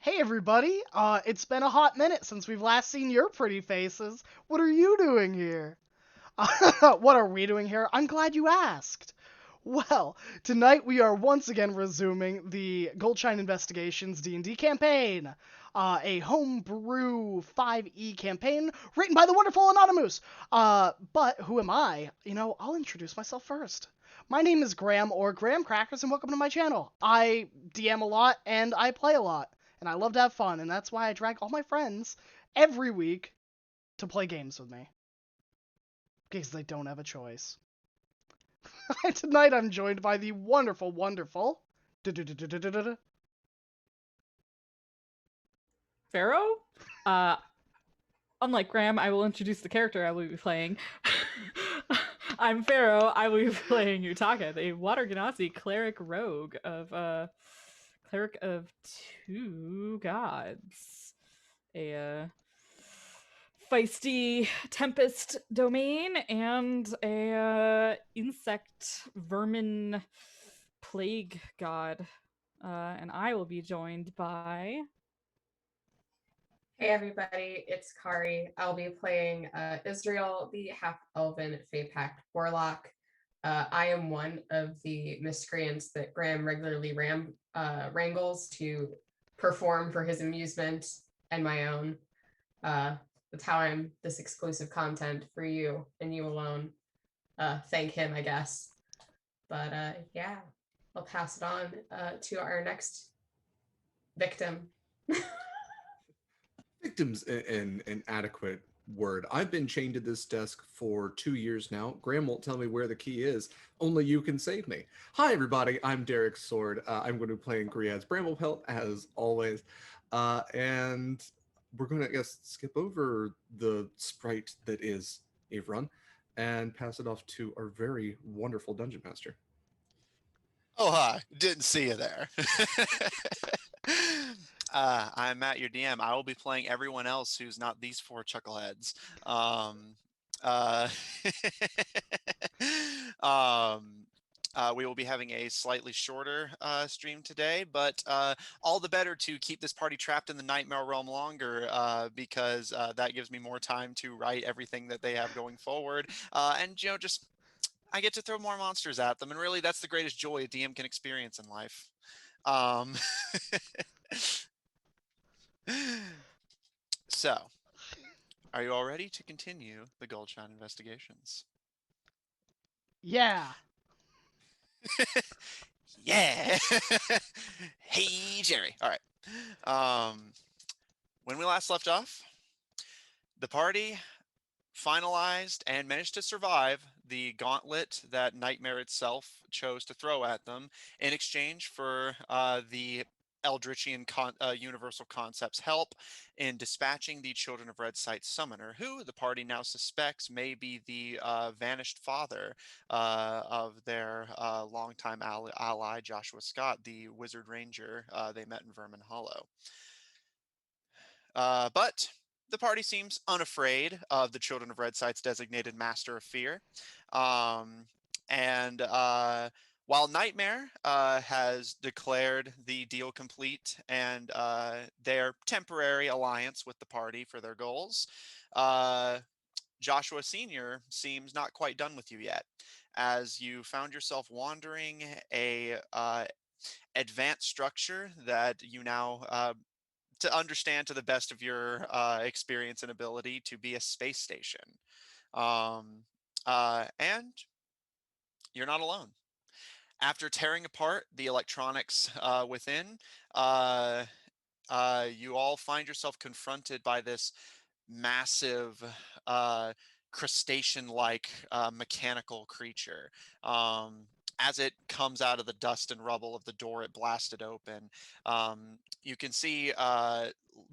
Hey everybody, it's been a hot minute since we've last seen your pretty faces. What are you doing here? What are we doing here? I'm glad you asked. Well, tonight we are once again resuming the Goldshine Investigations D&D campaign. A homebrew 5e campaign written by the wonderful Anonymous. But who am I? I'll introduce myself first. My name is Graham or Graham Crackers, and welcome to my channel. I DM a lot and I play a lot, and I love to have fun, and that's why I drag all my friends every week to play games with me. Because they don't have a choice. Tonight I'm joined by the wonderful Pharaoh. Uh, Unlike Graham, I will introduce the character I will be playing. I'm Pharaoh. I will be playing Utaka, the Water Genasi cleric of two gods, a feisty tempest domain, and a insect vermin plague god. And I will be joined by Hey everybody, it's Kari. I'll be playing Israel, the half-elven Fae Pact Warlock. I am one of the miscreants that Graham regularly wrangles to perform for his amusement and my own. That's how I'm this exclusive content for you and you alone. Thank him, I guess. But yeah, I'll pass it on to our next victim. Victim's an adequate word. I've been chained to this desk for 2 years now. Graham won't tell me where the key is. Only you can save me. Hi, everybody. I'm Derek Sword. I'm going to be playing Griad's Bramblepelt, as always. And we're going to, I guess, skip over the sprite that is Avron and pass it off to our very wonderful Dungeon Master. Oh, hi. Didn't see you there. I'm Matt, your DM. I will be playing everyone else who's not these four chuckleheads. Uh, um, we will be having a slightly shorter stream today, but all the better to keep this party trapped in the Nightmare Realm longer because that gives me more time to write everything that they have going forward. And, just I get to throw more monsters at them, and really that's the greatest joy a DM can experience in life. Um, so, are you all ready to continue the Goldshine investigations? Yeah. Yeah. Hey, Jerry. All right. When we last left off, the party finalized and managed to survive the gauntlet that Nightmare itself chose to throw at them in exchange for the Eldritchian Universal Concept's help in dispatching the Children of Red Sight summoner, who the party now suspects may be the vanished father of their longtime ally, Joshua Scott, the Wizard Ranger they met in Vermin Hollow. But the party seems unafraid of the Children of Red Sight's designated Master of Fear. And while Nightmare has declared the deal complete and their temporary alliance with the party for their goals, Joshua Sr. seems not quite done with you yet, as you found yourself wandering a advanced structure that you now to understand to the best of your experience and ability to be a space station. And you're not alone. After tearing apart the electronics within, you all find yourself confronted by this massive crustacean-like mechanical creature. As it comes out of the dust and rubble of the door it blasted open, you can see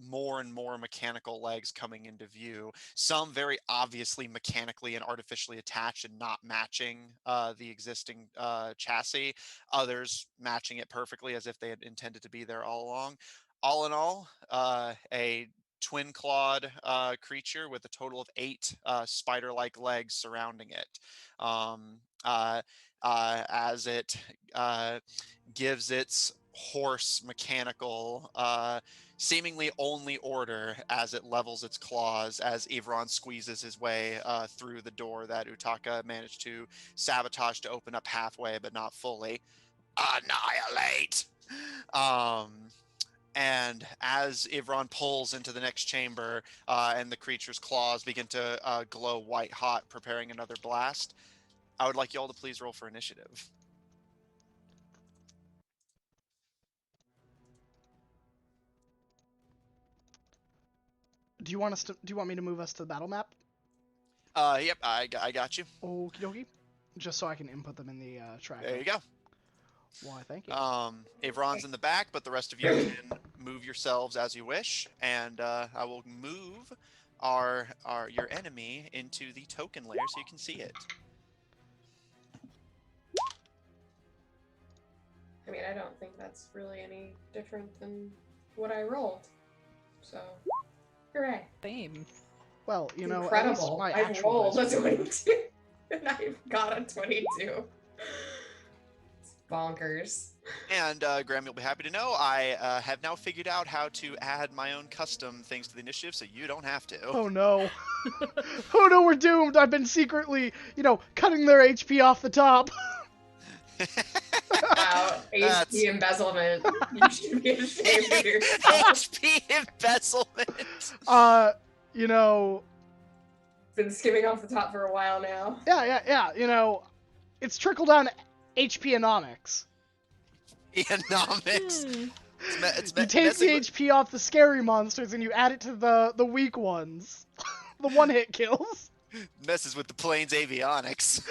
more and more mechanical legs coming into view. Some very obviously mechanically and artificially attached and not matching the existing chassis. Others matching it perfectly as if they had intended to be there all along. All in all, a twin-clawed creature with a total of 8 spider-like legs surrounding it. As it gives its hoarse, mechanical, seemingly only order as it levels its claws as Ivron squeezes his way through the door that Utaka managed to sabotage to open up halfway, but not fully. Annihilate! And as Ivron pulls into the next chamber and the creature's claws begin to glow white hot, preparing another blast, I would like you all to please roll for initiative. Do you want me to move us to the battle map? Yep, I got you. Okie dokie. Just so I can input them in the tracker. There you go. Why, thank you. Avron's in the back, but the rest of you can move yourselves as you wish, and I will move your enemy into the token layer so you can see it. I mean, I don't think that's really any different than what I rolled. So, hooray. Same. Well, you know, Incredible. at least my I actual rolled a dice- 22 and I got a 22. It's bonkers. And Graham, you'll be happy to know I have now figured out how to add my own custom things to the initiative, so you don't have to. Oh no. Oh no, we're doomed. I've been secretly, cutting their HP off the top. Wow, That's- HP embezzlement. You should be ashamed of yourself. HP embezzlement. Been skimming off the top for a while now. Yeah. It's trickle down HP-onomics. Economics. Hmm. You take the HP off the scary monsters and you add it to the weak ones. The one-hit kills. Messes with the plane's avionics.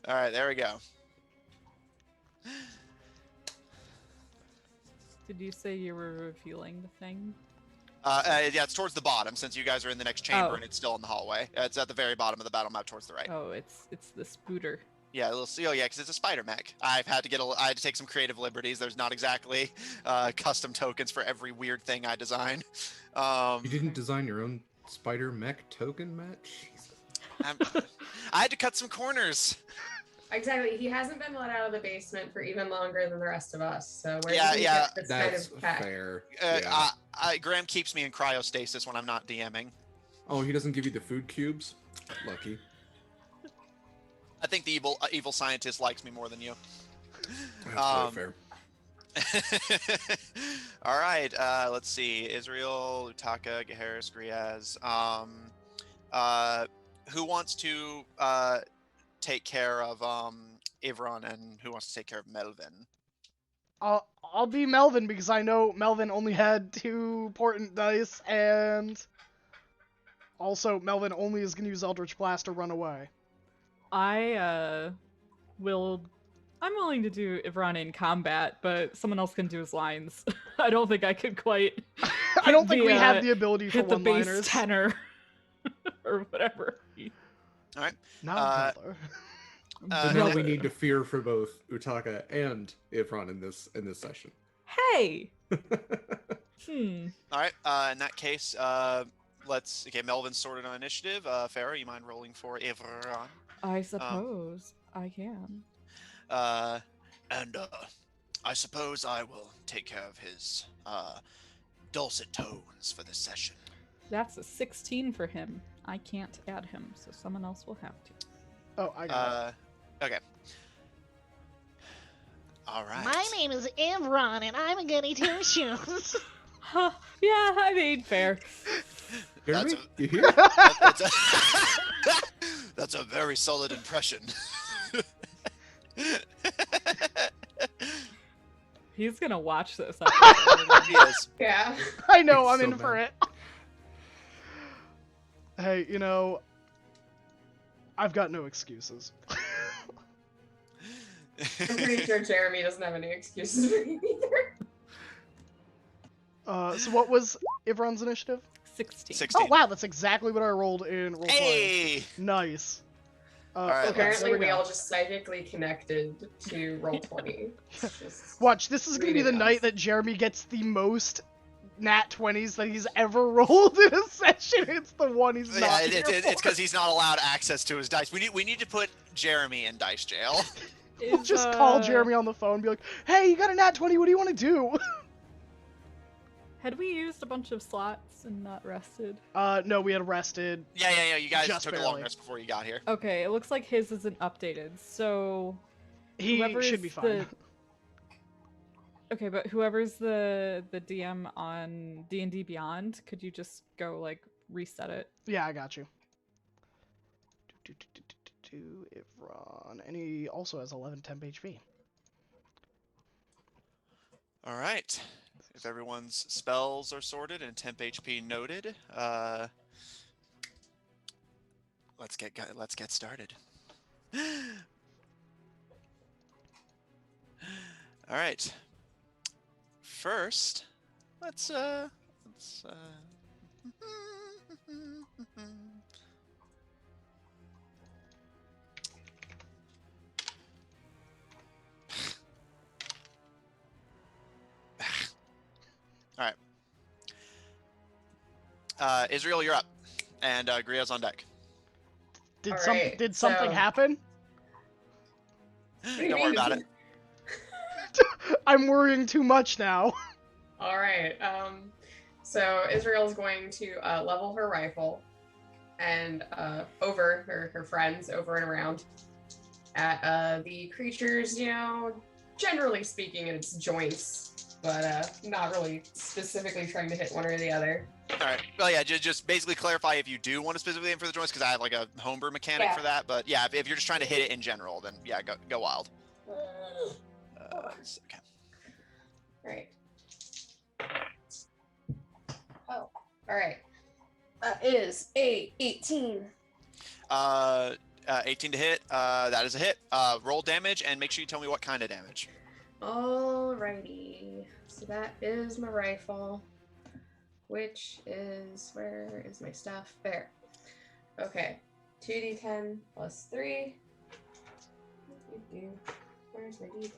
All right, there we go. Did you say you were revealing the thing? Yeah, it's towards the bottom since you guys are in the next chamber Oh. and it's still in the hallway. It's at the very bottom of the battle map towards the right. Oh, it's the spooter. Yeah, because it's a spider mech. I had to take some creative liberties. There's not exactly custom tokens for every weird thing I design. You didn't design your own spider mech token match? I had to cut some corners. Exactly. He hasn't been let out of the basement for even longer than the rest of us. So where Yeah, did he yeah, get this kind That's of tech? fair. Yeah. Graham keeps me in cryostasis when I'm not DMing. Oh, he doesn't give you the food cubes? Lucky. I think the evil scientist likes me more than you. That's very fair. All right, let's see. Israel, Utaka, Geharis, Griaz. Who wants to take care of Ivron, and who wants to take care of Melvin? I'll be Melvin because I know Melvin only had 2 portent dice, and also Melvin only is gonna use Eldritch Blast to run away. I'm willing to do Ivran in combat, but someone else can do his lines. I don't think I could quite I don't think the, we have the ability for hit the base one-liners. tenor or whatever. All right. Now, Butler. So now we Brother. need to fear for both Utaka and Ivron in this session. Hey! All right. In that case, Melvin's sorted on initiative. Farah, you mind rolling for Ivron? I suppose I can. And I suppose I will take care of his dulcet tones for this session. That's a 16 for him. I can't add him, so someone else will have to. Oh, I got it. Okay. All right. My name is Imran, and I'm a goody two shoes. Huh, yeah, I mean, fair. Jeremy, That's you here? That's a very solid impression. He's gonna watch this. He is. Yeah. I know, It's I'm so in for bad. it. Hey, I've got no excuses. I'm pretty sure Jeremy doesn't have any excuses for you either. So what was Ivron's initiative? 16. 16. Oh wow, that's exactly what I rolled in roleplay. Hey! Nice. right, Apparently, there we go. all just psychically connected to Roll20. It's just Watch, this is gonna be the reading night us. that Jeremy gets the most nat 20s that he's ever rolled in a session. It's the one he's Yeah, not it's here because for. he's not allowed access to his dice. We need to put Jeremy in dice jail. We'll Is, just call Jeremy on the phone and be like, hey, you got a nat 20, what do you want to do? Had we used a bunch of slots and not rested? No, we had rested. Yeah. You guys Just took a long barely. rest before you got here. Okay, it looks like his isn't updated, so... He whoever should is be fine. the- Okay, but whoever's the DM on D&D Beyond, could you just go, like, reset it? Yeah, I got you. Ivron. And he also has 11 temp HP. All right. If everyone's spells are sorted and temp HP noted, let's get started. All right. First, let's All right. Israel, you're up, and Gria's on deck. Did All some right, did something so- happen? do you Don't worry mean? about it. I'm worrying too much now. All right. So Israel's going to level her rifle and over her friends over and around at the creatures. You know, generally speaking, in its joints, but not really specifically trying to hit one or the other. All right. Well, yeah. Just basically clarify if you do want to specifically aim for the joints, because I have like a homebrew mechanic Yeah. for that. But yeah, if you're just trying to hit it in general, then yeah, go wild. Okay. Right. Oh, all right. That is a 18. 18 to hit. That is a hit. Roll damage and make sure you tell me what kind of damage. Alrighty. So that is my rifle, which is, where is my stuff? There. Okay. 2d10 plus 3. Where's my d10?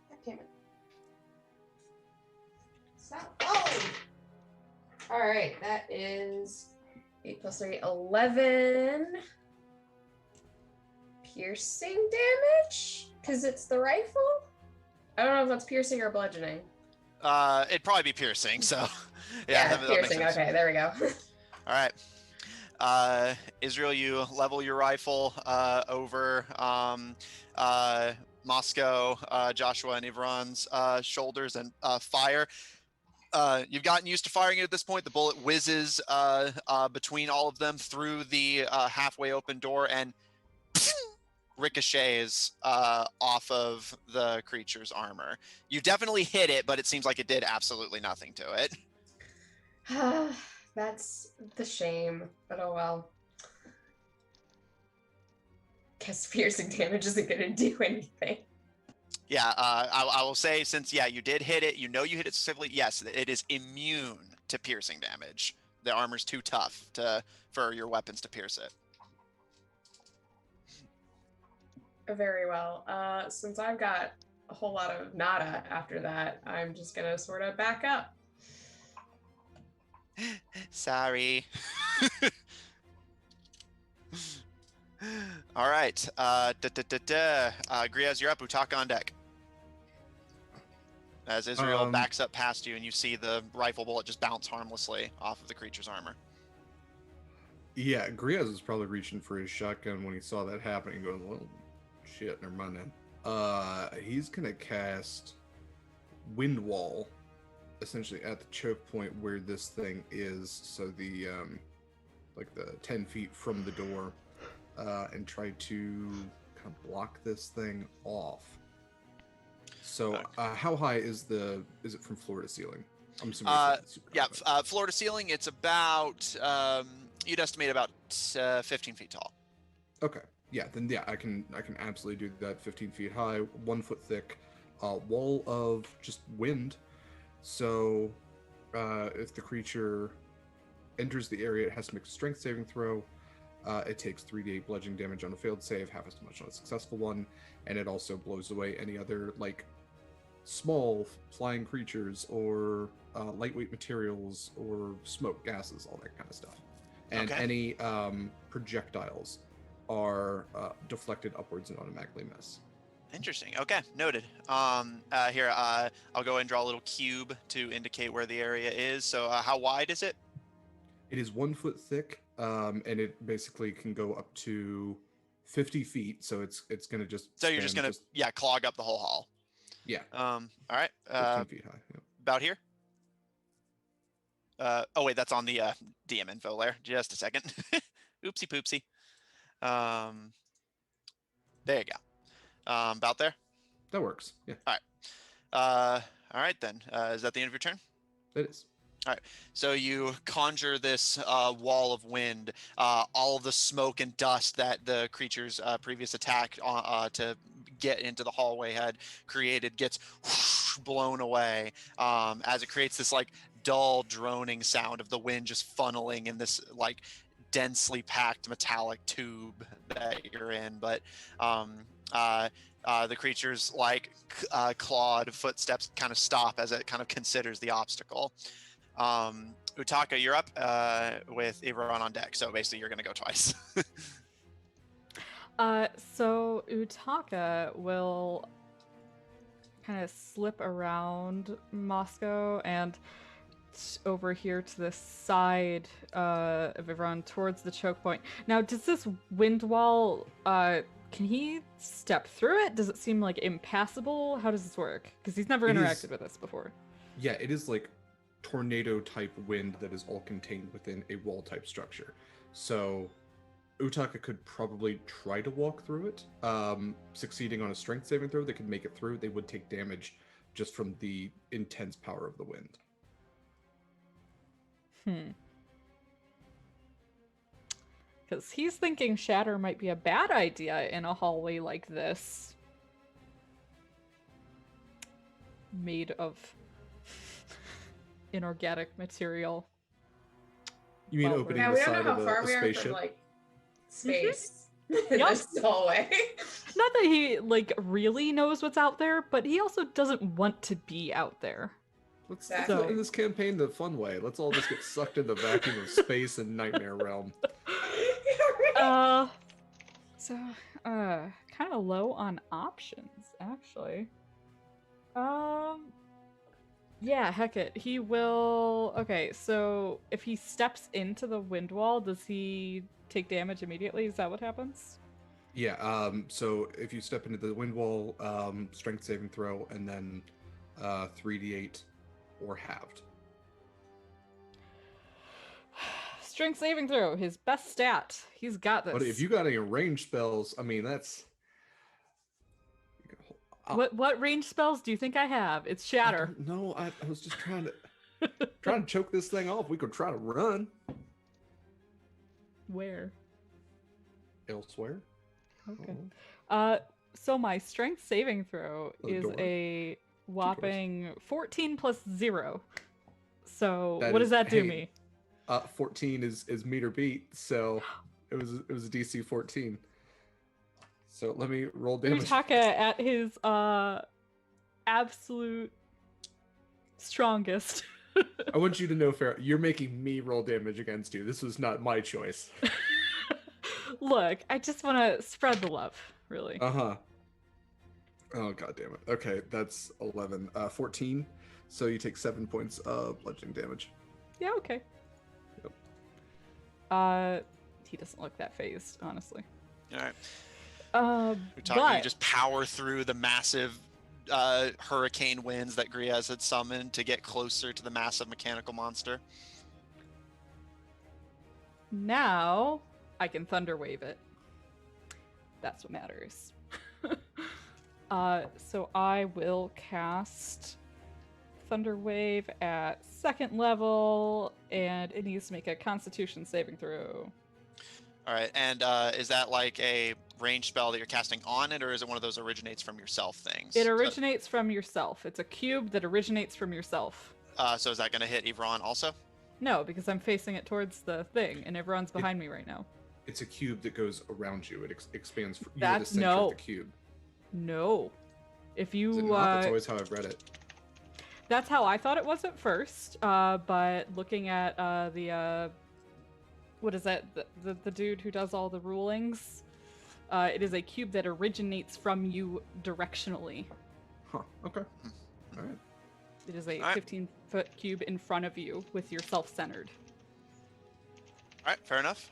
God damn it. Stop. Oh! Alright, that is 8 plus 3, 11 piercing damage? Because it's the rifle? I don't know if that's piercing or bludgeoning. It'd probably be piercing. So yeah, that makes piercing. sense. Okay, there we go. All right. Israel, you level your rifle over Moscow, Joshua, and Ivron's shoulders and fire. You've gotten used to firing it at this point. The bullet whizzes between all of them through the halfway open door and ricochets off of the creature's armor. You definitely hit it, but it seems like it did absolutely nothing to it. That's the shame, but oh well. Guess piercing damage isn't gonna do anything. Yeah, I will say, since you did hit it, you hit it specifically. Yes, it is immune to piercing damage. The armor's too tough for your weapons to pierce it. Very well. Since I've got a whole lot of nada after that, I'm just gonna sort of back up. Sorry. All right. Griaz, you're up. Utaka on deck. As Israel backs up past you, and you see the rifle bullet just bounce harmlessly off of the creature's armor. Yeah, Griaz was probably reaching for his shotgun when he saw that happening, going, well, shit, never mind then. He's gonna cast Wind Wall, essentially at the choke point where this thing is, so the like the 10 feet from the door, and try to kind of block this thing off. So how high is it from floor to ceiling? I'm assuming it's super high. Floor to ceiling, it's about you'd estimate about 15 feet tall. Okay. Yeah, then I can absolutely do that. 15 feet high, 1 foot thick, wall of just wind. So if the creature enters the area, it has to make a strength saving throw. It takes 3d8 bludgeoning damage on a failed save, half as much on a successful one, and it also blows away any other like small flying creatures or lightweight materials or smoke, gases, all that kind of stuff. and Okay. any projectiles are deflected upwards and automatically miss. Interesting. Okay, noted. Here, I'll go and draw a little cube to indicate where the area is. So, how wide is it? It is 1 foot thick, and it basically can go up to 50 feet. So it's going to just So you're just span gonna clog up the whole hall. yeah, All right. 15 feet high. Yep. About here. Oh wait, that's on the DM info layer. Just a second. Oopsie poopsie. There you go. About there. That works. Yeah, All right then. Is that the end of your turn? it is. So you conjure this wall of wind. All of the smoke and dust that the creature's previous attack to get into the hallway had created gets whoosh, blown away as it creates this like dull droning sound of the wind just funneling in this like densely packed metallic tube that you're in. But the creature's like clawed footsteps kind of stop as it kind of considers the obstacle. Utaka, you're up with Ivaron on deck, so basically you're gonna go twice. So Utaka will kind of slip around Moscow and over here to the side of Ivaron towards the choke point. Now, does this wind wall, can he step through it? Does it seem like impassable? How does this work? Because he's never interacted with this before. Yeah, it is like tornado type wind that is all contained within a wall type structure. So Utaka could probably try to walk through it. Succeeding on a strength saving throw, they could make it through. They would take damage just from the intense power of the wind. Because he's thinking shatter might be a bad idea in a hallway like this. Made of inorganic material. You mean Well, opening Yeah, the we don't side know of how a far we are spaceship? from like space in Yup. this hallway. Not that he like really knows what's out there, but he also doesn't want to be out there. Let's Exactly. end this campaign the fun way. Let's all just get sucked in the vacuum of space and nightmare realm. So kind of low on options actually. Yeah, heck it. He will. Okay, so if he steps into the wind wall, does he take damage immediately? Is that what happens? Yeah, so if you step into the wind wall, strength saving throw, and then 3d8 or halved. Strength saving throw, his best stat. He's got this. But if you got any ranged spells, I mean, that's... What range spells do you think I have? It's shatter. No, I was just trying to choke this thing off. We could try to run Where? elsewhere. Okay. Oh. So my strength saving throw A is door. a whopping 14 plus 0. So That what does is- that do hey, me? 14 is meter beat, so it was a DC 14. So let me roll damage. Utaka at his absolute strongest. I want you to know, Farrah, you're making me roll damage against you. This was not my choice. Look, I just want to spread the love, really. Uh-huh. Oh, god damn it. Okay, that's 11. 14. So you take 7 points of bludgeoning damage. Yeah, okay. Yep. He doesn't look that phased, honestly. All right. But You just power through the massive hurricane winds that Griaz had summoned to get closer to the massive mechanical monster. now I can thunder wave it. That's what matters. So I will cast Thunder Wave at 2nd level, and it needs to make a Constitution saving throw. All right, and is that like a range spell that you're casting on it, or is it one of those originates from yourself things? It originates from yourself. It's a cube that originates from yourself. So is that going to hit Yvonne also? No, because I'm facing it towards the thing, and everyone's behind me right now. It's a cube that goes around you. It expands. You're the That's- center no. of the cube. No. If you, Is it not? That's always how I've read it. That's how I thought it was at first, but looking at what is that? The dude who does all the rulings. It is a cube that originates from you directionally. Huh. Okay. All right. It is a All right. 15-foot cube in front of you with yourself centered. All right, fair enough.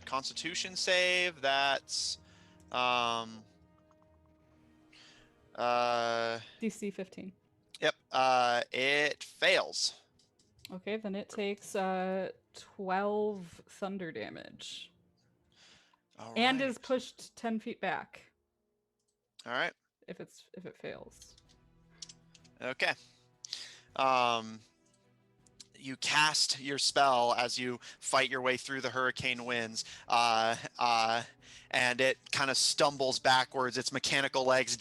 Constitution save. That's DC 15. Yep. It fails. Okay, then it takes 12 thunder damage. All And right. is pushed 10 feet back All right. if it fails. Okay. You cast your spell as you fight your way through the hurricane winds, and it kind of stumbles backwards. Its mechanical legs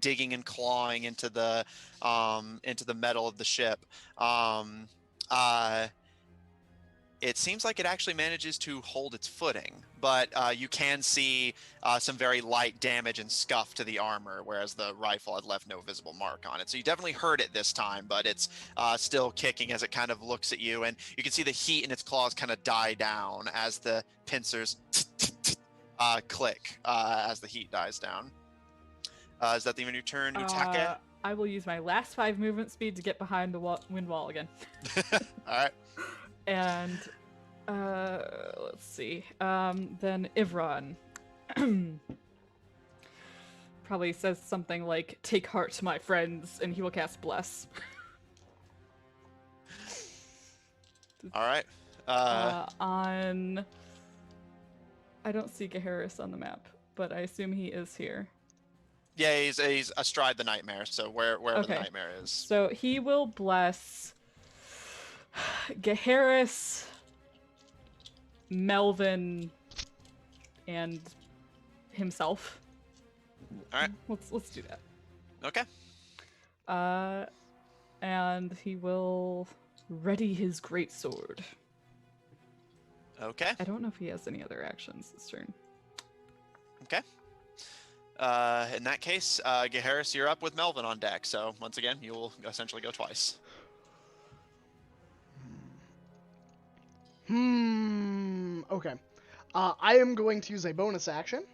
digging and clawing into the metal of the ship. It seems like it actually manages to hold its footing, but you can see some very light damage and scuff to the armor, whereas the rifle had left no visible mark on it. So you definitely heard it this time, but it's still kicking as it kind of looks at you, and you can see the heat in its claws kind of die down as the pincers click as the heat dies down. Is that the end of your turn, Utake? I will use my last 5 movement speed to get behind the wind wall again. All right. And let's see. Then Ivron probably says something like, "Take heart, my friends," and he will cast Bless. All right. On, I don't see Gaharis on the map, but I assume he is here. Yeah, he's astride the nightmare, so wherever the Okay. nightmare is. So he will bless Gaharis, Melvin, and himself. All right. Let's do that. Okay. And he will ready his greatsword. Okay. I don't know if he has any other actions this turn. Okay. In that case, Gaharis, you're up with Melvin on deck. So once again, you will essentially go twice. Okay. I am going to use a bonus action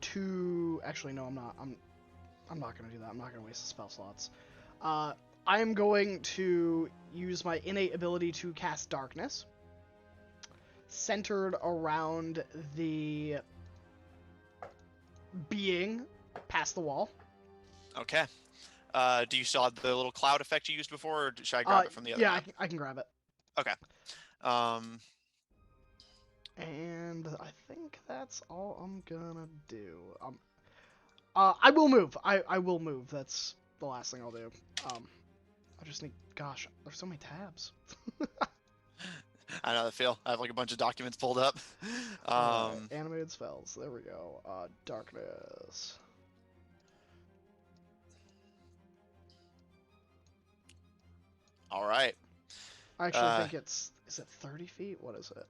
to. Actually, no, I'm not. I'm not going to do that. I'm not going to waste the spell slots. I am going to use my innate ability to cast darkness, centered around the being past the wall. Okay. Do you still have the little cloud effect you used before, or should I grab it from the other Yeah, map? I can grab it. Okay. And I think that's all I'm gonna do. I will move. I will move. That's the last thing I'll do. I just need. Gosh, there's so many tabs. I know the feel. I have like a bunch of documents pulled up. Animated spells. There we go. Darkness. All right. I actually think it's. Is it 30 feet? What is it?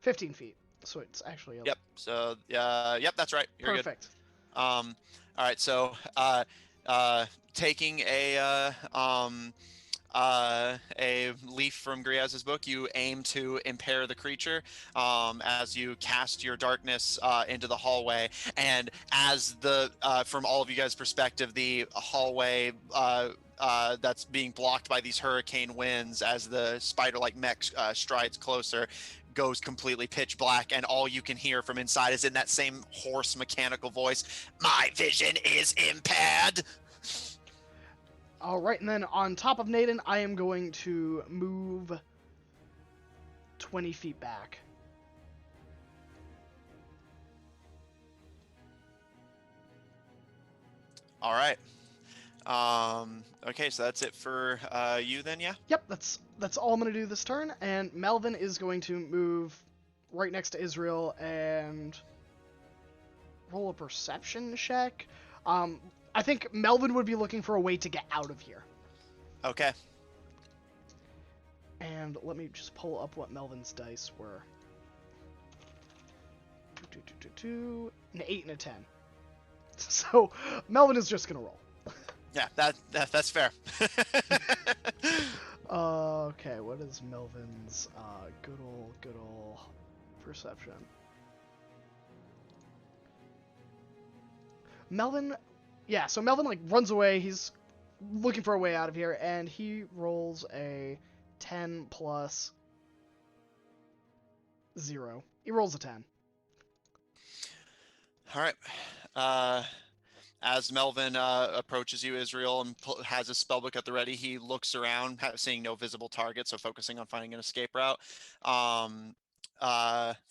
15 feet. So it's actually. Yep. So yep, that's right. You're Perfect. good. All right. So taking a leaf from Griez's book, you aim to impair the creature as you cast your darkness into the hallway, and as the from all of you guys' perspective, the hallway that's being blocked by these hurricane winds as the spider-like mech strides closer goes completely pitch black, and all you can hear from inside is in that same hoarse mechanical voice, "My vision is impaired." All right, and then on top of Naden, I am going to move 20 feet back. All right. Okay, so that's it for you then, yeah? Yep, that's all I'm going to do this turn, and Melvin is going to move right next to Israel and roll a perception check. I think Melvin would be looking for a way to get out of here. Okay. And let me just pull up what Melvin's dice were. An 8 and a 10. So Melvin is just going to roll. Yeah, that's fair. Okay, what is Melvin's good ol' perception? Melvin, yeah, so Melvin like runs away. He's looking for a way out of here, and he rolls a 10 plus 0. He rolls a 10. All right. As Melvin approaches you, Israel, and has his spellbook at the ready, he looks around, seeing no visible target, so focusing on finding an escape route. From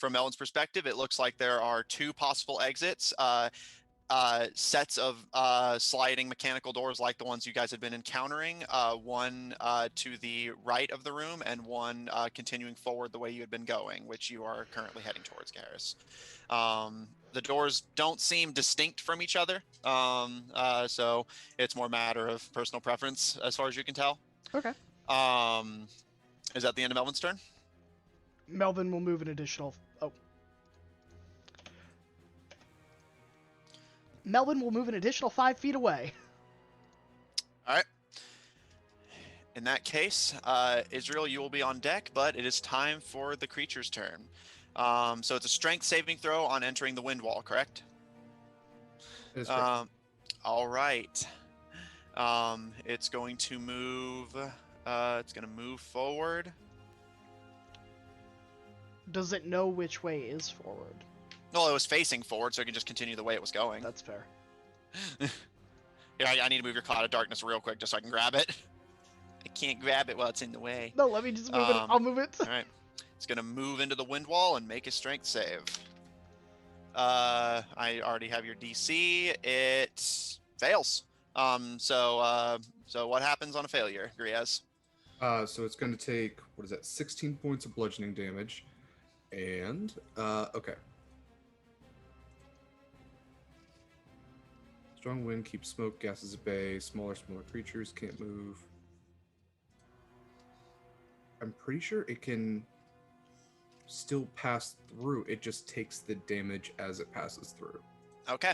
Melvin's perspective, it looks like there are 2 possible exits. Sets of sliding mechanical doors like the ones you guys have been encountering, one to the right of the room and one continuing forward the way you had been going, which you are currently heading towards, Garrus. The doors don't seem distinct from each other, so it's more a matter of personal preference as far as you can tell. Okay. Is that the end of Melvin's turn? Melvin will move an additional... Oh. Melvin will move an additional 5 feet away. All right. In that case, Israel, you will be on deck, but it is time for the creature's turn. So it's a strength saving throw on entering the wind wall, correct? That is correct. All right. It's going to move. It's going to move forward. Does it know which way is forward? Well, it was facing forward, so it can just continue the way it was going. That's fair. Here, I need to move your Cloud of Darkness real quick just so I can grab it. I can't grab it while it's in the way. No, let me just move it. I'll move it. All right. It's going to move into the wind wall and make a strength save. I already have your DC. It fails. So what happens on a failure, Griez? So it's going to take, 16 points of bludgeoning damage. And, okay. Strong wind keeps smoke gases at bay. Smaller creatures can't move. I'm pretty sure it can still pass through. It just takes the damage as it passes through. Okay.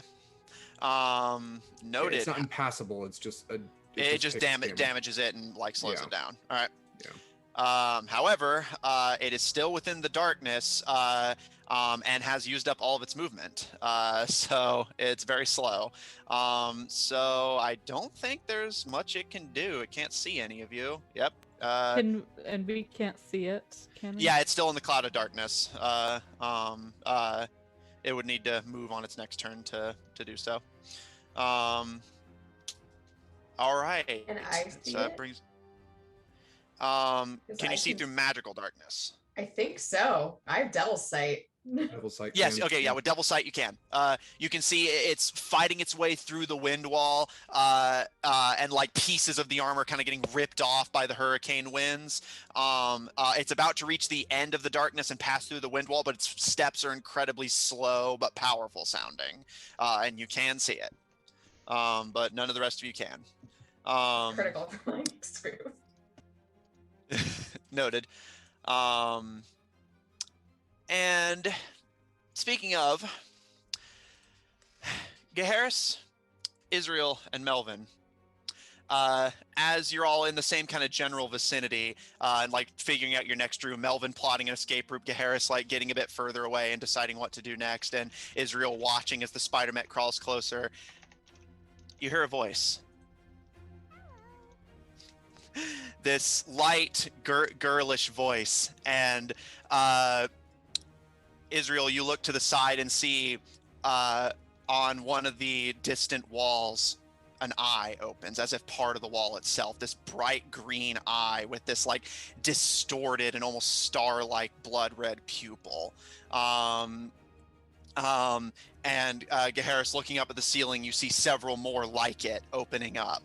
Noted. It's not impassable. It's just a. It just damages it and slows it down. All right. Yeah. However, it is still within the darkness and has used up all of its movement. So it's very slow. So I don't think there's much it can do. It can't see any of you. Yep. And we can't see it, can we? Yeah, it's still in the cloud of darkness. It would need to move on its next turn to do so. All right. And I see so it? that brings. Can I you see can through magical darkness? I think so. I have Devil's Sight. Devil Sight Yes. can- Okay. Yeah. With Devil Sight, you can. You can see it's fighting its way through the wind wall, and pieces of the armor kind of getting ripped off by the hurricane winds. It's about to reach the end of the darkness and pass through the wind wall, but its steps are incredibly slow but powerful sounding, and you can see it. But none of the rest of you can. Critical screw. Noted. And speaking of, Gaharis, Israel, and Melvin, as you're all in the same kind of general vicinity, and figuring out your next room, Melvin plotting an escape route, Gaharis getting a bit further away and deciding what to do next, and Israel watching as the Spider-Met crawls closer, you hear a voice. This light, girlish voice, and Israel, you look to the side and see on one of the distant walls, an eye opens as if part of the wall itself. This bright green eye with this distorted and almost star-like blood red pupil. And Gaharis, looking up at the ceiling, you see several more like it opening up.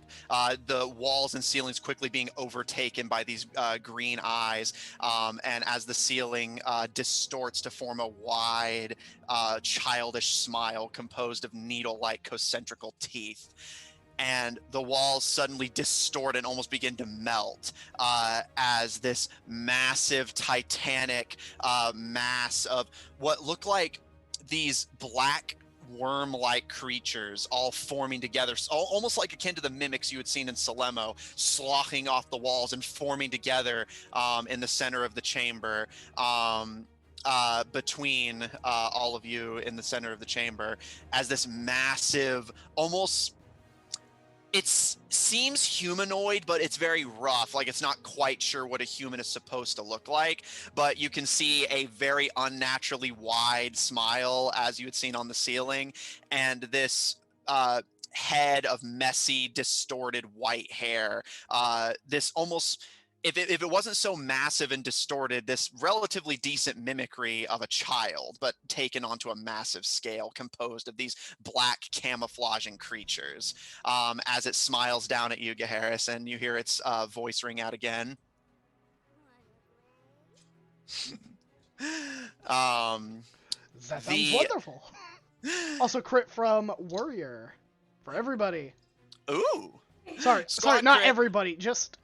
The walls and ceilings quickly being overtaken by these green eyes, and as the ceiling distorts to form a wide, childish smile composed of needle-like concentrical teeth. And the walls suddenly distort and almost begin to melt as this massive, titanic mass of what look like these black worm-like creatures all forming together, almost like akin to the mimics you had seen in Salemo, sloshing off the walls and forming together in the center of the chamber. Between all of you in the center of the chamber, as this massive, almost, it seems humanoid, but it's very rough. Like, it's not quite sure what a human is supposed to look like, but you can see a very unnaturally wide smile, as you had seen on the ceiling, and this head of messy, distorted white hair. This almost, if it wasn't so massive and distorted, this relatively decent mimicry of a child, but taken onto a massive scale, composed of these black camouflaging creatures. As it smiles down at you, Gaharis, and you hear its voice ring out again. That sounds wonderful. Also, crit from Warrior for everybody. Ooh. Sorry, not crit. Everybody, just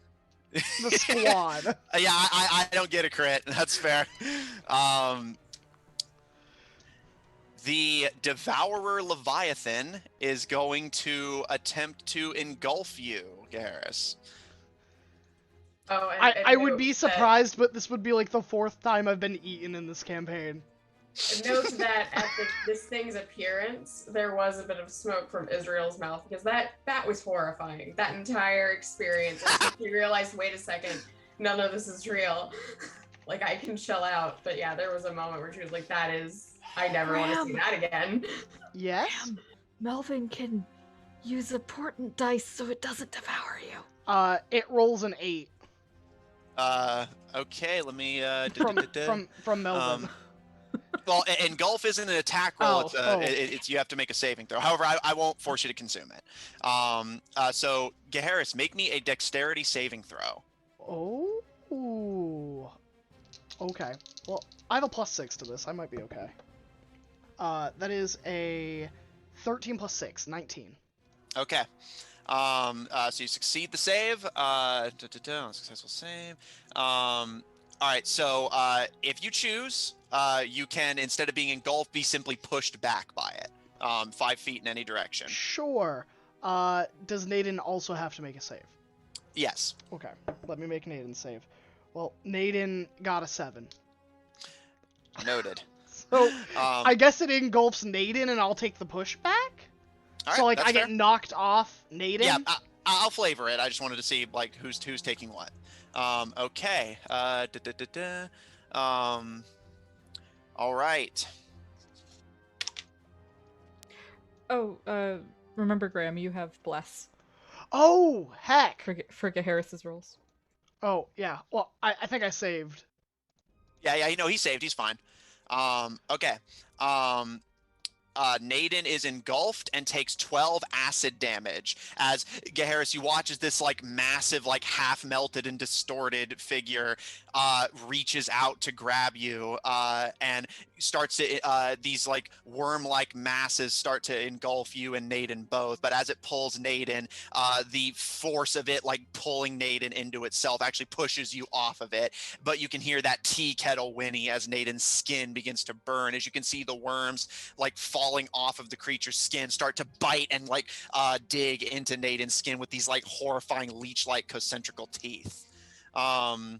the squad. Yeah, I don't get a crit. That's fair. The Devourer Leviathan is going to attempt to engulf you, Garrus. Oh, I would be surprised, but this would be like the 4th time I've been eaten in this campaign. Note that at this thing's appearance, there was a bit of smoke from Israel's mouth, because that was horrifying. That entire experience, she realized, wait a second, none of this is real. Like, I can chill out. But yeah, there was a moment where she was like, I never want to see that again. Yes? Melvin can use a portent dice so it doesn't devour you. It rolls an 8. Okay, let me from Melvin. Well, engulf isn't an attack roll. It's you have to make a saving throw. However, I won't force you to consume it. So Gaharis, make me a dexterity saving throw. Oh. Okay. Well, I have a +6 to this. I might be okay. That is a 13 + 6, 19. Okay. So you succeed the save. Successful save. All right. So if you choose, you can, instead of being engulfed, be simply pushed back by it, 5 feet in any direction. Sure. Does Naden also have to make a save? Yes. Okay. Let me make Naden save. Well, Naden got a 7. Noted. So I guess it engulfs Naden, and I'll take the pushback. All right, So like that's I fair. get knocked off Naden. Yeah, I'll flavor it. I just wanted to see like who's taking what. Okay. All right. Oh, remember, Graham, you have bless Oh heck. for Gaharis's rolls. Oh yeah. Well, I think I saved. Yeah. You know he saved. He's fine. Okay. Naden is engulfed and takes 12 acid damage as Gaharis, you watch as this like massive, like half melted and distorted figure reaches out to grab you and starts to these like worm-like masses start to engulf you and Naden both. But as it pulls Naden, the force of it like pulling Naden into itself actually pushes you off of it. But you can hear that tea kettle whinny as Naden's skin begins to burn. As you can see the worms like falling off of the creature's skin start to bite and like dig into Naden's skin with these like horrifying leech-like concentrical teeth. That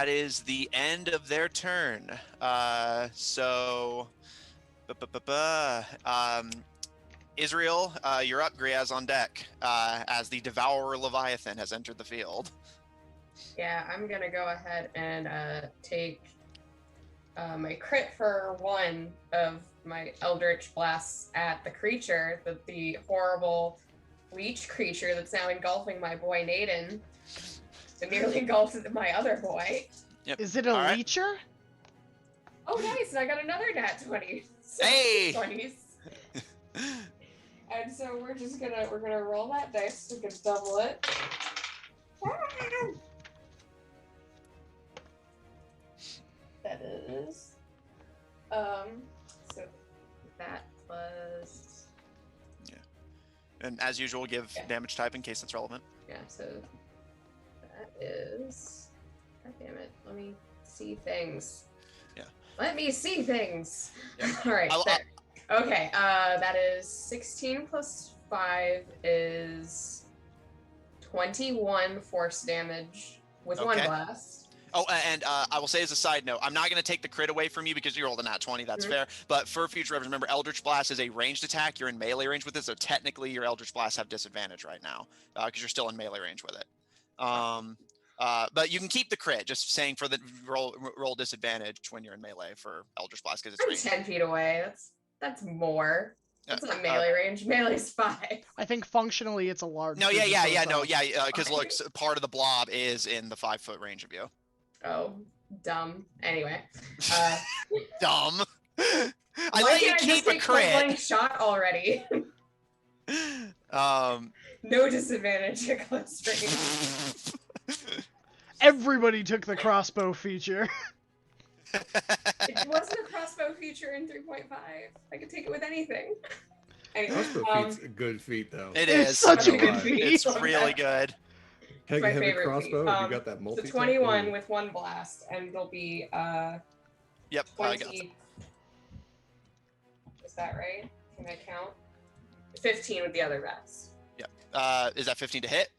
is the end of their turn. Israel, you're up. Griaz on deck as the Devourer Leviathan has entered the field. Yeah, I'm gonna go ahead and take my crit for 1 of my Eldritch Blasts at the creature, the horrible leech creature that's now engulfing my boy Naden. It nearly engulfed my other boy. Yep. Is it a leecher? Oh, nice! I got another nat 20. So Hey! 20s. And so we're gonna roll that dice so we can double it. That is so that plus, and as usual give damage type in case it's relevant. yeah, so that is God damn it. Let me see things. Yeah. Let me see things. Yeah. All right. Okay. That is 16 plus 5 is 21 force damage with one Okay. blast. Oh, and I will say as a side note, I'm not going to take the crit away from you because you rolled a nat 20. That's fair. But for future reference, remember, Eldritch Blast is a ranged attack. You're in melee range with it, so technically your Eldritch Blasts have disadvantage right now because you're still in melee range with it. But you can keep the crit. Just saying for the roll disadvantage when you're in melee for Eldritch Blast because it's I'm ranged. 10 feet away. That's more. That's not melee range. Melee's 5. I think functionally it's a large. No, because look, part of the blob is in the 5-foot range of you. Oh, dumb. Anyway. Dumb. I Why let you can't I keep just a take point blank crit. shot already? No disadvantage at close range. Everybody took the crossbow feature. It wasn't a crossbow feature in 3.5. I could take it with anything. Anyway, Crossbow feat's a good feat, though. It It's is such a Not good gonna lie. feat. It's really good. It's my Heavy favorite crossbow. feat. Have you got that multi? So 21 with one blast, and it'll be Yep, I got 20. Is that right? Can I count? 15 with the other vest. Yep. Is that 15 to hit?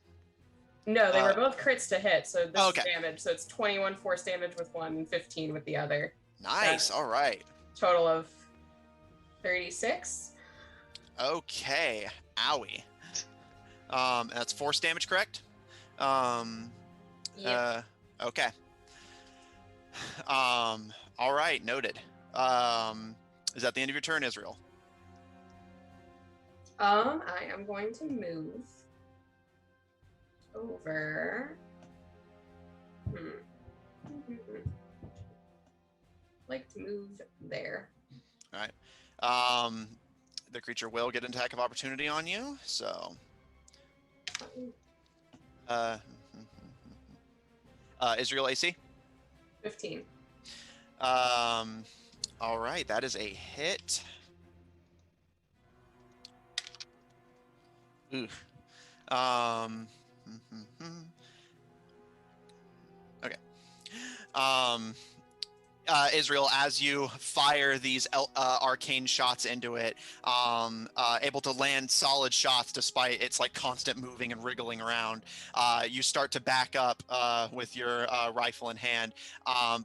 No, they were both crits to hit, so this okay. is damage. So it's 21 force damage with one and 15 with the other. Nice. All right. Total of 36. Okay. Owie. That's force damage, correct? Yeah. Okay. All right. Noted. Is that the end of your turn, Israel? I am going to move over. Like to move there. All right. The creature will get an attack of opportunity on you, so. Israel AC? 15. All right, that is a hit. Ooh. Okay. Israel, as you fire these arcane shots into it, able to land solid shots despite its like constant moving and wriggling around, you start to back up with your rifle in hand,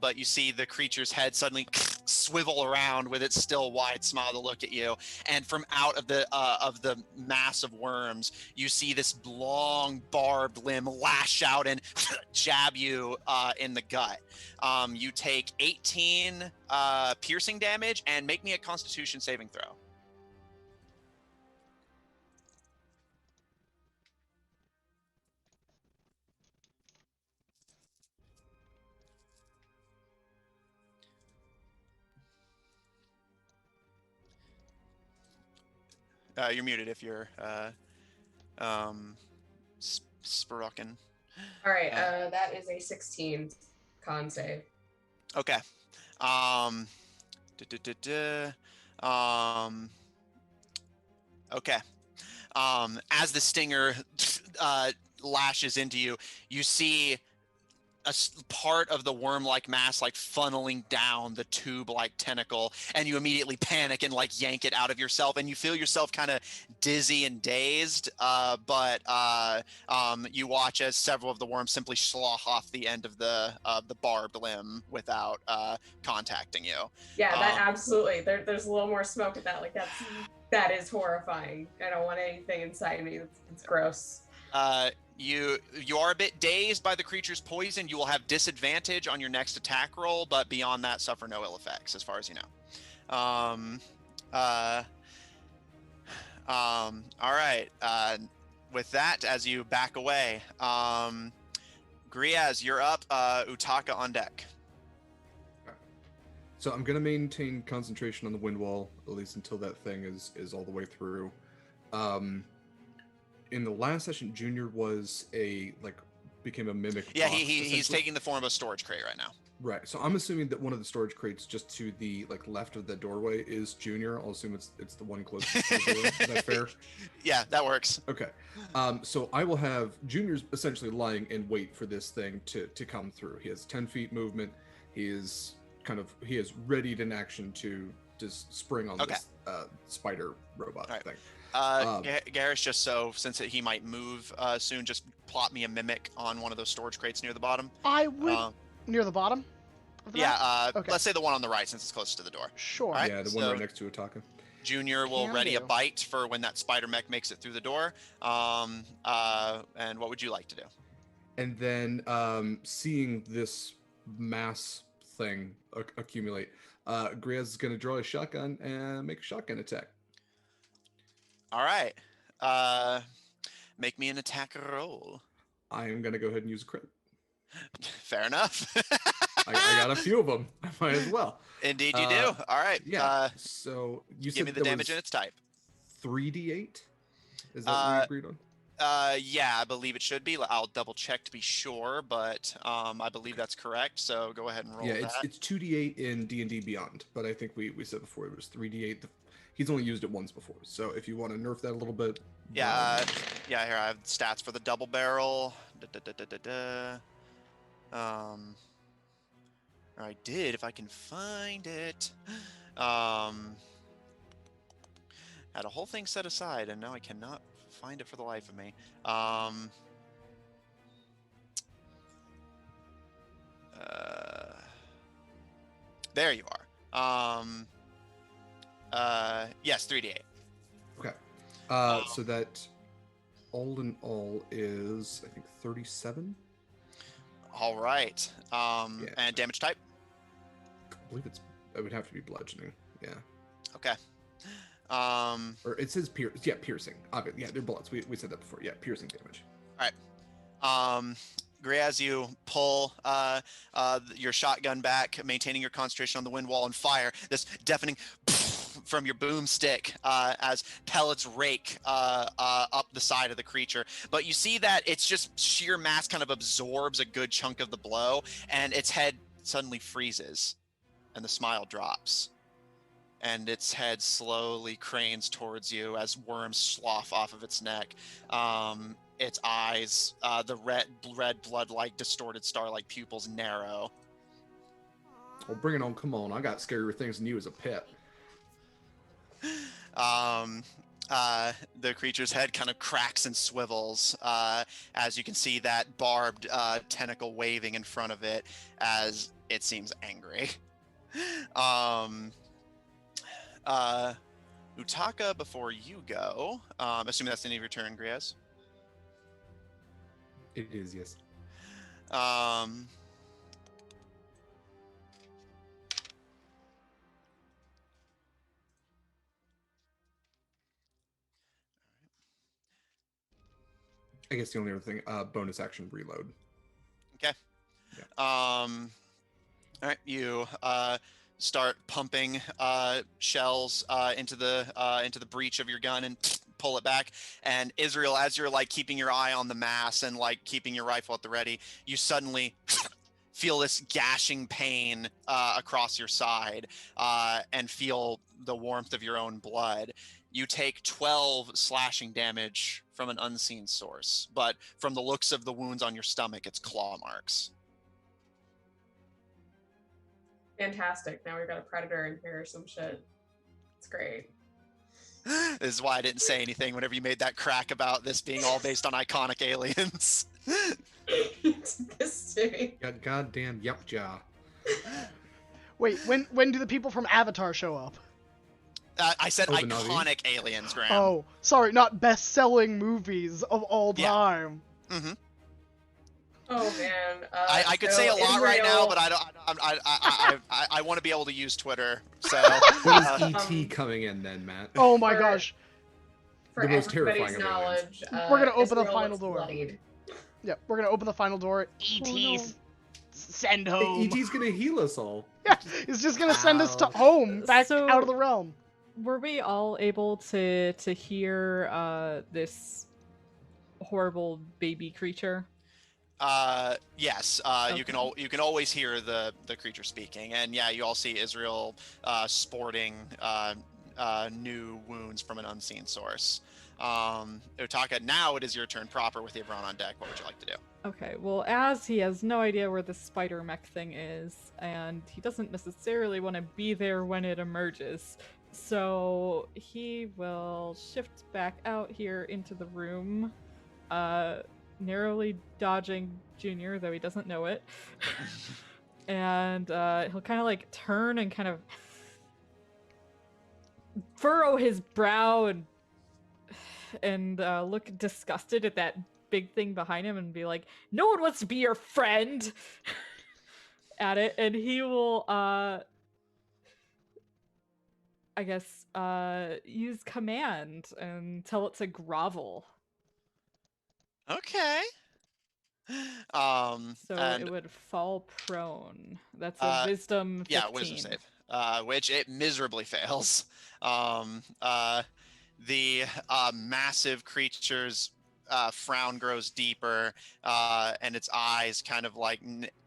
but you see the creature's head suddenly swivel around with its still wide smile to look at you, and from out of the mass of worms, you see this long barbed limb lash out and jab you in the gut. You take 18 piercing damage and make me a Constitution saving throw. You're muted if you're Spurockin. All right, that is a 16 con save. Okay. Okay. As the stinger lashes into you, you see a part of the worm-like mass like funneling down the tube-like tentacle, and you immediately panic and like yank it out of yourself, and you feel yourself kind of dizzy and dazed, but you watch as several of the worms simply slough off the end of the barbed limb without contacting you. Yeah, that absolutely. There's a little more smoke with that. Like that is horrifying. I don't want anything inside me. It's gross. You are a bit dazed by the creature's poison. You will have disadvantage on your next attack roll, but beyond that, suffer no ill effects, as far as you know. All right. With that, as you back away, Griaz, you're up. Utaka on deck. So I'm gonna maintain concentration on the wind wall, at least until that thing is all the way through. In the last session, Junior was a became a mimic. Yeah, box, he's essentially. taking the form of a storage crate right now. Right. So I'm assuming that one of the storage crates just to the left of the doorway is Junior. I'll assume it's the one closest to the door. Is that fair? Yeah, that works. Okay. So I will have Junior's essentially lying in wait for this thing to come through. He has 10 feet movement. He is readied in action to just spring on this spider robot thing. Garrus, just so since he might move soon, just plot me a mimic on one of those storage crates near the bottom. I would near the bottom. Of the map? Okay. Let's say the one on the right since it's closest to the door. Sure. Right, yeah, the one right next to Utaka. Junior will Can ready a do. bite for when that spider mech makes it through the door. And what would you like to do? And then seeing this mass thing accumulate, Griaz is going to draw a shotgun and make a shotgun attack. All right. Make me an attack roll. I am going to go ahead and use a crit. Fair enough. I got a few of them. I might as well. Indeed, you do. All right. Yeah. So you give me the damage and its type. 3d8. Is that what we agreed on? Yeah, I believe it should be. I'll double check to be sure, but I believe that's correct. So go ahead and roll that. Yeah, it's 2d8 in D&D Beyond, but I think we said before it was 3d8. He's only used it once before, so if you want to nerf that a little bit. Yeah, here I have stats for the double barrel. Or I did, if I can find it. Had a whole thing set aside, and now I cannot find it for the life of me. There you are. Yes, 3d8. Okay. So that all in all is, I think, 37. All right. And damage type? I believe it would have to be bludgeoning. Yeah. Okay. Or it says piercing. Obviously, yeah, they're bullets. We said that before. Yeah, piercing damage. All right. Gray, as you pull your shotgun back, maintaining your concentration on the wind wall and fire, this deafening from your boomstick as pellets rake up the side of the creature. But you see that it's just sheer mass kind of absorbs a good chunk of the blow, and its head suddenly freezes, and the smile drops. And its head slowly cranes towards you as worms slough off of its neck. Its eyes, the red blood-like distorted star-like pupils narrow. Well, bring it on. Come on. I got scarier things than you as a pet. The creature's head kind of cracks and swivels as you can see that barbed tentacle waving in front of it as it seems angry. Utaka, before you go, assuming that's the end of your turn, Griaz. It is, yes. I guess the only other thing, bonus action reload. Okay. Yeah. All right, you start pumping shells into the breech of your gun and pull it back. And Israel, as you're like keeping your eye on the mass and like keeping your rifle at the ready, you suddenly feel this gashing pain across your side and feel the warmth of your own blood. You take 12 slashing damage from an unseen source, but from the looks of the wounds on your stomach, it's claw marks. Fantastic. Now we've got a predator in here or some shit. It's great. This is why I didn't say anything whenever you made that crack about this being all based on iconic aliens. This too. Got goddamn yup jaw. Wait, when do the people from Avatar show up? I said Oh, the Navi? iconic aliens, Graham. Oh, sorry, not best-selling movies of all Yeah. time. Mm-hmm. Oh man. I could so say a lot right now, Israel- but I want to be able to use Twitter. So What is ET coming in then, Matt? Oh my For- gosh. For the most everybody's terrifying of knowledge, We're gonna open the Israel final looks door. bloodied. Yep, we're gonna open the final door. ET's send home. ET's gonna heal us all. Yeah, it's just gonna send us to Ow. home, back So- out of the realm. Were we all able to hear this horrible baby creature? Yes. Okay. You can always hear the creature speaking, and yeah, you all see Israel sporting new wounds from an unseen source. Utaka, now it is your turn proper with Ivron on deck. What would you like to do? Okay, well, as he has no idea where the spider mech thing is, and he doesn't necessarily want to be there when it emerges, so he will shift back out here into the room, narrowly dodging Junior, though he doesn't know it. And he'll kind of like turn and kind of furrow his brow and look disgusted at that big thing behind him and be like, "No one wants to be your friend." At it, and he will I guess use command and tell it to grovel. Okay. So And it would fall prone. That's a wisdom 15. yeah, wisdom save, which it miserably fails. The massive creature's frown grows deeper, and its eyes kind of like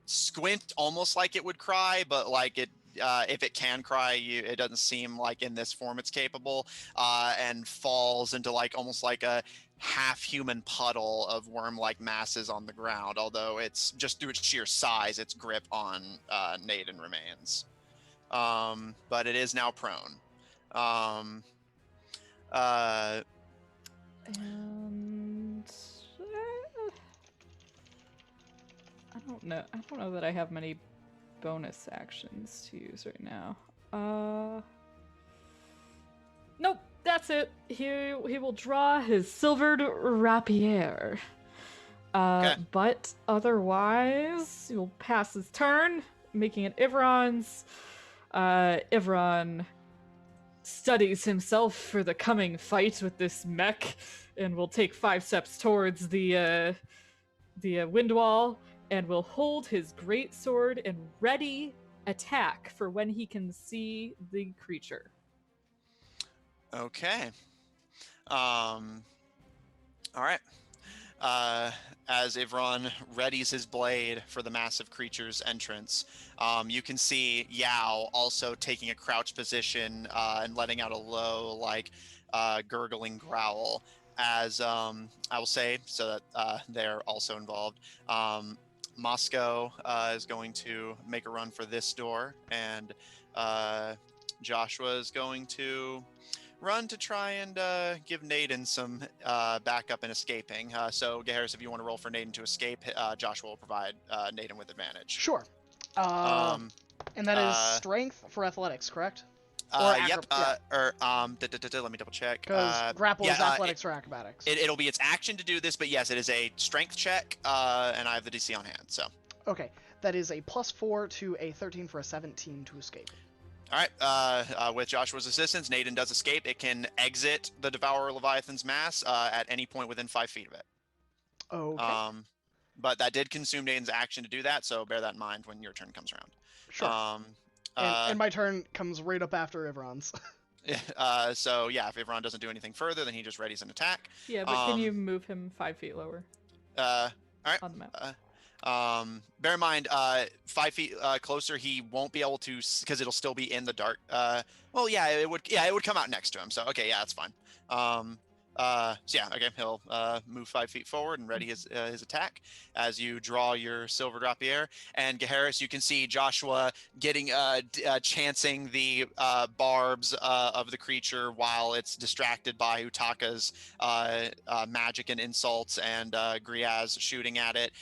squint, almost like it would cry, but like it. If it can cry, it doesn't seem like in this form it's capable, and falls into like almost like a half-human puddle of worm-like masses on the ground. Although it's just through its sheer size, its grip on Naden remains. But it is now prone. And I don't know that I have many bonus actions to use right now. Nope, that's it. He will draw his silvered rapier. Okay. But otherwise, he'll pass his turn, making it Ivron's. Ivron studies himself for the coming fight with this mech, and will take 5 steps towards the wind wall, and will hold his great sword and ready attack for when he can see the creature. Okay. All right. As Ivron readies his blade for the massive creature's entrance, you can see Yao also taking a crouch position and letting out a low, like, gurgling growl. As I will say, so that they're also involved. Moscow is going to make a run for this door, and Joshua is going to run to try and give Naden some backup in escaping. So, Gaharis, if you want to roll for Naden to escape, Joshua will provide Naden with advantage. Sure. And that is strength for athletics, correct? Yep. Yeah. Let me double check. Because grapple is athletics or acrobatics. It'll be its action to do this, but yes, it is a strength check, and I have the DC on hand. So. Okay, that is a +4 to a 13 for a 17 to escape. All right. With Joshua's assistance, Naden does escape. It can exit the Devourer Leviathan's mass at any point within 5 feet of it. Okay. But that did consume Naden's action to do that, so bear that in mind when your turn comes around. Sure. And my turn comes right up after Ivron's. So yeah, if Ivron doesn't do anything further, then he just readies an attack. Yeah, but can you move him 5 feet lower? All right. On the map. Bear in mind, 5 feet closer, he won't be able to, because it'll still be in the dark. Well, yeah, it would come out next to him. So okay, yeah, that's fine. So yeah, okay, he'll move 5 feet forward and ready his attack as you draw your silver rapier. And Gaharis, you can see Joshua getting chancing the barbs of the creature while it's distracted by Utaka's magic and insults, and Griaz shooting at it.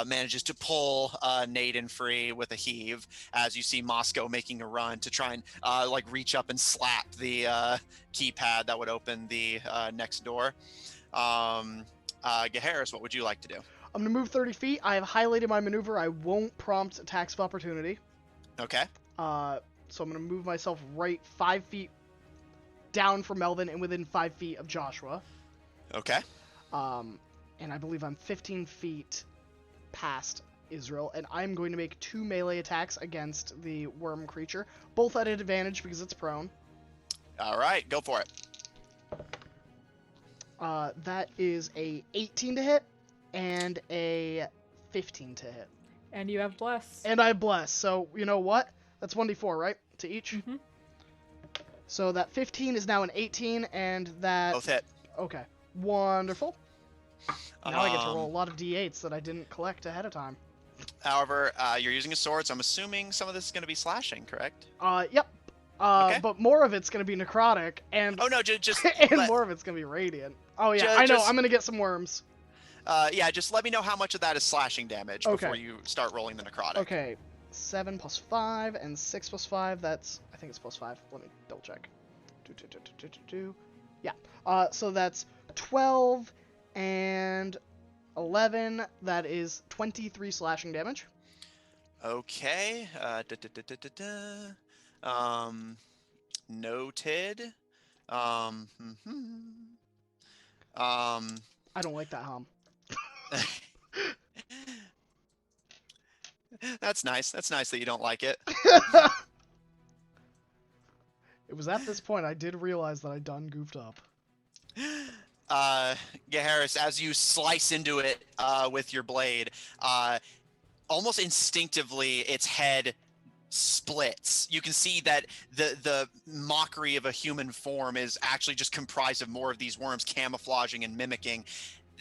Manages to pull Naden free with a heave as you see Moscow making a run to try and like reach up and slap the keypad that would open the next door. Gaharis, what would you like to do? I'm going to move 30 feet. I have highlighted my maneuver. I won't prompt attacks of opportunity. Okay. So I'm going to move myself right 5 feet down from Melvin and within 5 feet of Joshua. Okay. And I believe I'm 15 feet past Israel, and I'm going to make 2 melee attacks against the worm creature, both at an advantage because it's prone. All right, go for it. That is a 18 to hit and a 15 to hit. And you have bless. And I bless. So, you know what? That's 1d4, right? To each? Mhm. So that 15 is now an 18, and that... Both hit. Okay. Wonderful. Now I get to roll a Um, lot of d8s that I didn't collect ahead of time. However, you're using a sword, so I'm assuming some of this is going to be slashing, correct? Yep. Okay. But more of it's gonna be necrotic, and Oh no, just and let, more of it's gonna be radiant. Oh yeah, Ju- I know. just- I'm gonna get some worms. yeah, just let me know how much of that is slashing damage before Okay. you start rolling the necrotic. Okay, 7 plus 5 and 6 plus 5. That's, I think it's plus 5. Let me double check. Yeah. So that's 12 and 11. That is 23 slashing damage. Okay. Noted. Um. I don't like that hum. That's nice. That's nice that you don't like it. It was at this point I did realize that I done goofed up. Harris, as you slice into it with your blade, almost instinctively, its head splits. You can see that the mockery of a human form is actually just comprised of more of these worms camouflaging and mimicking,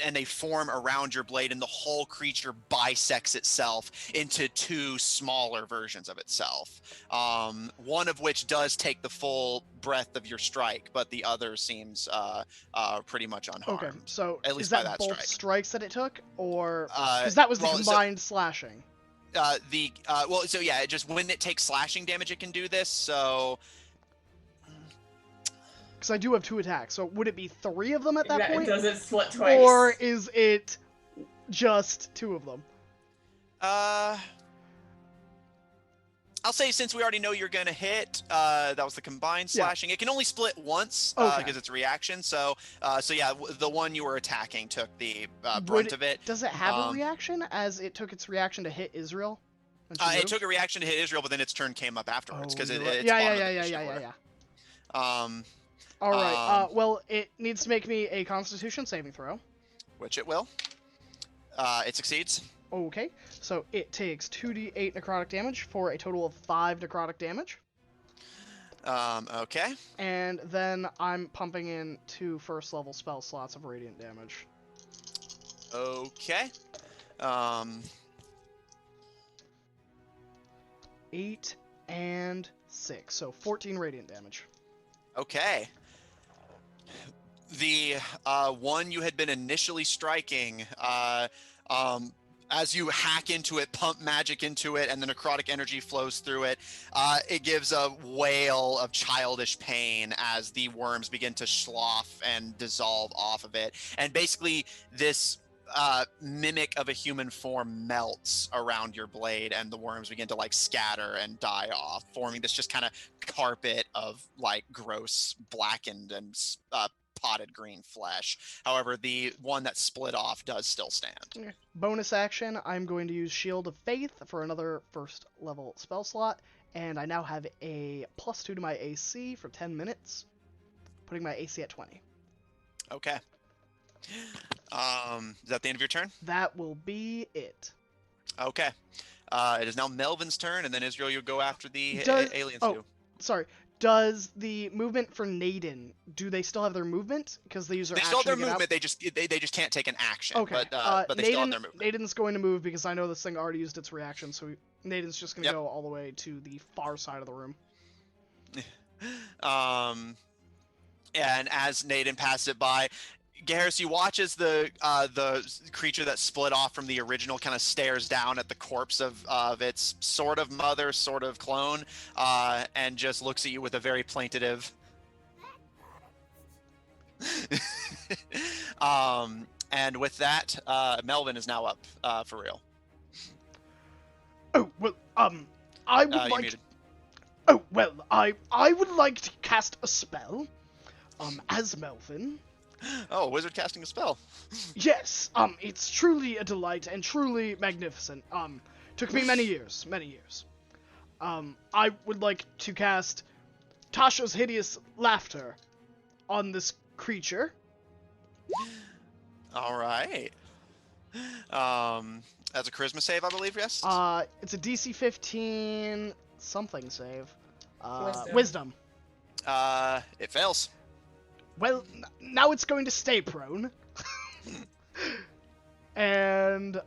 and they form around your blade, and the whole creature bisects itself into two smaller versions of itself. One of which does take the full breadth of your strike, but the other seems pretty much unharmed. Okay, so At is least by that that both strike. strikes that it took, or because that was the well, so- combined slashing? So yeah, just when it takes slashing damage, it can do this. So Because I do have 2 attacks, so would it be 3 of them at that point? Does it split twice? Or is it just 2 of them? I'll say since we already know you're gonna hit, that was the combined Yeah. slashing. It can only split once Okay. because it's a reaction. So yeah, the one you were attacking took the Would brunt of it. Does it have a Um, reaction as it took its reaction to hit Israel? when she It moved? took a reaction to hit Israel, but then its turn came up afterwards because you're it's right. bottom of the yeah. initiative order. All right. Um, Well, it needs to make me a Constitution saving throw. Which it will. It succeeds. Okay. So it takes 2d8 necrotic damage for a total of 5 necrotic damage. Okay. And then I'm pumping in 2 first-level spell slots of radiant damage. Okay. 8 and 6, so 14 radiant damage. Okay. The one you had been initially striking, as you hack into it, pump magic into it, and the necrotic energy flows through it, it gives a wail of childish pain as the worms begin to slough and dissolve off of it. And basically, this mimic of a human form melts around your blade, and the worms begin to like scatter and die off, forming this just kind of carpet of like gross blackened and potted green flesh. However, the one that split off does still stand. Okay. Bonus action, I'm going to use Shield of Faith for another first level spell slot, and I now have a +2 to my AC for 10 minutes, putting my AC at 20. Okay. Is that the end of your turn? That will be it. Okay. It is now Melvin's turn, and then Israel, you'll go after the aliens. Oh, sorry. Does the movement for Naden, do they still have their movement? Because they use their They action still have their to get out? movement. They just can't take an action. Okay. But they still have their movement. Naden's going to move because I know this thing already used its reaction, so Naden's just going to Yep. go all the way to the far side of the room. And as Naden passes it by, Garrus, you watch as the creature that split off from the original kind of stares down at the corpse of its sort of mother, sort of clone, and just looks at you with a very plaintive. And with that, Melvin is now up for real. Oh, well, I would You like... muted. Oh, well, I would like to cast a spell, as Melvin. Oh, wizard casting a spell. Yes, it's truly a delight and truly magnificent. Took me many years. I would like to cast Tasha's Hideous Laughter on this creature. All right. That's a charisma save, I believe. Yes. It's a DC 15 something save. Wisdom. Wisdom. It fails. Well, now it's going to stay prone. And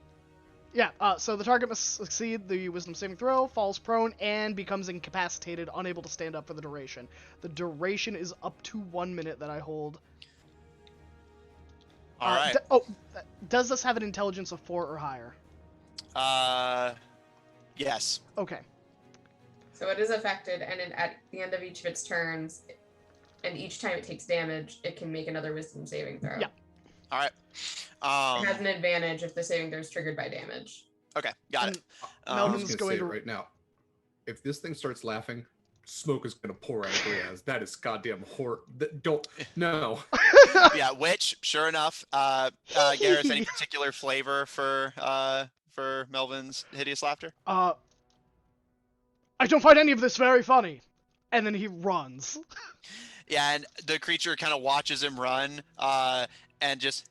yeah, so the target must succeed the wisdom saving throw, falls prone, and becomes incapacitated, unable to stand up for the duration. The duration is up to 1 minute that I hold. All right. Does this have an intelligence of 4 or higher? Yes. Okay. So it is affected, and at the end of each of its turns, and each time it takes damage, it can make another wisdom saving throw. Yeah. All right. It has an advantage if the saving throw is triggered by damage. Okay, got it. I'm Melvin's just going gonna say to it right now. If this thing starts laughing, smoke is gonna pour out of Riaz. That is goddamn horror. Don't no. Yeah, which, sure enough, Garrus, any particular flavor for Melvin's hideous laughter? I don't find any of this very funny. And then he runs. Yeah, and the creature kind of watches him run, and just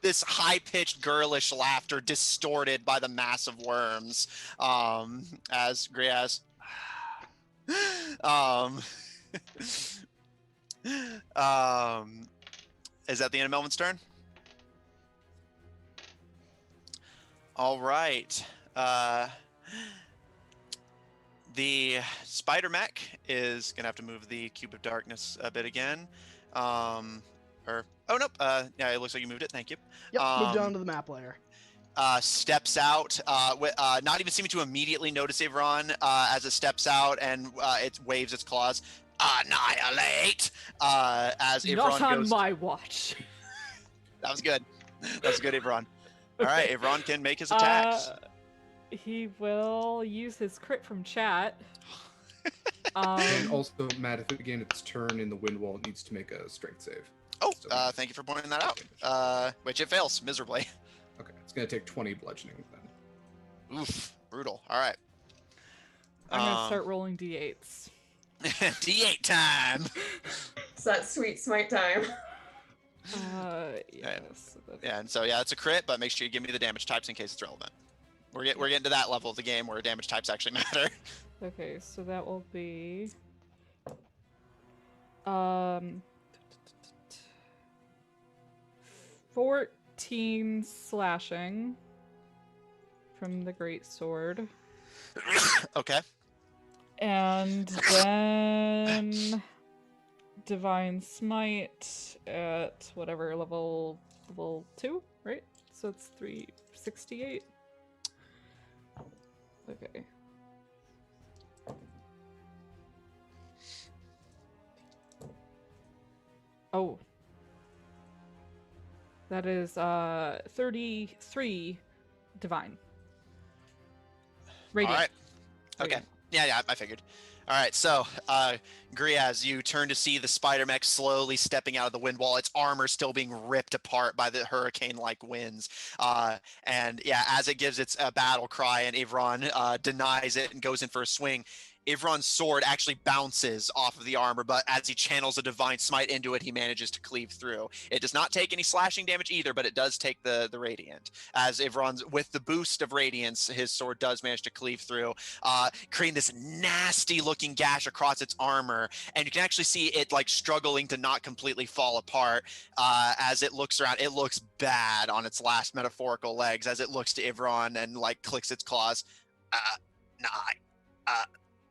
this high-pitched, girlish laughter distorted by the mass of worms, as Griaz. Is that the end of Melvin's turn? All right. The spider mech is gonna have to move the cube of darkness a bit again. Oh nope. Yeah, it looks like you moved it. Thank you. Yep, moved on to the map layer. Steps out, not even seeming to immediately notice Ivron, as it steps out and it waves its claws. Annihilate! As Ivron Not on goes. my watch. That was good. That's good, Ivron. All right, Ivron can make his attacks. He will use his crit from chat. And also, Matt, if it gains its turn in the wind wall, it needs to make a strength save. Oh, So thank you for pointing that out. Which it fails miserably. Okay, it's gonna take 20 bludgeoning then. Oof, brutal. All right. I'm gonna start rolling d8s. D8 time. So that's sweet smite time. Yes. Yeah, and so yeah, it's a crit, but make sure you give me the damage types in case it's relevant. We're getting to that level of the game where damage types actually matter. Okay, so that will be 14 slashing from the great sword. Okay. And then divine smite at whatever level 2, right? So it's 368. Okay. Oh. That is 33 divine. Radiant. All right. Okay. Radiant. Yeah, I figured. All right, so Griaz, you turn to see the spider mech slowly stepping out of the wind wall. Its armor still being ripped apart by the hurricane-like winds. And yeah, as it gives its battle cry, and Ivron denies it and goes in for a swing, Ivron's sword actually bounces off of the armor, but as he channels a divine smite into it, he manages to cleave through. It does not take any slashing damage either, but it does take the radiant. As Ivron's, with the boost of radiance, his sword does manage to cleave through, creating this nasty looking gash across its armor, and you can actually see it like struggling to not completely fall apart. As it looks around, it looks bad on its last metaphorical legs as it looks to Ivron and like clicks its claws.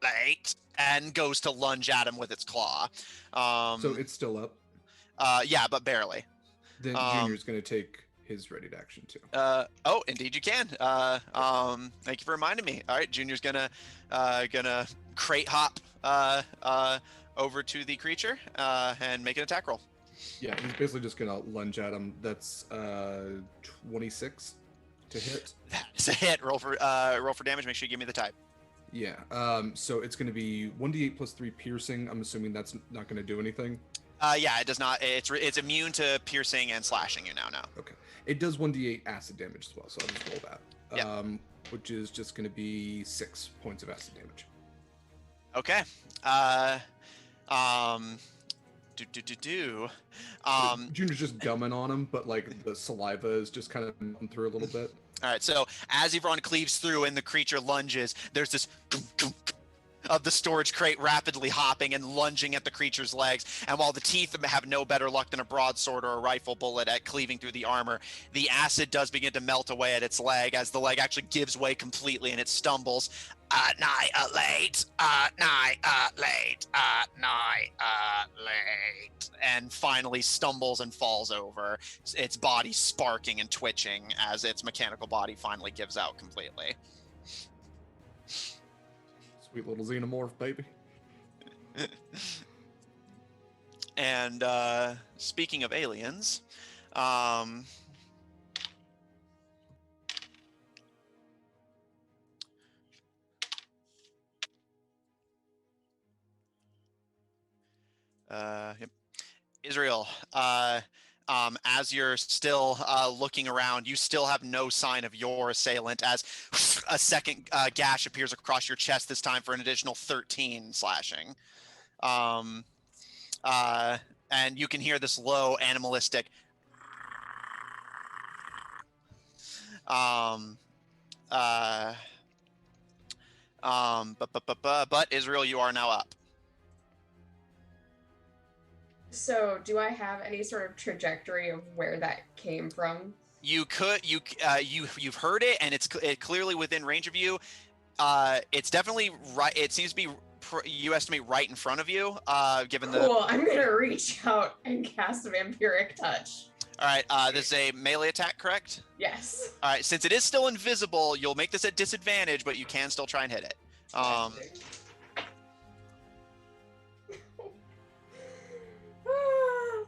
Late, and goes to lunge at him with its claw. So it's still up. Yeah, but barely. Then Junior's going to take his ready to action too. Oh, indeed you can. Thank you for reminding me. All right, Junior's gonna crate hop over to the creature and make an attack roll. Yeah, he's basically just going to lunge at him. That's 26 to hit. That is a hit. Roll for damage. Make sure you give me the type. Yeah. So it's going to be 1d8 plus 3 piercing. I'm assuming that's not going to do anything. Yeah, it does not. It's immune to piercing and slashing you now. Okay. It does 1d8 acid damage as well, so I'll just roll that. Yep. Which is just going to be 6 points of acid damage. Okay. Junior's just gumming on him, but like the saliva is just kind of melting through a little bit. All right, so as Yvonne cleaves through and the creature lunges, there's this of the storage crate rapidly hopping and lunging at the creature's legs. And while the teeth have no better luck than a broadsword or a rifle bullet at cleaving through the armor, the acid does begin to melt away at its leg as the leg actually gives way completely and it stumbles. Annihilate, annihilate, annihilate, and finally stumbles and falls over, its body sparking and twitching as its mechanical body finally gives out completely. Sweet little xenomorph, baby. And speaking of aliens, yep. Israel, as you're still looking around, you still have no sign of your assailant as a second gash appears across your chest, this time for an additional 13 slashing. And you can hear this low animalistic but Israel, you are now up. So, do I have any sort of trajectory of where that came from? You've heard it, and it's clearly within range of you. It's definitely right. It seems to be you estimate right in front of you. Given the Cool. I'm gonna reach out and cast Vampiric Touch. All right. This is a melee attack, correct? Yes. All right. Since it is still invisible, you'll make this at disadvantage, but you can still try and hit it.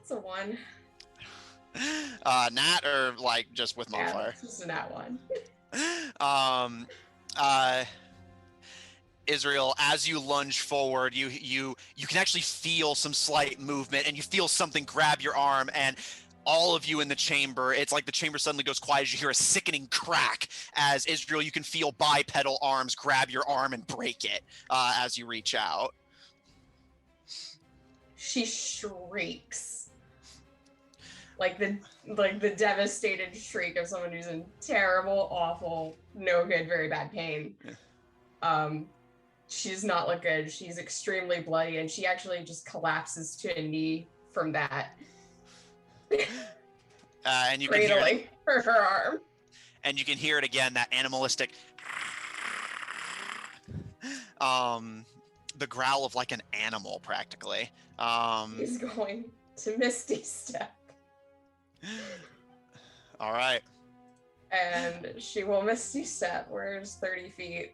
It's a 1. Nat or like just with modifier? Yeah, just a nat 1. Israel, as you lunge forward, you can actually feel some slight movement, and you feel something grab your arm, and all of you in the chamber, it's like the chamber suddenly goes quiet as you hear a sickening crack as Israel, you can feel bipedal arms grab your arm and break it as you reach out. She shrieks. Like the devastated shriek of someone who's in terrible, awful, no good, very bad pain. She does not look good. She's extremely bloody, and she actually just collapses to a knee from that. And you can hear it, her arm. and you can hear it again, that animalistic the growl of like an animal practically. He's going to Misty Step. All right. And she will Misty Step. Where's 30 feet?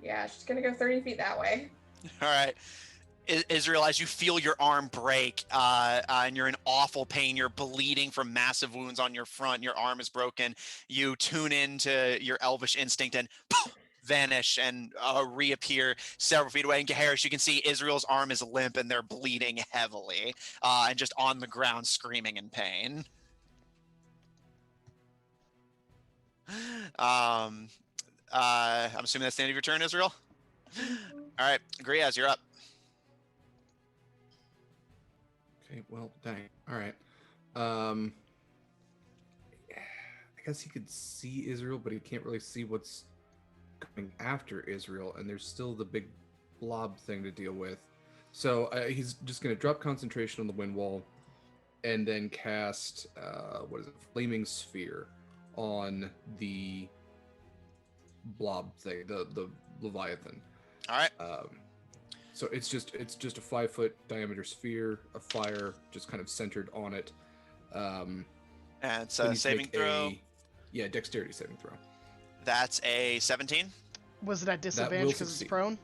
Yeah, she's gonna go 30 feet that way. All right. Israel, as you feel your arm break, and you're in awful pain, you're bleeding from massive wounds on your front, your arm is broken, you tune into your elvish instinct and vanish and reappear several feet away. And Harris, you can see Israel's arm is limp and they're bleeding heavily, and just on the ground screaming in pain. I'm assuming that's the end of your turn, Israel? All right, Griaz, you're up. Okay, well, dang. All right. I guess he could see Israel, but he can't really see what's coming after Israel, and there's still the big blob thing to deal with. So he's just going to drop concentration on the wind wall, and then cast Flaming Sphere on the blob thing, the Leviathan. All right. So it's just a 5-foot diameter sphere of fire, just kind of centered on it. And it's a saving throw. Dexterity saving throw. That's a 17. Was it at disadvantage because it's prone?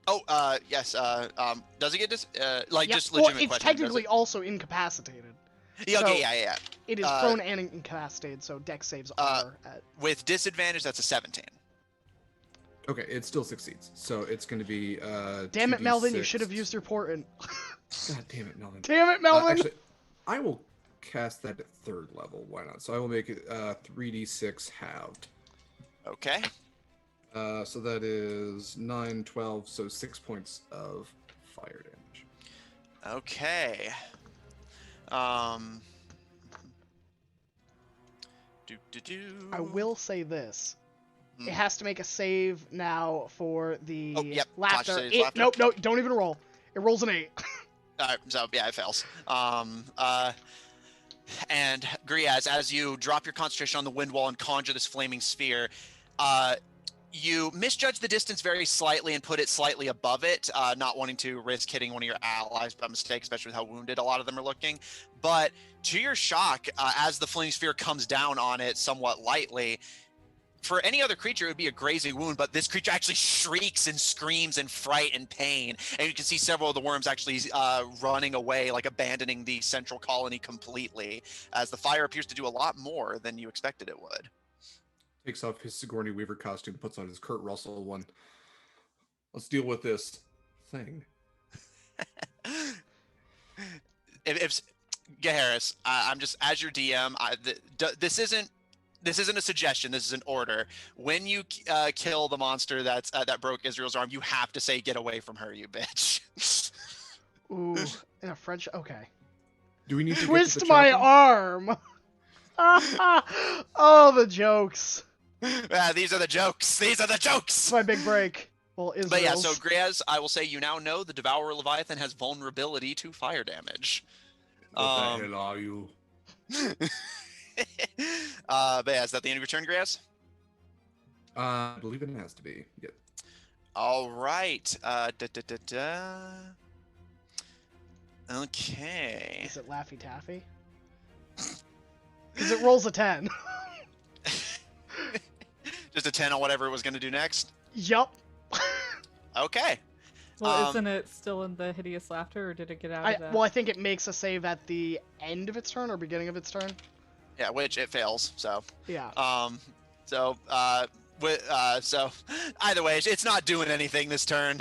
Oh, yes. Does it get just legitimate well, it's question? technically also incapacitated. Yeah, So okay, yeah. It is prone and incapacitated, so dex saves are at... With disadvantage, that's a 17. Okay, it still succeeds. So it's going to be Damn it, 2d6. Melvin, you should have used your portent. God damn it, Melvin. Damn it, Melvin! Actually, I will cast that at 3rd level. Why not? So I will make it 3d6 halved. Okay. So that is 9, 12, so 6 points of fire damage. Okay. I will say this. Hmm. It has to make a save now for the Oh, yep. laughter. Constituted laughter. Nope, nope, don't even roll. It rolls an 8. So yeah, it fails. And Griaz, as you drop your concentration on the wind wall and conjure this flaming sphere, you misjudge the distance very slightly and put it slightly above it, not wanting to risk hitting one of your allies by mistake, especially with how wounded a lot of them are looking. But to your shock, as the flaming sphere comes down on it somewhat lightly, for any other creature, it would be a grazing wound, but this creature actually shrieks and screams in fright and pain. And you can see several of the worms actually running away, like abandoning the central colony completely, as the fire appears to do a lot more than you expected it would. Takes off his Sigourney Weaver costume, puts on his Kurt Russell one. Let's deal with this thing. if Harris, I'm just, as your DM, this isn't a suggestion. This is an order. When you kill the monster that broke Israel's arm, you have to say, "Get away from her, you bitch." Ooh, in a French. Okay. Do we need to Twist get to the my chopper? arm. Oh, the jokes. These are the jokes. These are the jokes. It's my big break. Well, Israel's. But yeah, so Griaz, I will say you now know the Devourer Leviathan has vulnerability to fire damage. What the hell are you? But yeah, is that the end of your turn, Griaz? I believe it has to be. Yep. All right. Okay. Is it Laffy Taffy? Because it rolls a 10. Just a 10 on whatever it was going to do next? Yup. Okay. Well, isn't it still in the hideous laughter, or did it get out of that? Well, I think it makes a save at the end of its turn or beginning of its turn. Yeah, which it fails, so. Yeah. So either way, it's not doing anything this turn.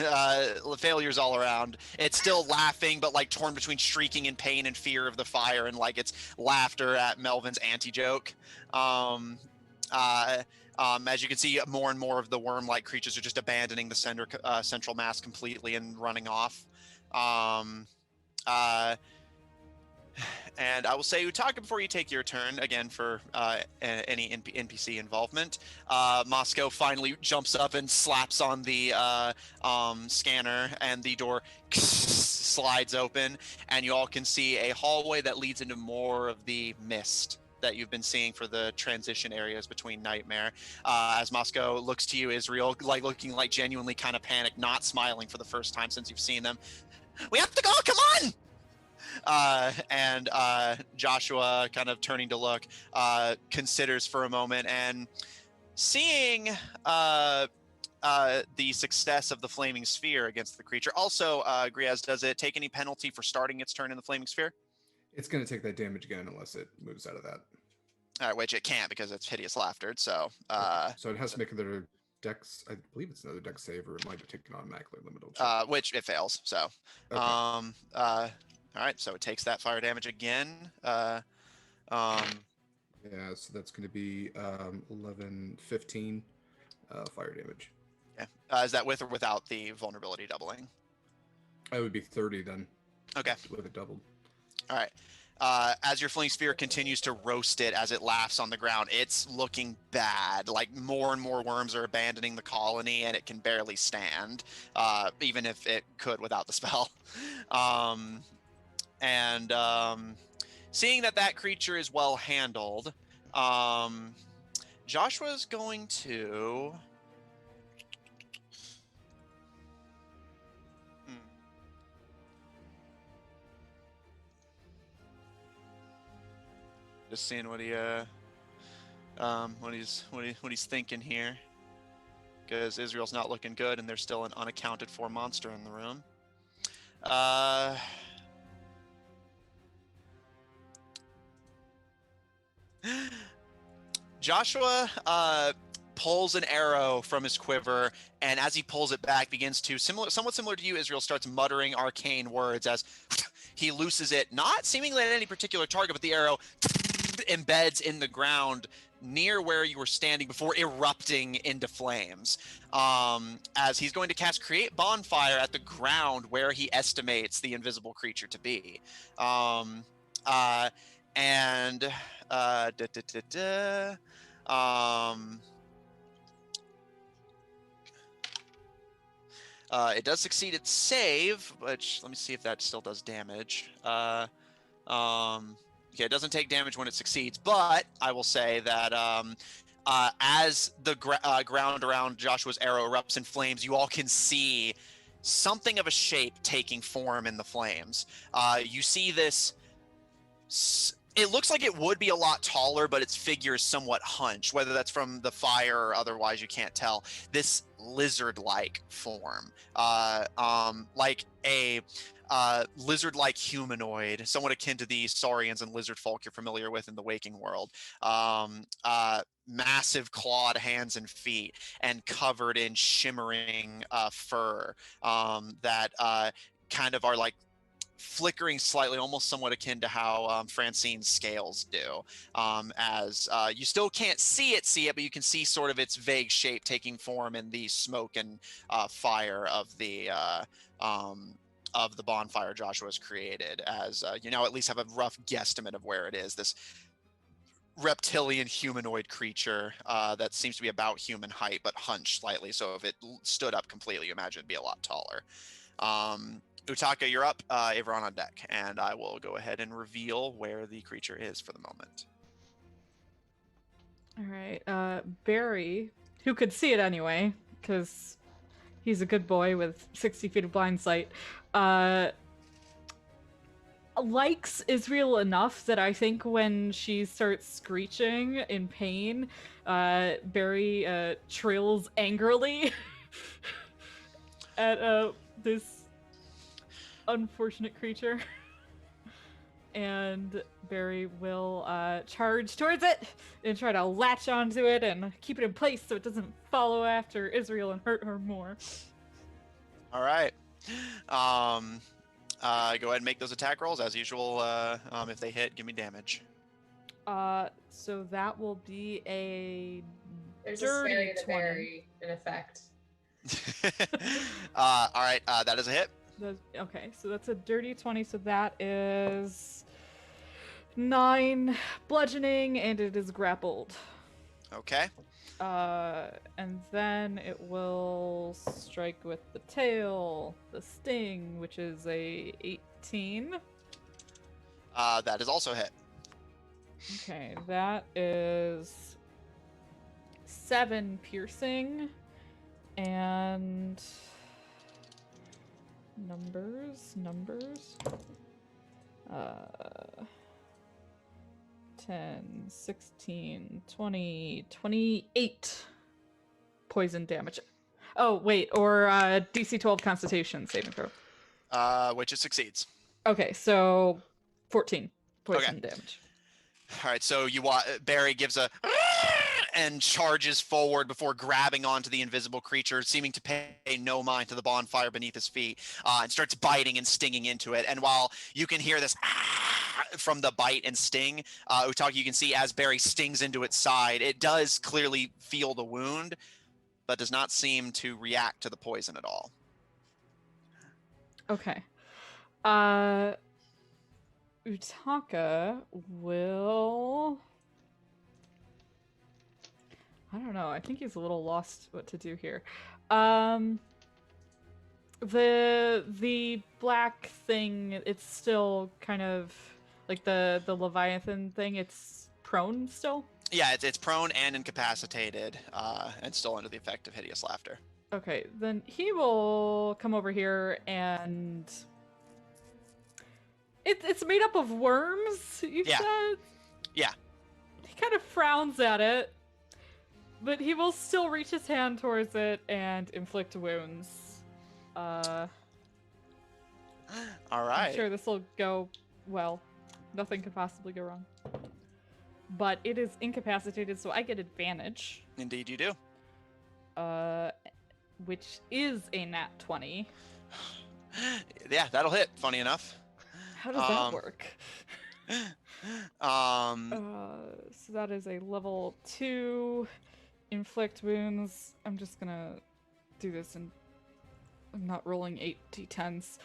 Failures all around. It's still laughing, but like torn between shrieking in pain and fear of the fire, and like it's laughter at Melvin's anti-joke. As you can see, more and more of the worm-like creatures are just abandoning the central mass completely and running off. And I will say, Utaka, before you take your turn, again, for any NPC involvement, Moscow finally jumps up and slaps on the scanner, and the door slides open, and you all can see a hallway that leads into more of the mist that you've been seeing for the transition areas between Nightmare. As Moscow looks to you, Israel, like looking like genuinely kind of panicked, not smiling for the first time since you've seen them. We have to go, come on! And Joshua, kind of turning to look, considers for a moment, and seeing the success of the flaming sphere against the creature. Also, Griaz, does it take any penalty for starting its turn in the flaming sphere? It's going to take that damage again unless it moves out of that. All right, which it can't because it's hideous laughter. So, so it has to make another dex. I believe it's another dex save, or it might be taken automatically. Limit. Which it fails. So, okay. All right, so it takes that fire damage again. Yeah, so that's going to be 11, 15 fire damage. Yeah. Is that with or without the vulnerability doubling? It would be 30 then. Okay. With it doubled. All right. As your flaming sphere continues to roast it as it laughs on the ground, it's looking bad. Like more and more worms are abandoning the colony, and it can barely stand, even if it could without the spell. And seeing that creature is well handled, Joshua's going to... Just seeing what he's thinking here, because Israel's not looking good, and there's still an unaccounted for monster in the room. Joshua pulls an arrow from his quiver, and as he pulls it back, begins to somewhat similar to you, Israel, starts muttering arcane words as he looses it, not seemingly at any particular target, but the arrow embeds in the ground, near where you were standing before erupting into flames. As he's going to cast Create Bonfire at the ground where he estimates the invisible creature to be. Um, uh, and da, da, da, da. It does succeed its save, which let me see if that still does damage. Okay, it doesn't take damage when it succeeds, but I will say that as the ground around Joshua's arrow erupts in flames, you all can see something of a shape taking form in the flames. You see this. It looks like it would be a lot taller, but its figure is somewhat hunched, whether that's from the fire or otherwise, you can't tell. This lizard-like form, like a lizard-like humanoid, somewhat akin to the saurians and lizard folk you're familiar with in the waking world. Massive clawed hands and feet, and covered in shimmering fur that kind of are like flickering slightly, almost somewhat akin to how Francine's scales do. As you still can't see it, but you can see sort of its vague shape taking form in the smoke and fire of the bonfire Joshua's created. As you now at least have a rough guesstimate of where it is. This reptilian humanoid creature that seems to be about human height, but hunched slightly. So if it stood up completely, you imagine it'd be a lot taller. Utaka, you're up. Averon on deck, and I will go ahead and reveal where the creature is for the moment. All right, Barry, who could see it anyway, because he's a good boy with 60 feet of blind sight, likes Israel enough that I think when she starts screeching in pain, Barry trills angrily at this unfortunate creature. And Barry will charge towards it and try to latch onto it and keep it in place so it doesn't follow after Israel and hurt her more. All right. Go ahead and make those attack rolls as usual. If they hit, give me damage. So that will be a There's a dirty scary to 20. berry in effect. All right, that is a hit. Okay, so that's a dirty 20, so that is 9 bludgeoning, and it is grappled. Okay. And then it will strike with the tail, the sting, which is a 18. That is also a hit. Okay, that is 7 piercing, and numbers. 10, 16, 20, 28 poison damage. Oh, wait, or DC 12 Constitution saving throw. Which it succeeds. Okay, so 14 poison damage. All right, so Barry gives a and charges forward before grabbing onto the invisible creature, seeming to pay no mind to the bonfire beneath his feet, and starts biting and stinging into it. And while you can hear this from the bite and sting, Utaki, you can see as Barry stings into its side, it does clearly feel the wound, but does not seem to react to the poison at all. Okay. Utaka will... I don't know. I think he's a little lost what to do here. The black thing, it's still kind of like the Leviathan thing. It's prone still? Yeah, it's prone and incapacitated, and still under the effect of hideous laughter. Okay, then he will come over here and... It's made up of worms, you said? Yeah. He kind of frowns at it, but he will still reach his hand towards it and inflict wounds. All right. I'm sure this will go well. Nothing could possibly go wrong. But it is incapacitated, so I get advantage. Indeed you do. Which is a nat 20. Yeah, that'll hit, funny enough. How does that work? So that is a level 2 inflict wounds. I'm just gonna do this and I'm not rolling 8d10s.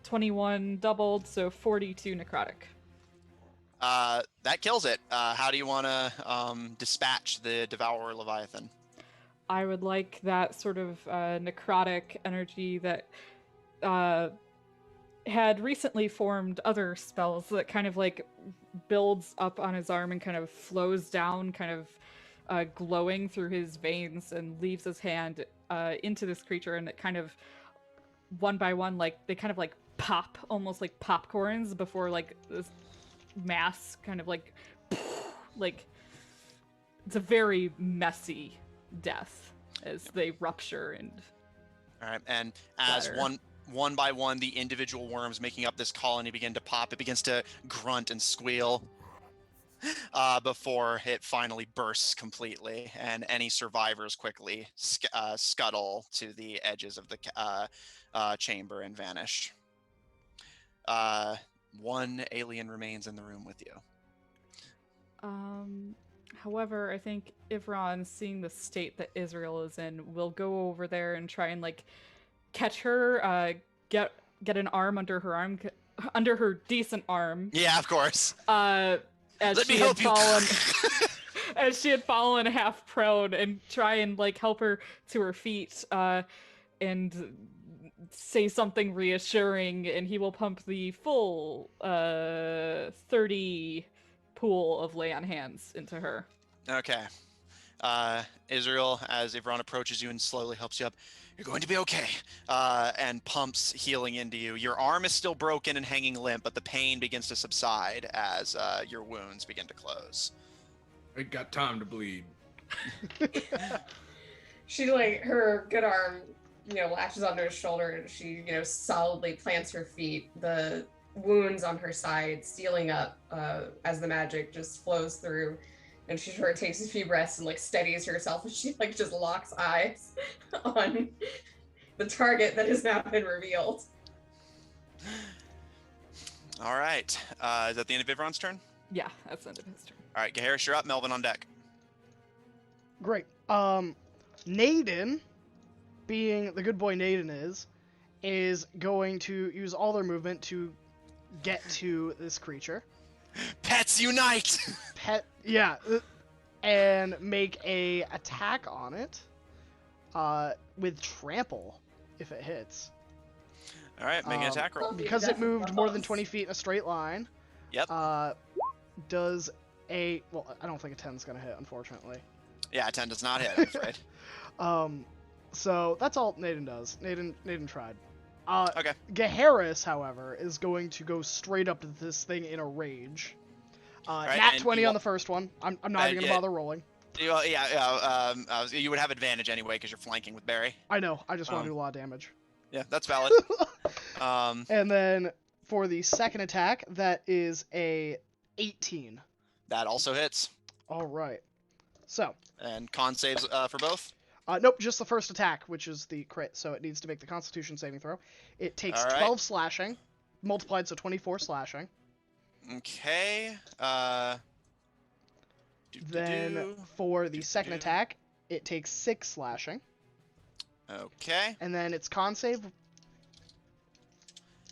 21 doubled, so 42 necrotic. That kills it. How do you want to dispatch the Devourer Leviathan? I would like that sort of necrotic energy that had recently formed other spells that kind of like builds up on his arm and kind of flows down, kind of glowing through his veins and leaves his hand into this creature, and it kind of one by one, like they kind of like pop, almost like popcorns before like this mass kind of like it's a very messy death as they rupture and All right, and as Splatter. one by one, the individual worms making up this colony begin to pop. It begins to grunt and squeal before it finally bursts completely, and any survivors quickly scuttle to the edges of the chamber and vanish. One alien remains in the room with you. However, I think Ivron, seeing the state that Israel is in, will go over there and try and like catch her, get an arm under her decent arm. Yeah, of course. As Let she me had help you. fallen, as she had fallen half prone, and try and like help her to her feet, and say something reassuring, and he will pump the full 30 pool of lay on hands into her. Okay. Israel, as Ivron approaches you and slowly helps you up, you're going to be okay, and pumps healing into you. Your arm is still broken and hanging limp, but the pain begins to subside as your wounds begin to close. I got time to bleed. She, like, her good arm, latches onto his shoulder, and she, solidly plants her feet. The wounds on her side sealing up as the magic just flows through. And she sort of takes a few breaths and, like, steadies herself, and she, like, just locks eyes on the target that has now been revealed. All right. Is that the end of Ivron's turn? Yeah, that's the end of his turn. All right, Gaharis, you're up. Melvin on deck. Great. Naden, being the good boy Naden is going to use all their movement to get to this creature. Pets unite! And make a attack on it with trample if it hits. All right, make an attack roll. Because it moved more than 20 feet in a straight line. Yep. Does a well, I don't think a 10's gonna hit, unfortunately. Yeah, a 10 does not hit, I'm afraid. So that's all Naden does. Naden tried. Okay. Gaharis, however, is going to go straight up to this thing in a rage. Right, nat and 20 you on the first one. I'm not even gonna bother rolling. You would have advantage anyway because you're flanking with Barry. I know. I just want to do a lot of damage. Yeah, that's valid. And then for the second attack, that is a 18. That also hits. All right. So. And con saves for both? Nope, just the first attack, which is the crit. So it needs to make the Constitution saving throw. It takes 12 slashing, multiplied, so 24 slashing. Okay. Then for the second attack, it takes 6 slashing. Okay. And then its con save.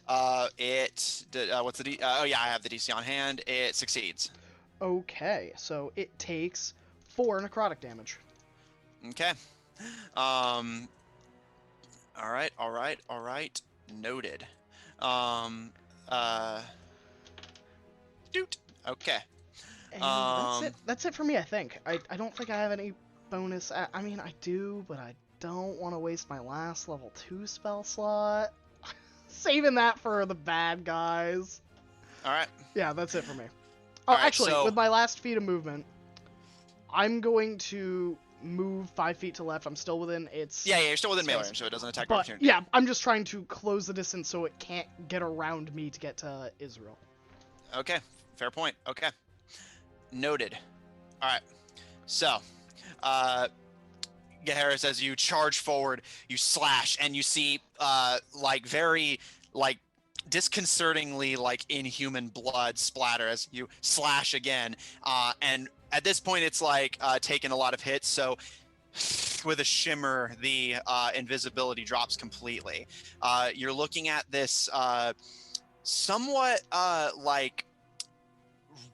What's the D? Oh yeah, I have the DC on hand. It succeeds. Okay, so it takes 4 necrotic damage. Okay. All right. Noted. Doot. Okay. And that's it for me, I think. I don't think I have any bonus. I mean, I do, but I don't want to waste my last level 2 spell slot. Saving that for the bad guys. All right. Yeah, that's it for me. Oh, All right, actually, so... with my last feat of movement, I'm going to move 5 feet to left. I'm still within its... Yeah, you're still within melee range, so it doesn't attack but, opportunity. yeah, I'm just trying to close the distance so it can't get around me to get to Israel. Okay, fair point. Okay. Noted. All right. So, Gaharis, as you charge forward, you slash, and you see, very disconcertingly like inhuman blood splatter as you slash again. And at this point, it's like taking a lot of hits. So with a shimmer, the invisibility drops completely. You're looking at this somewhat like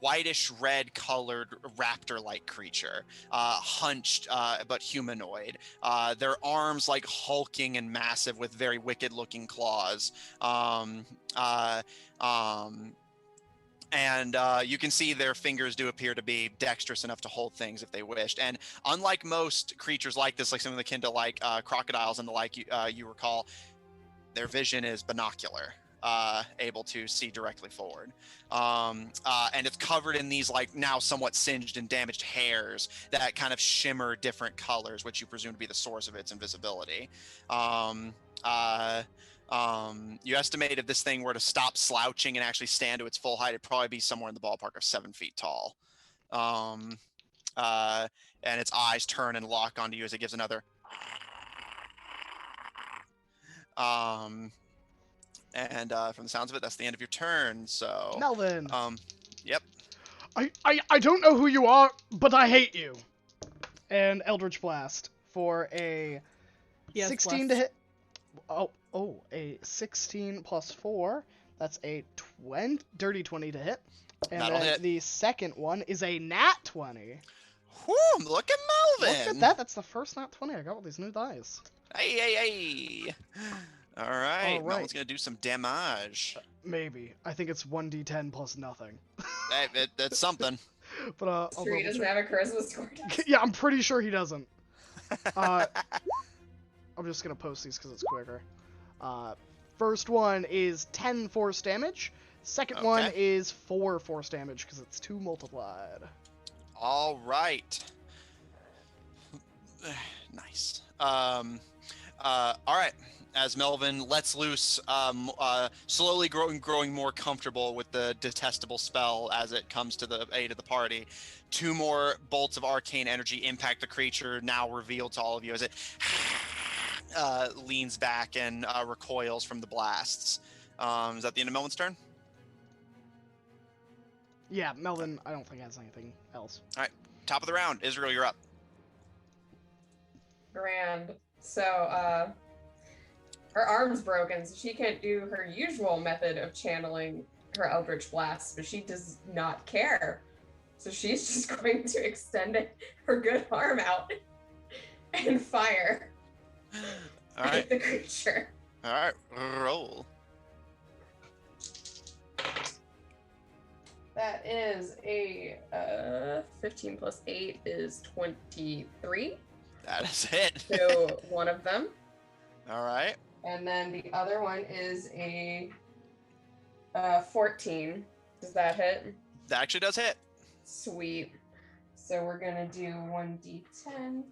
whitish red colored raptor like creature, hunched but humanoid. Their arms like hulking and massive with very wicked looking claws. Um, uh, um, and you can see their fingers do appear to be dexterous enough to hold things if they wished. And unlike most creatures like this, like something akin to like crocodiles and the like, you recall, their vision is binocular, able to see directly forward. And it's covered in these like now somewhat singed and damaged hairs that kind of shimmer different colors, which you presume to be the source of its invisibility. You estimate if this thing were to stop slouching and actually stand to its full height, it'd probably be somewhere in the ballpark of 7 feet tall. Um, and its eyes turn and lock onto you as it gives another. And from the sounds of it, that's the end of your turn. So, Melvin. Yep. I don't know who you are, but I hate you. And Eldritch Blast for a Yes, 16 to hit. A 16 plus 4. That's a dirty 20 to hit. And That'll then hit. the second one is a nat 20. Whew, look at Melvin. Look at that. That's the first nat 20 I got with these new dice. Hey. All right. All Melvin's right. going to do some damage. Maybe. I think it's 1d10 plus nothing. That's something. But I'll Sure, he double doesn't check. have a charisma score. Yeah, I'm pretty sure he doesn't. I'm just gonna post these because it's quicker. First one is 10 force damage. Second one Okay. is 4 force damage because it's 2 multiplied. All right. Nice. All right. As Melvin lets loose, slowly growing more comfortable with the detestable spell as it comes to the aid of the party, 2 more bolts of arcane energy impact the creature, now revealed to all of you as it leans back and recoils from the blasts. Is that the end of Melvin's turn? Yeah, Melvin, I don't think has anything else. All right. Top of the round. Israel, you're up. Grand. So, her arm's broken, so she can't do her usual method of channeling her Eldritch Blast, but she does not care. So she's just going to extend her good arm out and fire All at right. the creature. All right. Roll. That is a 15 plus 8 is 23. That is it. So one of them. All right. And then the other one is a 14. Does that hit? That actually does hit. Sweet. So we're gonna do 1d10.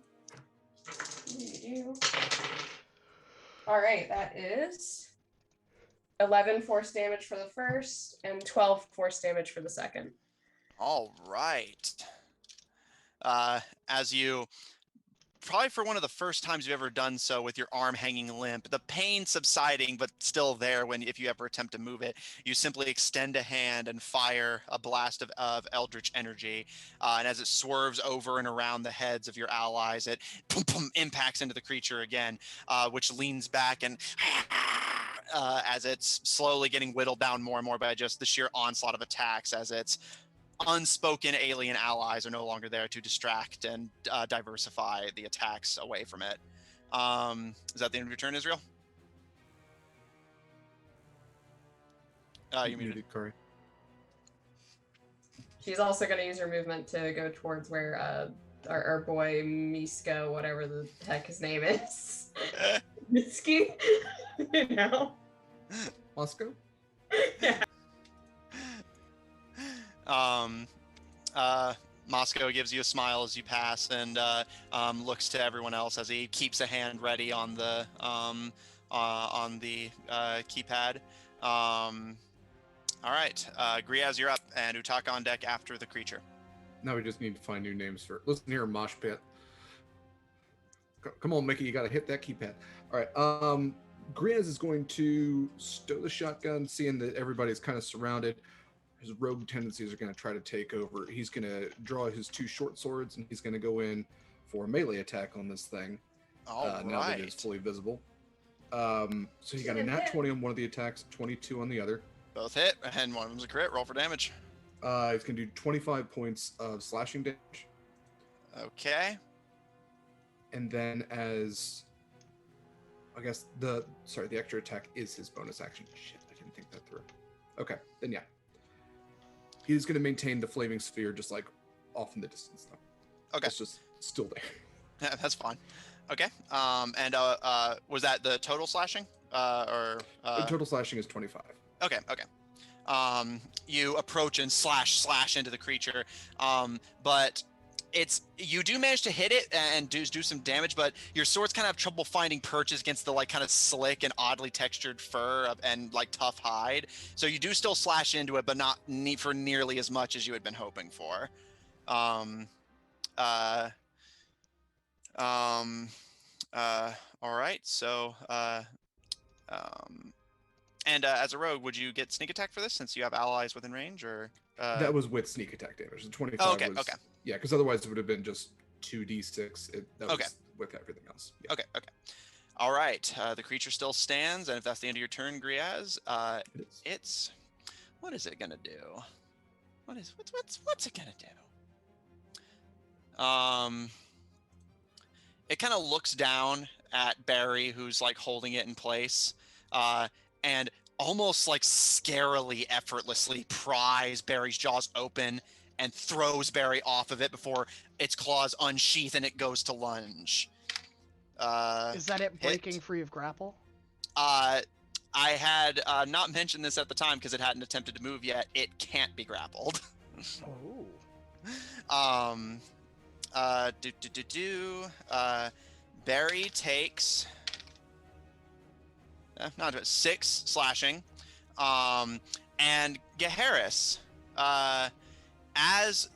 All right, that is 11 force damage for the first and 12 force damage for the second. All right. As you, probably for one of the first times you've ever done so with your arm hanging limp, the pain subsiding but still there if you ever attempt to move it, you simply extend a hand and fire a blast of eldritch energy. And as it swerves over and around the heads of your allies, it impacts into the creature again, which leans back and as it's slowly getting whittled down more and more by just the sheer onslaught of attacks as its unspoken alien allies are no longer there to distract and diversify the attacks away from it. Is that the end of your turn, Israel? You're muted. Curry. She's also going to use her movement to go towards where our boy Misko, whatever the heck his name is. Miski? You know? Moscow? Yeah. Moscow gives you a smile as you pass and looks to everyone else as he keeps a hand ready on the keypad. All right, Griaz, you're up, and Utaka on deck after the creature. Now we just need to find new names for. Listen here, Mosh Pit. Come on, Mickey, you gotta hit that keypad. All right. Griaz is going to stow the shotgun, seeing that everybody's kind of surrounded. His rogue tendencies are going to try to take over. He's going to draw his 2 short swords, and he's going to go in for a melee attack on this thing. Now that it's fully visible. So he got a nat 20 on one of the attacks, 22 on the other. Both hit, and one of them's a crit. Roll for damage. He's going to do 25 points of slashing damage. Okay. And then as... I guess the extra attack is his bonus action. Shit, I didn't think that through. Okay, then yeah. He's going to maintain the flaming sphere just like off in the distance though. Okay. It's just still there. That's fine. Okay. And was that the total slashing? The total slashing is 25. Okay. You approach and slash into the creature. But you do manage to hit it and do some damage, but your swords kind of have trouble finding perches against the like kind of slick and oddly textured fur and like tough hide. So you do still slash into it, but not for nearly as much as you had been hoping for. All right. So as a rogue, would you get sneak attack for this since you have allies within range, or? That was with sneak attack damage. The 25 okay. was... Okay. Yeah, because otherwise it would have been just 2d6. That was with everything else. Yeah. Okay. All right. The creature still stands, and if that's the end of your turn, Griaz, it's... What is it gonna do? What's it gonna do? It kind of looks down at Barry, who's like holding it in place, and almost like scarily, effortlessly pries Barry's jaws open and throws Barry off of it before its claws unsheath and it goes to lunge. Is that it breaking free of grapple? I had not mentioned this at the time because it hadn't attempted to move yet. It can't be grappled. Barry takes 6 slashing. And Geharis, as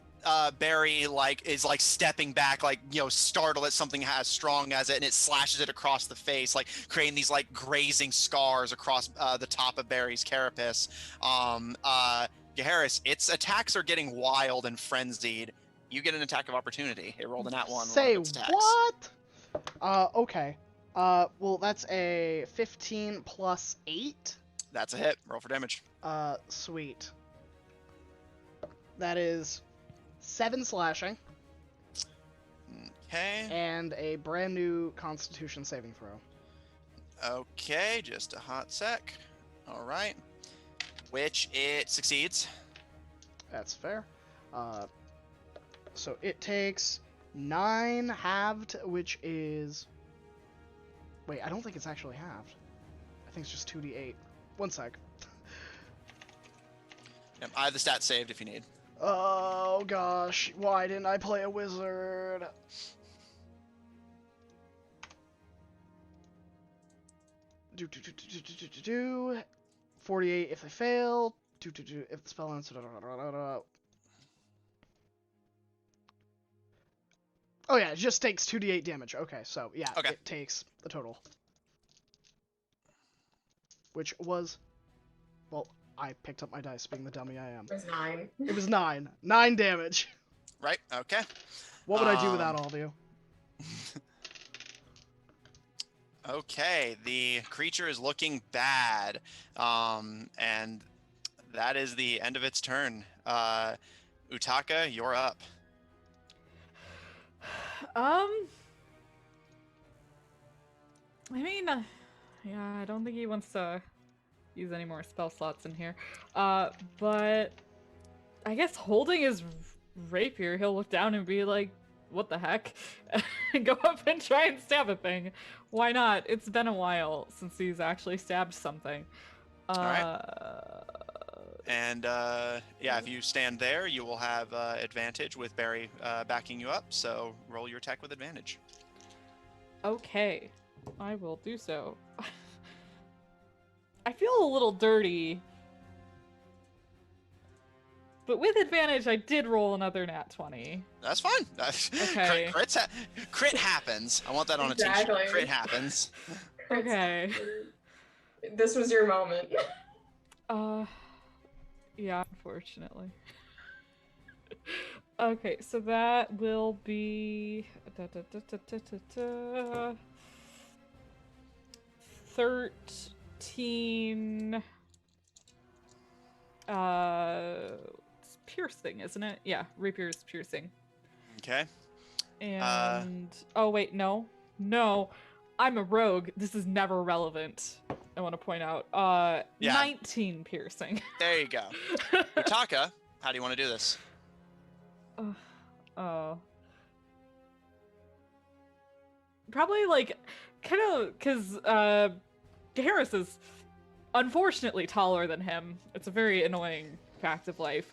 Barry is stepping back, startled at something as strong as it, and it slashes it across the face, creating these grazing scars across the top of Barry's carapace. Geharis, its attacks are getting wild and frenzied. You get an attack of opportunity. It rolled a nat 1. Say what? Okay. Well, that's a 15 plus 8. That's a hit. Roll for damage. Sweet. That is 7 slashing. Okay. And a brand new Constitution saving throw. Okay, just a hot sec. All right. Which it succeeds. That's fair. So it takes 9 halved, which is... Wait, I don't think it's actually halved. I think it's just 2d8. One sec. Yep, I have the stat saved if you need. Oh gosh, why didn't I play a wizard? Do 48 if they fail. If the spell ends. Oh yeah, it just takes 2d8 damage. Okay, so yeah, it takes the total. Which was, well, I picked up my dice, being the dummy I am. It was 9. It was 9. 9 damage. Right, okay. What would I do without all of you? Okay, the creature is looking bad. And that is the end of its turn. Utaka, you're up. I mean, yeah, I don't think he wants to use any more spell slots in here. But I guess holding his rapier, he'll look down and be like, what the heck? And go up and try and stab a thing. Why not? It's been a while since he's actually stabbed something. Alright. And yeah, if you stand there, you will have advantage with Barry backing you up, so roll your attack with advantage. Okay, I will do so. I feel a little dirty. But with advantage, I did roll another nat 20. That's fine. Okay. Crit happens. I want that on a t-shirt. Crit happens. Okay. This was your moment. Yeah, unfortunately. Okay, so that will be 13 it's piercing, isn't it? Yeah, rapier's piercing. Okay. And oh wait, no. I'm a rogue. This is never relevant. I want to point out. Yeah. 19 piercing. There you go. Utaka, how do you want to do this? Probably like kind of because Harris is unfortunately taller than him. It's a very annoying fact of life.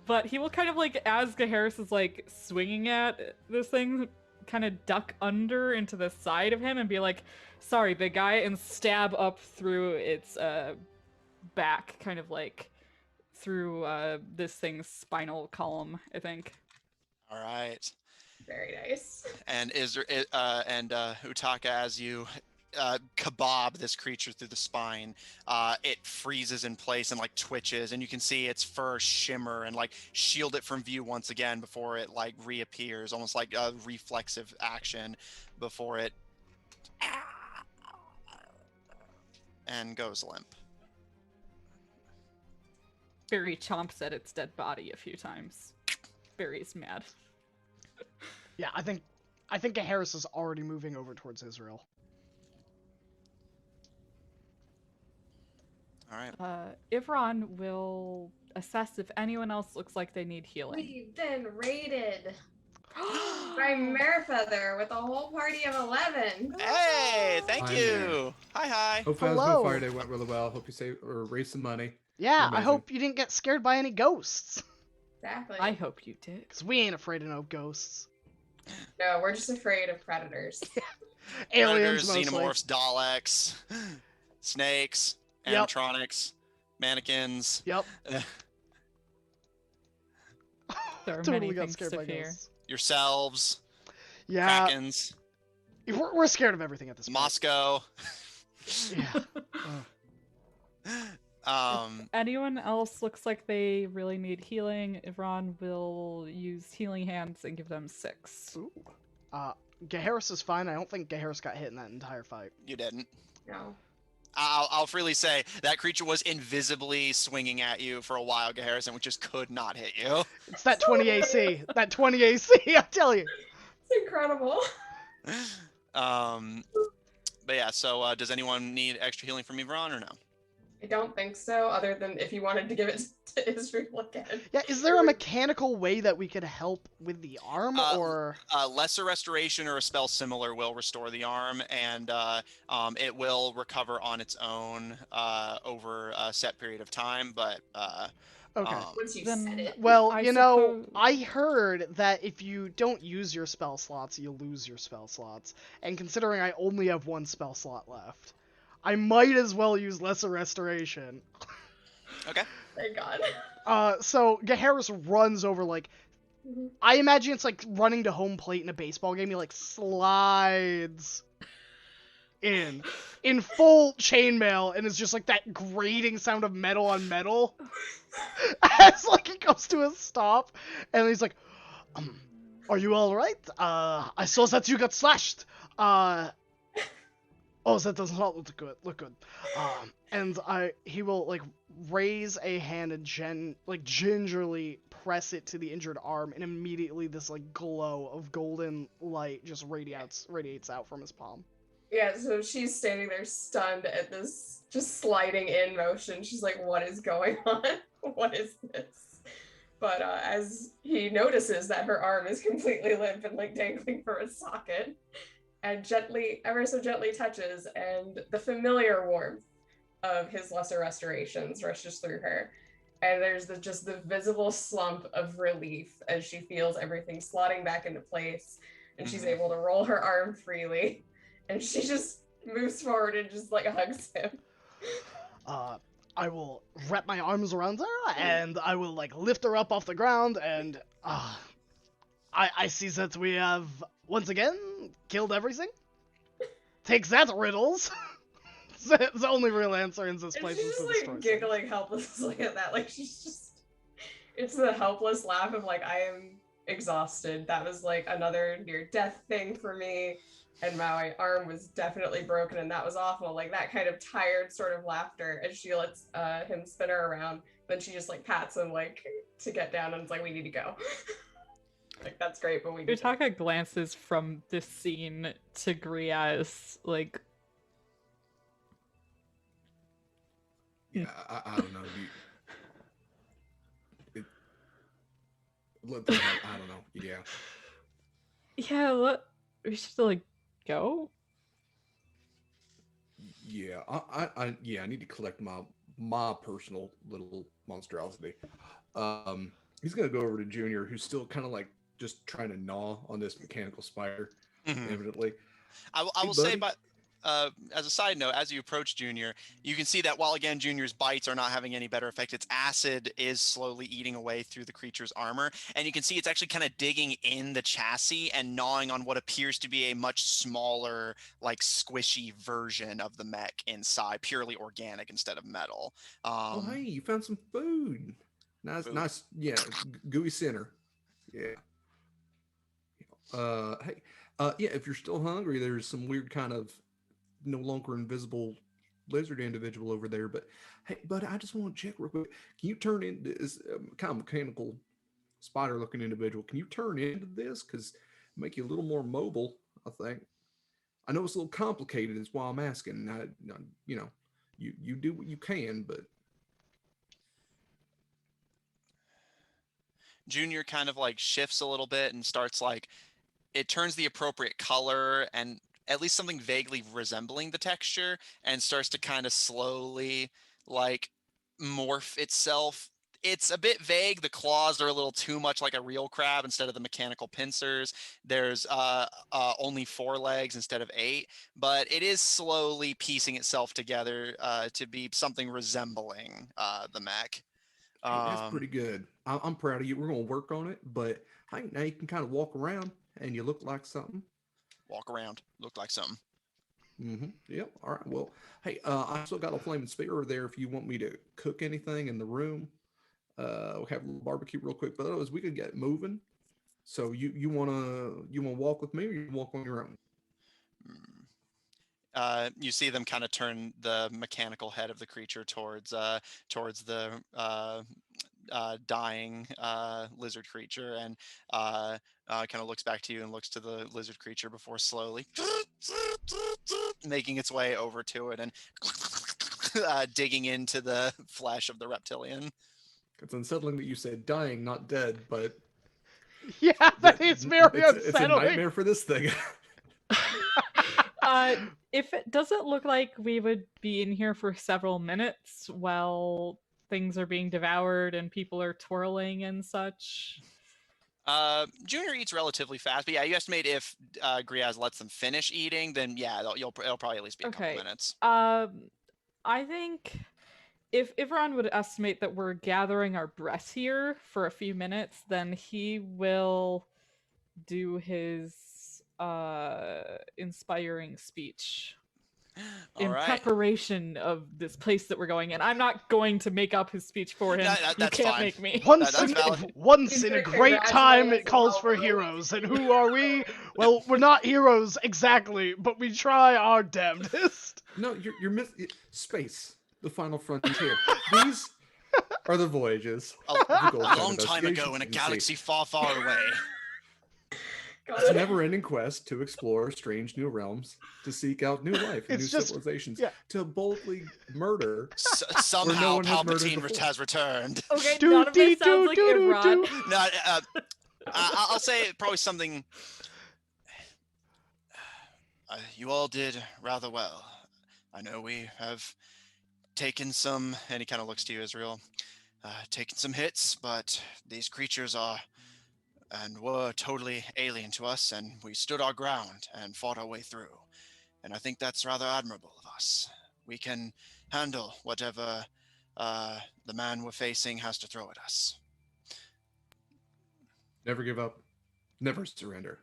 But he will kind of like, as Harris is like swinging at this thing, kind of duck under into the side of him and be like, "Sorry, big guy," and stab up through its back, kind of like through this thing's spinal column, I think. All right. Very nice. And Utaka, as you kebab this creature through the spine, it freezes in place and like twitches, and you can see its fur shimmer and like shield it from view once again before it like reappears, almost like a reflexive action before it and goes limp. Barry chomps at its dead body a few times. Barry's mad. Yeah, I think Harris is already moving over towards Israel. All right. Ivron will assess if anyone else looks like they need healing. We've been raided by Merefeather with a whole party of 11. Hey, thank Hi you. there. Hi. Hope Hello. Phasma Fire Day went really well. Hope you save or raised some money. Yeah, I Amazing. hope you didn't get scared by any ghosts. Exactly. I hope you did. Because we ain't afraid of no ghosts. No, we're just afraid of predators. Aliens, Predators, mostly. xenomorphs, Daleks, snakes, Yep. animatronics, mannequins. Yep. There are Totally many got things scared to by fear. ghosts. Yourselves, Yeah, Krakens, we're scared of everything at this point. Moscow. Yeah. Anyone else looks like they really need healing, Ivron will use healing hands and give them 6. Ooh. Gaharis is fine. I don't think Gaharis got hit in that entire fight. You didn't. No. I'll freely say that creature was invisibly swinging at you for a while, Harrison, which just could not hit you. It's that 20 AC. That 20 AC, I tell you. It's incredible. But yeah, so does anyone need extra healing from Evron or no? I don't think so, other than if you wanted to give it to Israel again. Yeah, is there a mechanical way that we could help with the arm, or...? Lesser restoration or a spell similar will restore the arm, and it will recover on its own over a set period of time, but... Okay. Once you Then- said it. Well, I you know, suppose- I heard that if you don't use your spell slots, you lose your spell slots. And considering I only have one spell slot left, I might as well use Lesser Restoration. Okay. Thank God. So Gaharis runs over, like, Mhm. I imagine it's like running to home plate in a baseball game. He, like, slides in full chainmail, and it's just like that grating sound of metal on metal as like it goes to a stop, and he's like, "Are you all right? I saw that you got slashed. Oh, that does not look good. And he will like raise a hand and gingerly press it to the injured arm, and immediately this like glow of golden light just radiates out from his palm. Yeah, so she's standing there stunned at this just sliding in motion. She's like, what is going on? What is this? But as he notices that her arm is completely limp and like dangling from its socket, and ever so gently touches, and the familiar warmth of his lesser restorations rushes through her. And there's just the visible slump of relief as she feels everything slotting back into place, and she's able to roll her arm freely. And she just moves forward and just like hugs him. I will wrap my arms around her, and I will like lift her up off the ground, and I see that we have once again killed everything. Take that, Riddles. It's the only real answer in this And place she's is just to like destroy things. giggling helplessly at that. Like she's just, it's the helpless laugh of like, I am exhausted. That was like another near death thing for me. And my arm was definitely broken and that was awful. Like that kind of tired sort of laughter as she lets him spin her around. Then she just like pats him like to get down and it's like, we need to go. Like that's great, but we need to. Utaka glances from this scene to Griaz, like, Yeah, I don't know. I don't know. Yeah. yeah, we should like go. Yeah, I need to collect my personal little monstrosity. He's gonna go over to Junior, who's still kind of like just trying to gnaw on this mechanical spider, Mhm. evidently. I Hey, will say, buddy. but as a side note, as you approach Junior, you can see that while again Junior's bites are not having any better effect, its acid is slowly eating away through the creature's armor, and you can see it's actually kind of digging in the chassis and gnawing on what appears to be a much smaller, like squishy version of the mech inside, purely organic instead of metal. Oh, hey, you found some food. Nice, Food. nice. Yeah, gooey center. Yeah. Hey, yeah. If you're still hungry, there's some weird kind of no longer invisible lizard individual over there. But hey, buddy, I just want to check real quick. Can you turn into this kind of mechanical spider-looking individual? Can you turn into this? Because make you a little more mobile. I think. I know it's a little complicated. Is why I'm asking. You know, you do what you can, but Junior kind of like shifts a little bit and starts like it turns the appropriate color and at least something vaguely resembling the texture and starts to kind of slowly like morph itself. It's a bit vague. The claws are a little too much like a real crab instead of the mechanical pincers. There's only 4 legs instead of 8, but it is slowly piecing itself together to be something resembling the mech. hey, that's Um, pretty good. I'm proud of you. We're gonna work on it, but hey, now you can kind of walk around and you look like something. Walk around, look like something. Mm-hmm. Yep. All right. Well, hey, I still got a flaming spear there if you want me to cook anything in the room. We'll have a little barbecue real quick, but otherwise we could get moving. So you wanna walk with me or you walk on your own? Hmm. You see them kind of turn the mechanical head of the creature towards the dying lizard creature, and kind of looks back to you and looks to the lizard creature before slowly making its way over to it and digging into the flesh of the reptilian. It's unsettling that you said dying, not dead, but Yeah, that that is very it's a unsettling. nightmare for this thing. If it doesn't look like we would be in here for several minutes while things are being devoured and people are twirling and such. Junior eats relatively fast, but yeah, you estimate if Griaz lets them finish eating, then yeah, it'll probably at least be a couple Okay. minutes. I think if Ron would estimate that we're gathering our breath here for a few minutes, then he will do his inspiring speech All in right. preparation of this place that we're going in. I'm not going to make up his speech for him. You That's can't fine. make me. Once That's in, valid. once He's in a gonna great time, congratulate it us calls while for we're heroes. And who are we? Well, we're not heroes exactly, but we try our damnedest. No, you're space, the final frontier. These are the voyages A, of the a Goldshine long time ago Investigations in a Agency. galaxy far, far away. It's a never-ending quest to explore strange new realms, to seek out new life and new It's just, civilizations, yeah. to boldly murder where no Somehow one has murdered Palpatine before. has returned. Okay, Do, none of this do, sounds like do, do, Imran. do. No, I'll say probably something. You all did rather well. I know we have taken some, and he kind of looks to you, Israel, taken some hits, but these creatures are and were totally alien to us, and we stood our ground and fought our way through. And I think that's rather admirable of us. We can handle whatever the man we're facing has to throw at us. Never give up, never surrender.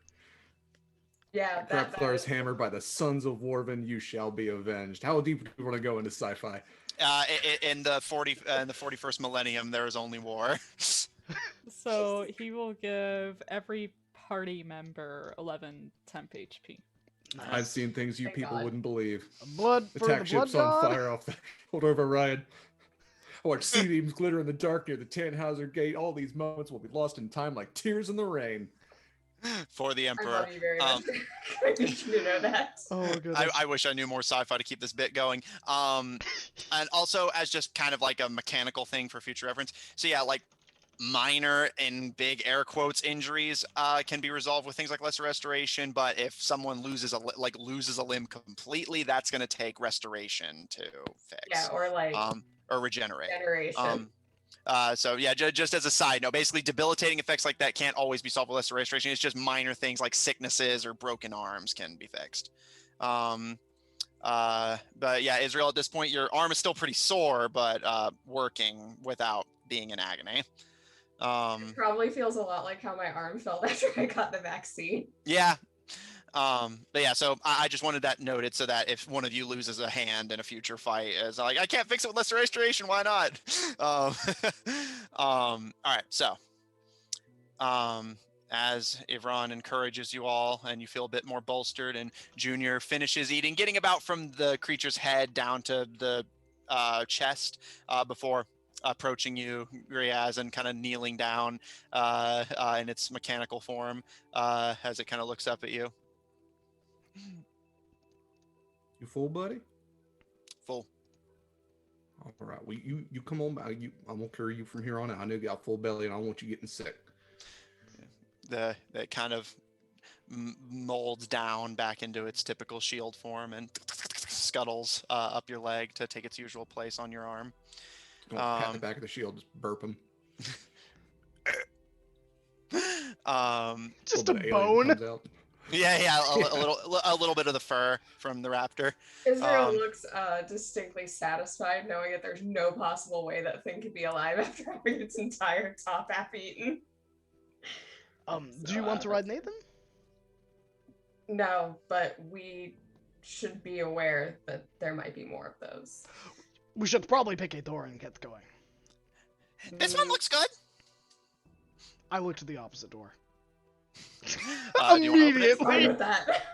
Yeah, that Krepthar's is hammer by the sons of Warven, you shall be avenged. How deep do you want to go into sci-fi? In the 41st millennium, there is only war. So he will give every party member 11 temp HP. I've Nice. seen things you Thank people God. wouldn't believe. Blood for the Attack ships blood on god. fire off the shoulder of Orion. I watch sea beams glitter in the dark near the Tannhauser Gate. All these moments will be lost in time like tears in the rain. For the I Emperor. love you very much. I need you to know that. Oh goodness. I wish I knew more sci-fi to keep this bit going. And also as just kind of like a mechanical thing for future reference. So yeah, like minor and big air quotes injuries can be resolved with things like lesser restoration, but if someone loses a limb completely, that's going to take restoration to fix. Yeah, or like or regenerate. generation. So yeah, just as a side note, basically debilitating effects like that can't always be solved with lesser restoration. It's just minor things like sicknesses or broken arms can be fixed. But yeah, Israel, at this point, your arm is still pretty sore, but working without being in agony. It probably feels a lot like how my arm felt after I got the vaccine. Yeah. But yeah, so I just wanted that noted so that if one of you loses a hand in a future fight, is like, I can't fix it with lesser restoration. Why not? All right. So, as Ivran encourages you all and you feel a bit more bolstered and Junior finishes eating, getting about from the creature's head down to the chest before approaching you, Riaz, and kind of kneeling down in its mechanical form as it kind of looks up at you. You full, buddy? Full. All right. Well, you come on back. I'm gonna carry you from here on out. I know you got full belly, and I don't want you getting sick. That kind of molds down back into its typical shield form and scuttles up your leg to take its usual place on your arm. Pat the back of the shield, just burp him. Just a little bit of alien bone. comes out. Yeah, a little bit of the fur from the raptor. Israel looks distinctly satisfied knowing that there's no possible way that thing could be alive after having its entire top half eaten. Do you want to ride Nathan? No, but we should be aware that there might be more of those. We should probably pick a door and get going. This one looks good. I look to the opposite door. Do you want to open it? Immediately. Fine with that.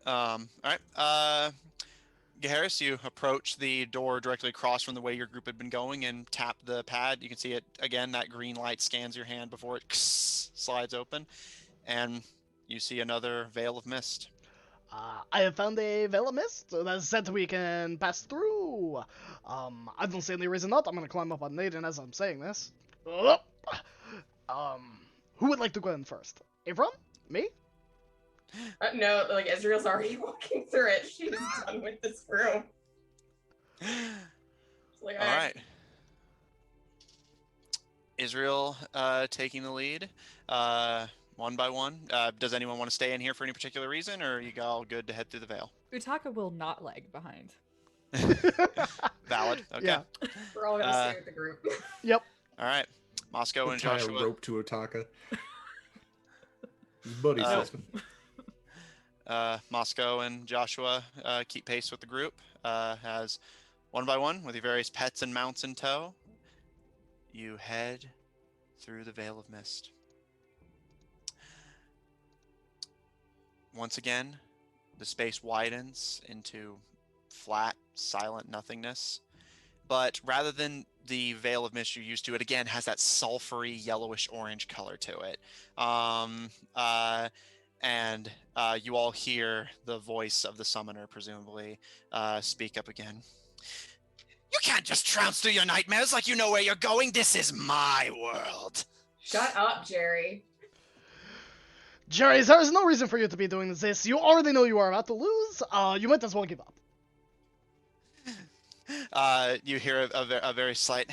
All right. Gaharis, you approach the door directly across from the way your group had been going and tap the pad. You can see it again. That green light scans your hand before it slides open, and you see another veil of mist. I have found a veil of mist that said we can pass through. I don't see any reason not. I'm gonna climb up on Nathan as I'm saying this. Who would like to go in first? Avron? Me? No, like Israel's already walking through it. She's done with this room. Like, All right. Israel taking the lead one by one. Does anyone want to stay in here for any particular reason, or are you all good to head through the veil? Utaka will not lag behind. Valid. Okay. Yeah. We're all gonna stay with the group. Yep. All right. Moscow and Tie a Joshua. rope to Otaka. His buddy system. Moscow and Joshua keep pace with the group as one by one, with your various pets and mounts in tow, you head through the veil of mist. Once again, the space widens into flat, silent nothingness. But rather than the veil of mist you're used to, it again has that sulfury yellowish orange color to it. And you all hear the voice of the summoner, presumably, speak up again. You can't just trounce through your nightmares like you know where you're going. This is my world. Shut up, Jerry. Jerry, there is no reason for you to be doing this. You already know you are about to lose. You might as well give up. You hear a very slight...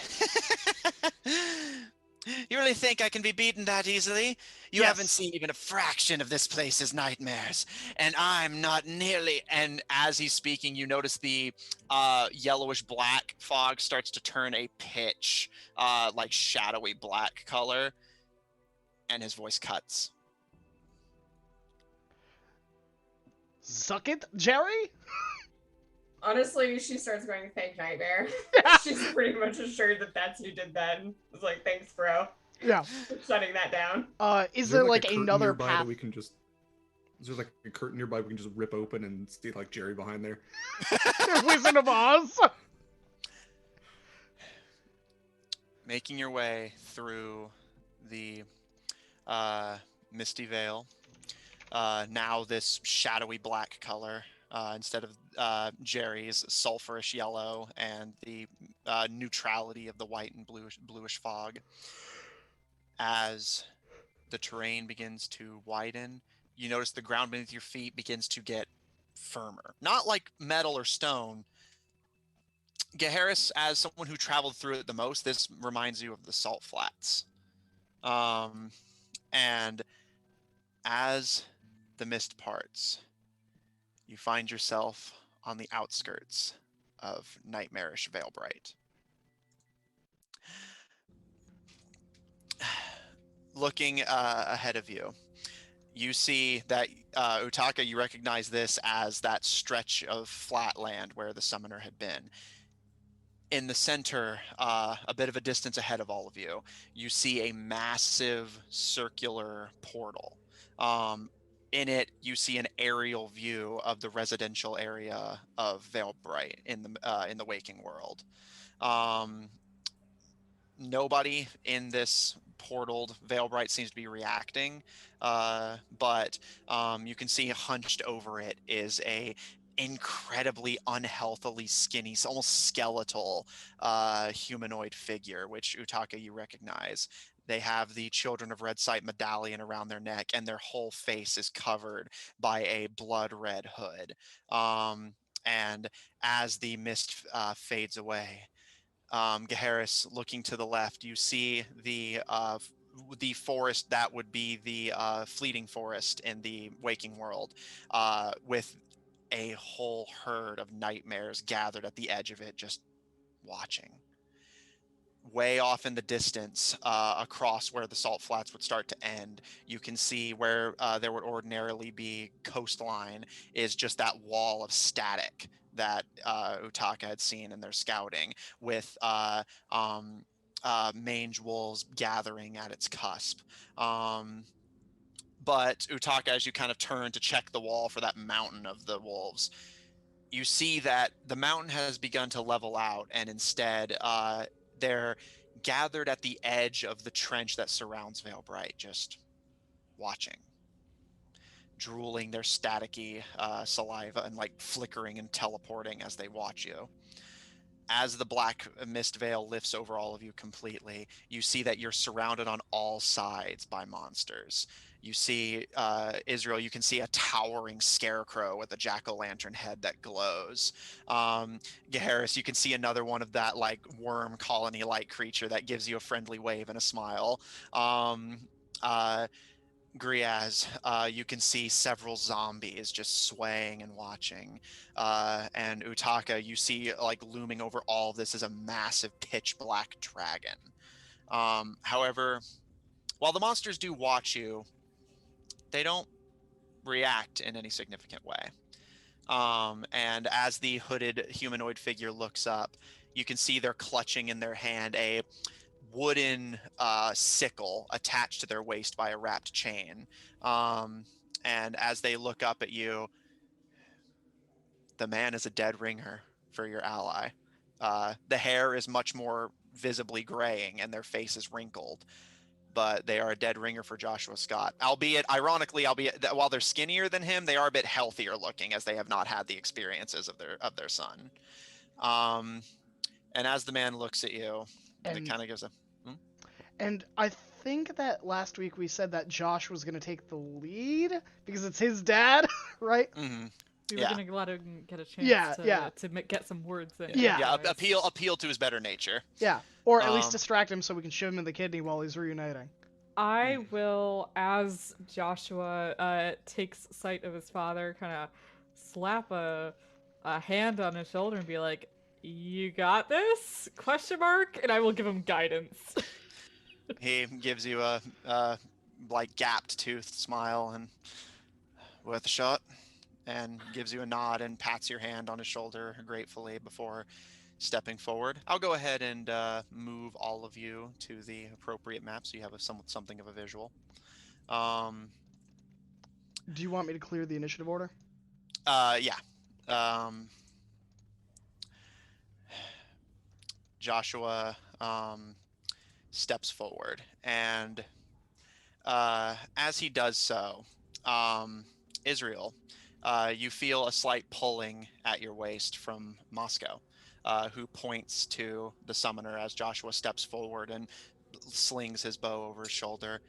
You really think I can be beaten that easily? You Yes. haven't seen even a fraction of this place's nightmares. And I'm not nearly... And as he's speaking, you notice the yellowish black fog starts to turn a pitch, like shadowy black color. And his voice cuts. Suck it, Jerry? Honestly, she starts going, thank Nightmare. She's pretty much assured that that's who did that. And was like, thanks, bro. Yeah. For shutting that down. Is there like a curtain another nearby path? that we can just? Is there like a curtain nearby we can just rip open and see like Jerry behind there? Wizard of Oz? Making your way through the misty veil, now this shadowy black color instead of Jerry's sulfurish yellow and the neutrality of the white and bluish fog. As the terrain begins to widen, you notice the ground beneath your feet begins to get firmer. Not like metal or stone. Gaharis, as someone who traveled through it the most, this reminds you of the salt flats. And as the mist parts, you find yourself on the outskirts of nightmarish Veilbright. Looking ahead of you, you see that Utaka, you recognize this as that stretch of flat land where the summoner had been. In the center, a bit of a distance ahead of all of you, you see a massive circular portal. In it, you see an aerial view of the residential area of Veilbright in the waking world. Nobody in this portaled Veilbright seems to be reacting, but you can see hunched over it is a incredibly unhealthily skinny, almost skeletal humanoid figure, which Utaka you recognize. They have the Children of Red Sight medallion around their neck, and their whole face is covered by a blood red hood. And as the mist fades away, Gaharis, looking to the left, you see the forest that would be the fleeting forest in the waking world, with a whole herd of nightmares gathered at the edge of it, just watching. Way off in the distance, across where the salt flats would start to end, you can see where there would ordinarily be coastline is just that wall of static that Utaka had seen in their scouting, with mange wolves gathering at its cusp. But Utaka, as you kind of turn to check the wall for that mountain of the wolves, you see that the mountain has begun to level out, and instead they're gathered at the edge of the trench that surrounds Veilbright, just watching, drooling their staticky saliva and like flickering and teleporting as they watch you. As the black mist veil lifts over all of you completely, you see that you're surrounded on all sides by monsters. You see, Israel, you can see a towering scarecrow with a jack-o'-lantern head that glows. Gaharis, you can see another one of that like worm colony-like creature that gives you a friendly wave and a smile. Griaz, you can see several zombies just swaying and watching. And Utaka, you see like looming over all of this is a massive pitch black dragon. However, while the monsters do watch you, they don't react in any significant way. And as the hooded humanoid figure looks up, you can see they're clutching in their hand a wooden sickle attached to their waist by a wrapped chain. And as they look up at you, the man is a dead ringer for your ally. The hair is much more visibly graying and their face is wrinkled, but they are a dead ringer for Joshua Scott. Ironically, while they're skinnier than him, they are a bit healthier looking, as they have not had the experiences of their son. And as the man looks at you, it kind of gives a... And I think that last week we said that Josh was going to take the lead because it's his dad, right? Mm-hmm. We were going to let him get a chance to get some words in. Yeah, appeal to his better nature. Yeah, or at least distract him so we can shoot him in the kidney while he's reuniting. I will, as Joshua takes sight of his father, kind of slap a hand on his shoulder and be like, "You got this?" ? And I will give him guidance. He gives you a like gapped tooth smile and worth a shot. and gives you a nod and pats your hand on his shoulder gratefully before stepping forward. I'll go ahead and move all of you to the appropriate map so you have something of a visual. Do you want me to clear the initiative order? Yeah. Joshua steps forward, and as he does so, Israel, you feel a slight pulling at your waist from Moscow, who points to the summoner as Joshua steps forward and slings his bow over his shoulder.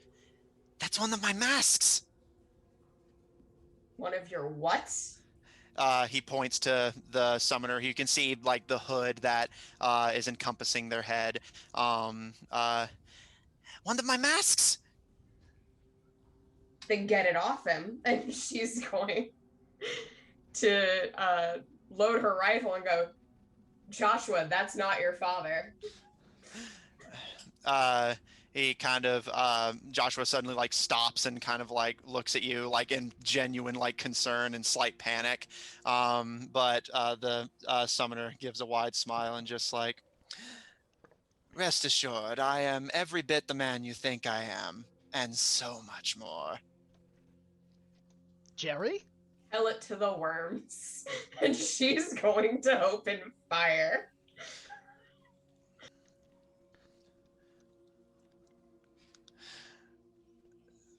That's one of my masks! One of your what? He points to the summoner. You can see like the hood that is encompassing their head. One of my masks. Then get it off him. And she's going to load her rifle and go, Joshua, that's not your father. He kind of Joshua suddenly like stops and kind of like looks at you like in genuine like concern and slight panic, but the summoner gives a wide smile and just like, rest assured, I am every bit the man you think I am, and so much more. Jerry? Tell it to the worms. And she's going to open fire.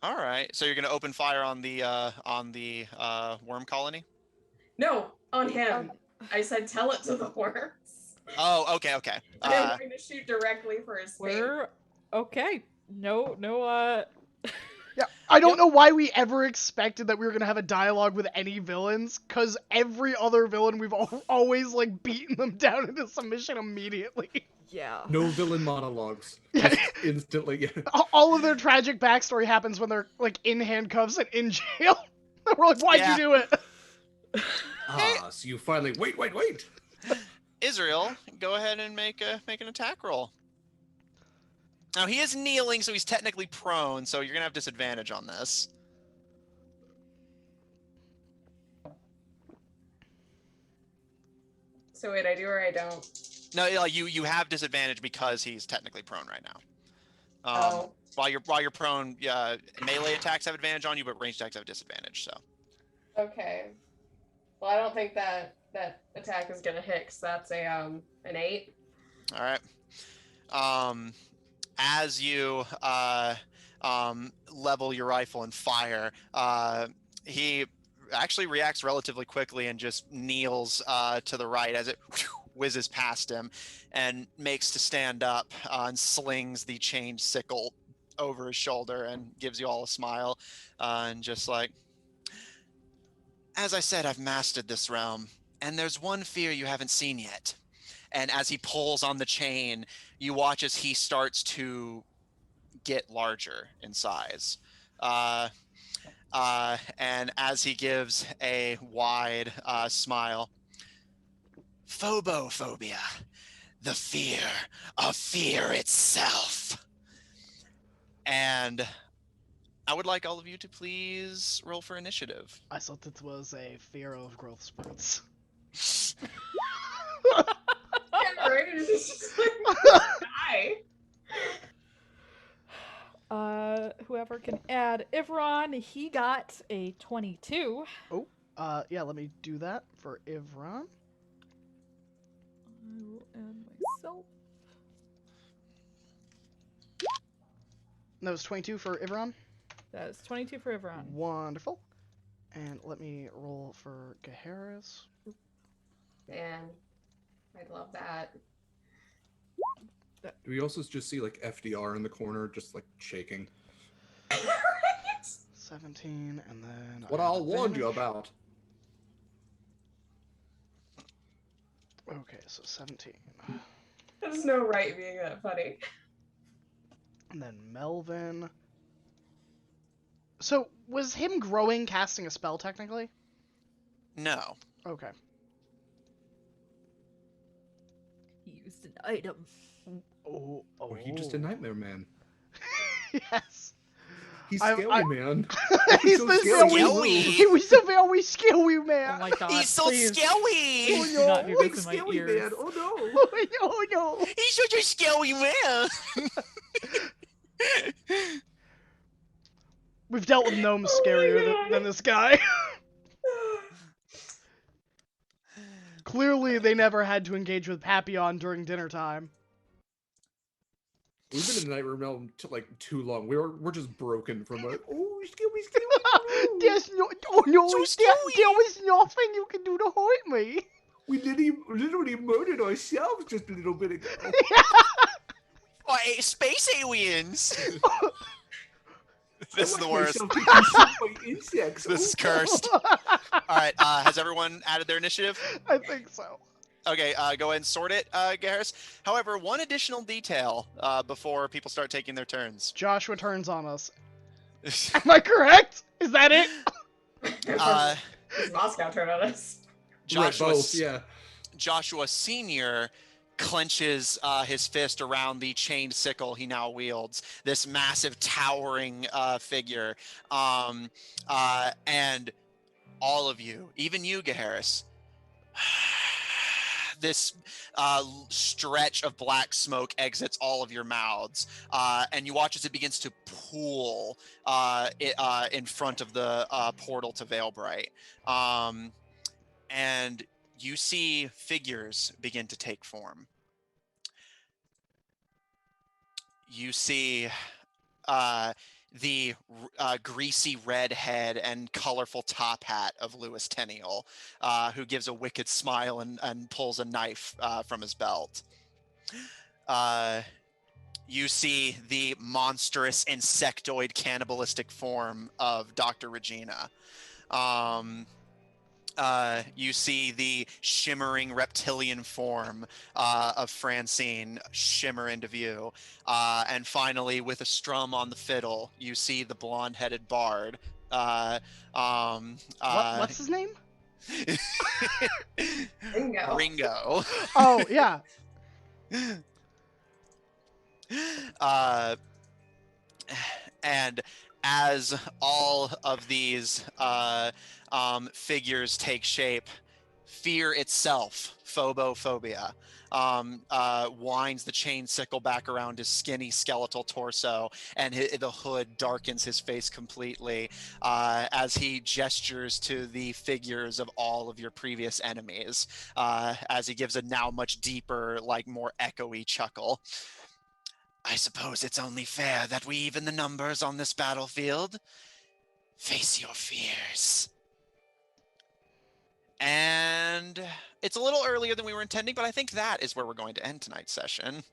All right, so you're gonna open fire on the worm colony? No, on him. I said tell it to the worms. Oh, okay. I'm going to shoot directly for his face. We're okay. No. Yeah, I don't know why we ever expected that we were gonna have a dialogue with any villains, cause every other villain we've always like beaten them down into submission immediately. Yeah. No villain monologues. Yeah. Just instantly. All of their tragic backstory happens when they're like in handcuffs and in jail. We're like, why'd you do it? So you finally wait. Israel, go ahead and make an attack roll. Now he is kneeling, so he's technically prone, so you're gonna have disadvantage on this. So wait, I do or I don't? No, like you have disadvantage because he's technically prone right now. Oh. While you're prone, melee attacks have advantage on you, but ranged attacks have disadvantage. So. Okay. Well, I don't think that attack is gonna hit, because that's an 8. All right. As you level your rifle and fire, he actually reacts relatively quickly and just kneels to the right as it whizzes past him and makes to stand up and slings the chained sickle over his shoulder and gives you all a smile and just like, as I said, I've mastered this realm, and there's one fear you haven't seen yet. And as he pulls on the chain, you watch as he starts to get larger in size. And as he gives a wide smile, phobophobia, the fear of fear itself. And I would like all of you to please roll for initiative. I thought this was a fear of growth spurts. Yeah, right? It's just like, die. Whoever can add Ivron, he got a 22. Oh, yeah, let me do that for Ivron. I will add myself. That was 22 for Ivron. That is 22 for Ivron. Wonderful. And let me roll for Gaharis. Man, I'd love that. Do we also just see like FDR in the corner, just like shaking? 17, and then What I'll warn you about. Okay, so 17. There's no right being that funny. And then Melvin. So, was him growing casting a spell technically? No. Okay. He used an item. Oh. Or he just a nightmare man. Yes. He's I- scary, I- man. He's so the scary. Scary. He was a very scary man. Oh my god, He's so please. scary. Please do not do Big this in my scary ears. man. Oh no. Oh no. He's such a scary man. We've dealt with gnomes scarier than this guy. Clearly, they never had to engage with Papillon during dinner time. We've been in the Nightmare Realm like too long. We're just broken from it. Oh, scary. There's no, oh no, So there was nothing you can do to hurt me. We literally murdered ourselves just a little bit ago. Oh, space aliens. This is the worst. Insects. This is cursed. All right. Has everyone added their initiative? I think so. Okay. Go ahead and sort it, Garrus. However, one additional detail before people start taking their turns. Joshua turns on us. Am I correct? Is that it? It's Moscow turn on us. Joshua, Both, yeah. Joshua Senior clenches his fist around the chained sickle he now wields, this massive towering figure, and all of you, even you, Gaharis, this stretch of black smoke exits all of your mouths, and you watch as it begins to pool in front of the portal to Veilbright, and you see figures begin to take form. You see the greasy red head and colorful top hat of Louis Tenniel, who gives a wicked smile and pulls a knife from his belt. You see the monstrous insectoid cannibalistic form of Dr. Regina. You see the shimmering reptilian form of Francine shimmer into view. And finally, with a strum on the fiddle, you see the blonde-headed bard. What's his name? Ringo. Ringo. Oh, yeah. And as all of these figures take shape, fear itself, phobophobia, winds the chain sickle back around his skinny skeletal torso, and the hood darkens his face completely as he gestures to the figures of all of your previous enemies, as he gives a now much deeper, like more echoey chuckle. I suppose it's only fair that we even the numbers on this battlefield. Face your fears. And it's a little earlier than we were intending, but I think that is where we're going to end tonight's session.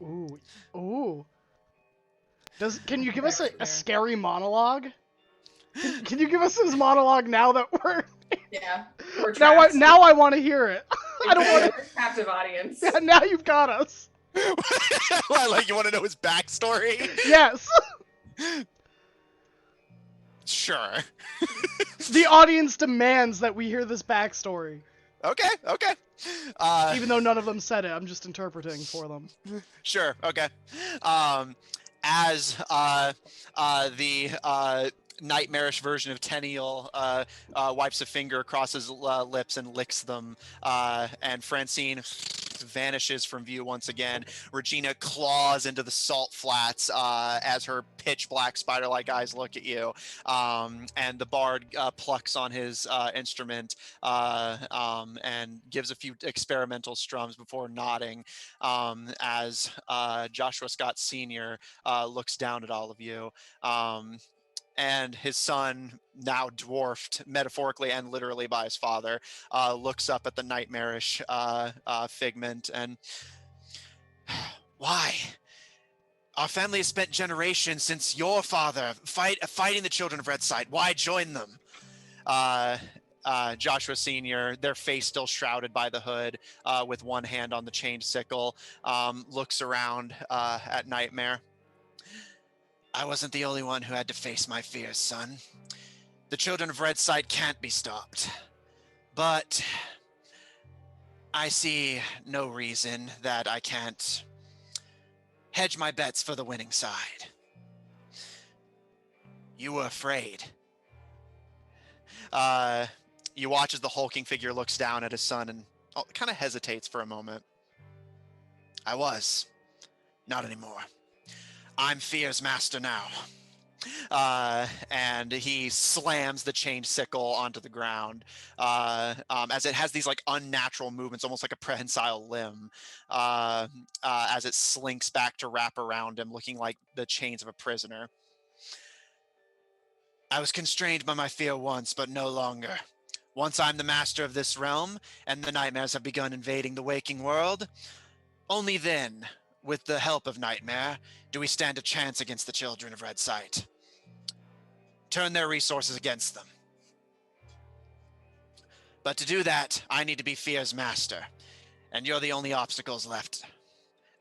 Ooh. Ooh. Can you give us a Fair. scary monologue? Can you give us his monologue now that we're... Yeah. We're Now I want to hear it. I don't want to. Captive audience. to... Now you've got us. Like, you want to know his backstory? Yes. Sure. The audience demands that we hear this backstory. Okay. Even though none of them said it, I'm just interpreting for them. Sure. Okay. As the nightmarish version of Tenniel wipes a finger across his lips and licks them, and Francine vanishes from view once again. Regina claws into the salt flats as her pitch black spider-like eyes look at you, and the bard plucks on his instrument and gives a few experimental strums before nodding as Joshua Scott Sr. Looks down at all of you. And his son, now dwarfed metaphorically and literally by his father, looks up at the nightmarish figment and... Why? Our family has spent generations since your father fighting the children of Redside. Why join them? Joshua Sr., their face still shrouded by the hood, with one hand on the chained sickle, looks around at Nightmare. I wasn't the only one who had to face my fears, son. The children of Redside can't be stopped. But I see no reason that I can't hedge my bets for the winning side. You were afraid. You watch as the hulking figure looks down at his son and kind of hesitates for a moment. I was. Not anymore. I'm Fear's master now. And he slams the chained sickle onto the ground as it has these like unnatural movements, almost like a prehensile limb, as it slinks back to wrap around him, looking like the chains of a prisoner. I was constrained by my fear once, but no longer. Once I'm the master of this realm, and the nightmares have begun invading the waking world, only then, with the help of Nightmare, do we stand a chance against the children of Red Sight. Turn their resources against them. But to do that, I need to be Fear's master, and you're the only obstacles left.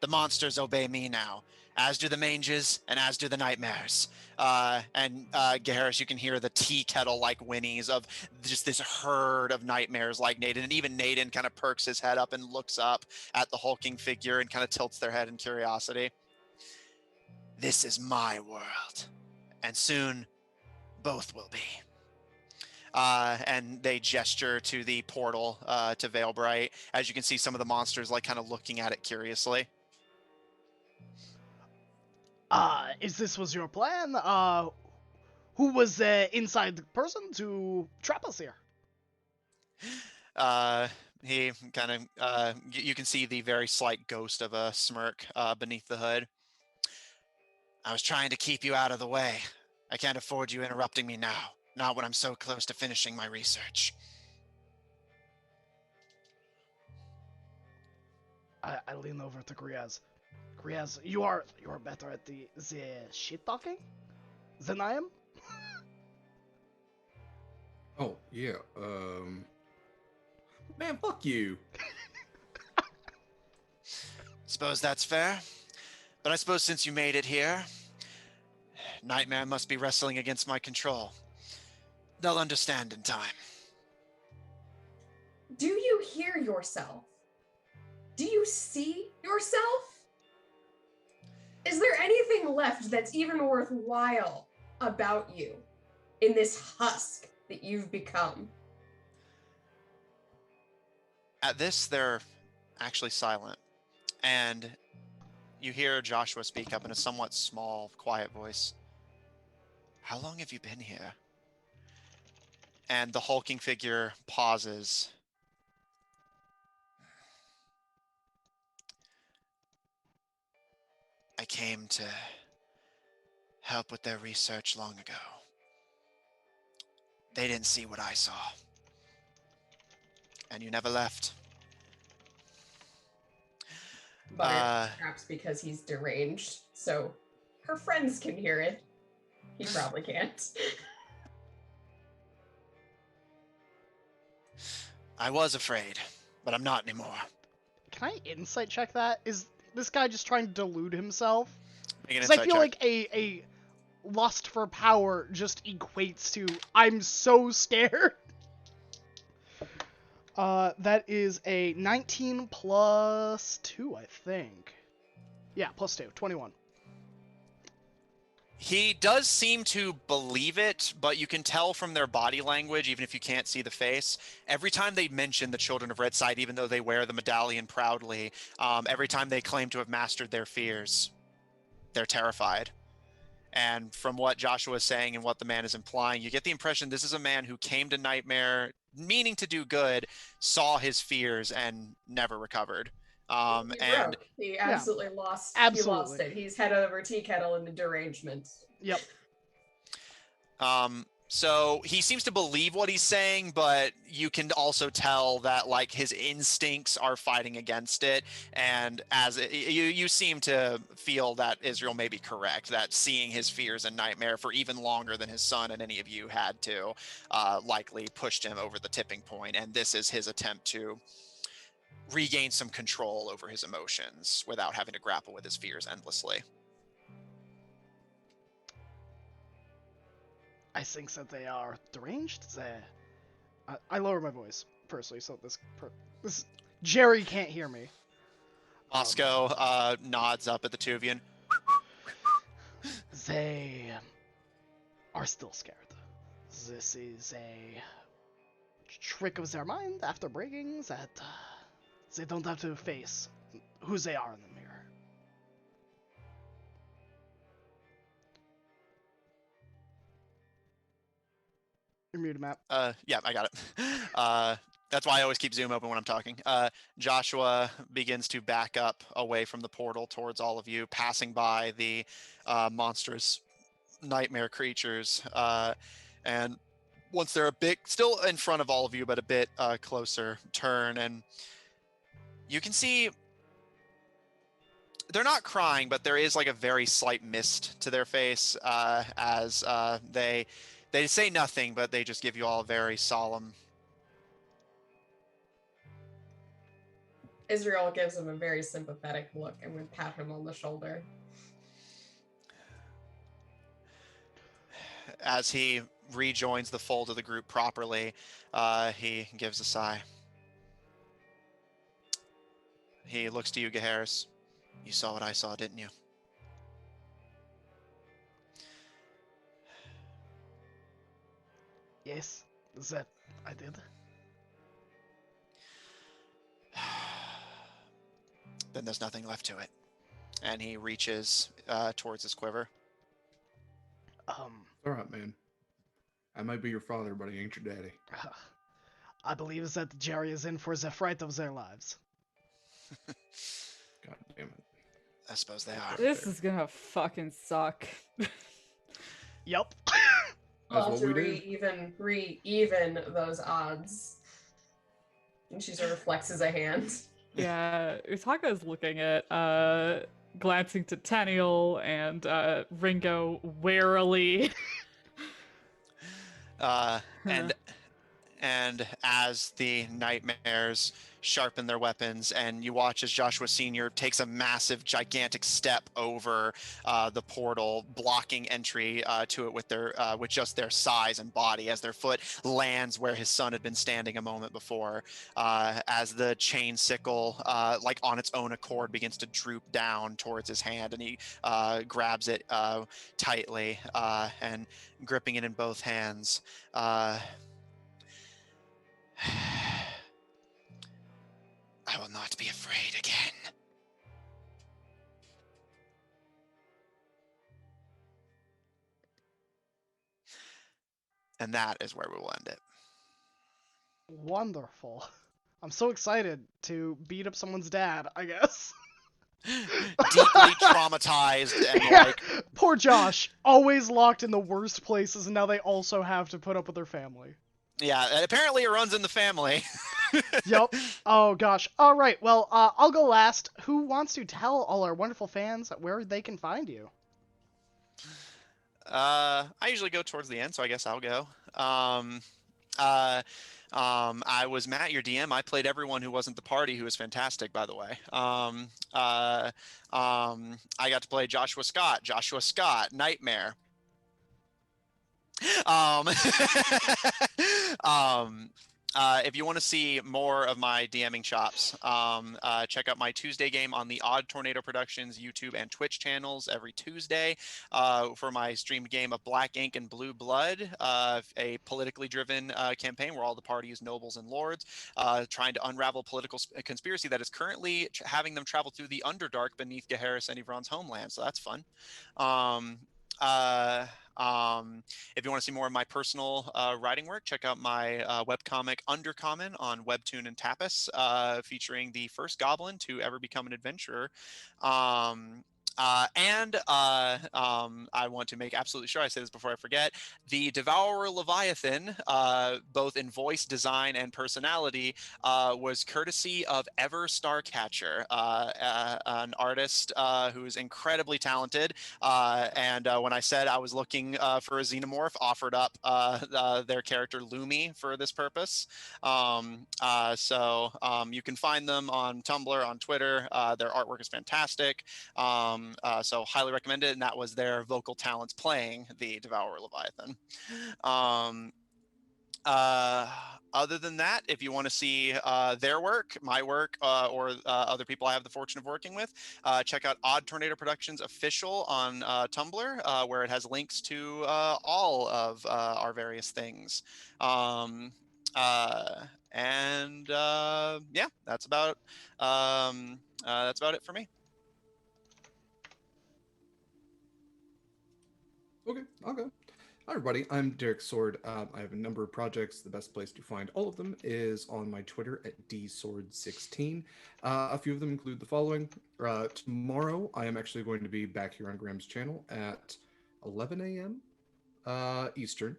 The monsters obey me now, as do the manges, and as do the nightmares. Garrus, you can hear the tea kettle like whinnies of just this herd of nightmares like Naden, and even Naden kind of perks his head up and looks up at the hulking figure and kind of tilts their head in curiosity. This is my world, and soon both will be. And they gesture to the portal to Veilbright. As you can see, some of the monsters like kind of looking at it curiously. Is this was your plan? Who was inside the person to trap us here? He kind of, you can see the very slight ghost of a smirk beneath the hood. I was trying to keep you out of the way. I can't afford you interrupting me now, not when I'm so close to finishing my research. I lean over to Griaz. Griaz, you are better at the shit talking than I am. Oh, yeah. Man, fuck you. Suppose that's fair. But I suppose since you made it here, Nightmare must be wrestling against my control. They'll understand in time. Do you hear yourself? Do you see yourself? Is there anything left that's even worthwhile about you in this husk that you've become? At this, they're actually silent. And you hear Joshua speak up in a somewhat small, quiet voice. How long have you been here? And the hulking figure pauses. I came to help with their research long ago. They didn't see what I saw. And you never left. But perhaps because he's deranged, so her friends can hear it. He probably can't. I was afraid, but I'm not anymore. Can I insight check that? Is this guy just trying to delude himself? Make an Because I insight feel check. like a lust for power just equates to I'm so scared. That is a 19 plus 2, I think. Yeah, plus 2, 21. He does seem to believe it, but you can tell from their body language, even if you can't see the face, every time they mention the Children of Red Sight, even though they wear the medallion proudly, every time they claim to have mastered their fears, they're terrified. And from what Joshua is saying and what the man is implying, you get the impression this is a man who came to Nightmare meaning to do good, saw his fears, and never recovered. He absolutely lost. Absolutely. He lost it. He's head over tea kettle into derangement. Yep. So he seems to believe what he's saying, but you can also tell that like his instincts are fighting against it. And you seem to feel that Israel may be correct, that seeing his fears and Nightmare for even longer than his son and any of you had to likely pushed him over the tipping point. And this is his attempt to regain some control over his emotions without having to grapple with his fears endlessly. I think that they are deranged. I lower my voice, firstly, so this Jerry can't hear me. Moscow nods up at the two of you and They are still scared. This is a trick of their mind after breaking that they don't have to face who they are in the mirror. You're muted, Matt. Yeah, I got it. That's why I always keep Zoom open when I'm talking. Joshua begins to back up away from the portal towards all of you, passing by the monstrous nightmare creatures. And once they're a bit, still in front of all of you, but a bit closer, turn, and you can see they're not crying, but there is like a very slight mist to their face as they say nothing, but they just give you all a very solemn. Israel gives him a very sympathetic look and would pat him on the shoulder. As he rejoins the fold of the group properly, he gives a sigh. He looks to you, Gaharis. You saw what I saw, didn't you? Yes, that I did. Then there's nothing left to it. And he reaches towards his quiver. All right, man. I might be your father, but I ain't your daddy. I believe that Jerry is in for the fright of their lives. God damn it. I suppose they are. This is gonna fucking suck. Yup. I'll That's have what to we do. re-even those odds. And she sort of flexes a hand. Yeah, Utaka is looking at, glancing to Tenniel and Ringo warily. And as the nightmares sharpen their weapons, and you watch as Joshua Sr. takes a massive, gigantic step over the portal, blocking entry to it with just their size and body, as their foot lands where his son had been standing a moment before, as the chain sickle, like on its own accord, begins to droop down towards his hand, and he grabs it tightly and gripping it in both hands. I will not be afraid again. And that is where we will end it. Wonderful. I'm so excited to beat up someone's dad, I guess. Deeply traumatized and Yeah, like, poor Josh, always locked in the worst places, and now they also have to put up with their family. yeah, and apparently it runs in the family. Yep. Oh gosh. All right. Well, I'll go last. Who wants to tell all our wonderful fans where they can find you? I usually go towards the end, so I guess I'll go. I was Matt, your DM. I played everyone who wasn't the party, who was fantastic, by the way. I got to play Joshua Scott, Nightmare. If you want to see more of my DMing chops, check out my Tuesday game on the Odd Tornado Productions YouTube and Twitch channels every Tuesday for my streamed game of Black Ink and Blue Blood, a politically driven campaign where all the parties, nobles, and lords trying to unravel a political conspiracy that is currently having them travel through the Underdark beneath Gaharis and Yvronne's homeland. So that's fun. If you want to see more of my personal writing work, check out my webcomic Undercommon on Webtoon and Tapas, featuring the first goblin to ever become an adventurer. I want to make absolutely sure I say this before I forget. The Devourer Leviathan, both in voice design and personality, was courtesy of Ever Starcatcher, an artist who is incredibly talented. And when I said I was looking for a xenomorph, offered up their character Lumi for this purpose. So you can find them on Tumblr, on Twitter. Their artwork is fantastic. So highly recommend it. And that was their vocal talents playing the Devourer Leviathan. Uh, Other than that, if you want to see their work, my work, or other people I have the fortune of working with, check out Odd Tornado Productions Official on Tumblr, where it has links to all of our various things. Um, and yeah, that's about it for me. Okay, I'll go. Hi, everybody. I'm Derek Sword. I have a number of projects. The best place to find all of them is on my Twitter at dsword16. A few of them include the following. Tomorrow, I am actually going to be back here on Graham's channel at 11 a.m. Eastern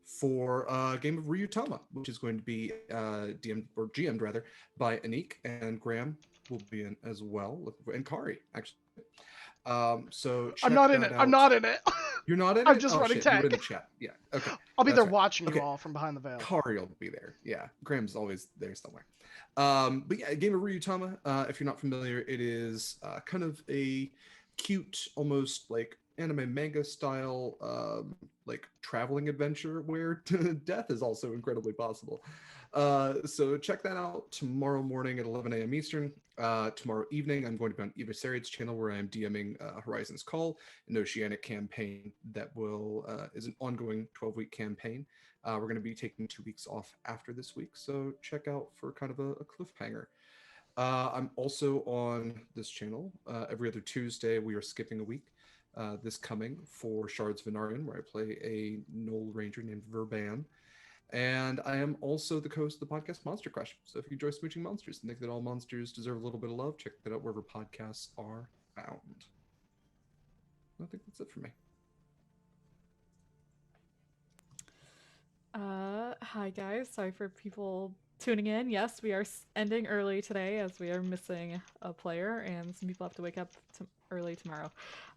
for a game of Ryutama, which is going to be DM'd, or GM'd rather, by Anik, and Graham will be in as well, and Kari, actually. So I'm check not in that it. I'm out. not in it. You're not in I'm it? just Oh running shit, you were in tag. the chat. Yeah, okay. I'll be That's there right. watching you Okay. all from behind the veil. Kari will be there. Yeah, Graham's always there somewhere. But yeah, Game of Ryutama, if you're not familiar, it is kind of a cute, almost like anime manga style, like traveling adventure where death is also incredibly possible. So check that out tomorrow morning at 11 a.m. Eastern. Tomorrow evening, I'm going to be on Eva Sariad's channel where I am DMing Horizon's Call, an Oceanic campaign that will is an ongoing 12-week campaign. We're going to be taking 2 weeks off after this week, so check out for kind of a cliffhanger. I'm also on this channel every other Tuesday. We are skipping a week this coming for Shards of Anarion, where I play a Knoll Ranger named Verban. And I am also the host of the podcast Monster Crush. So if you enjoy smooching monsters and think that all monsters deserve a little bit of love, check that out wherever podcasts are found. I think that's it for me. Hi guys. Sorry for people tuning in. Yes, we are ending early today as we are missing a player and some people have to wake up early tomorrow.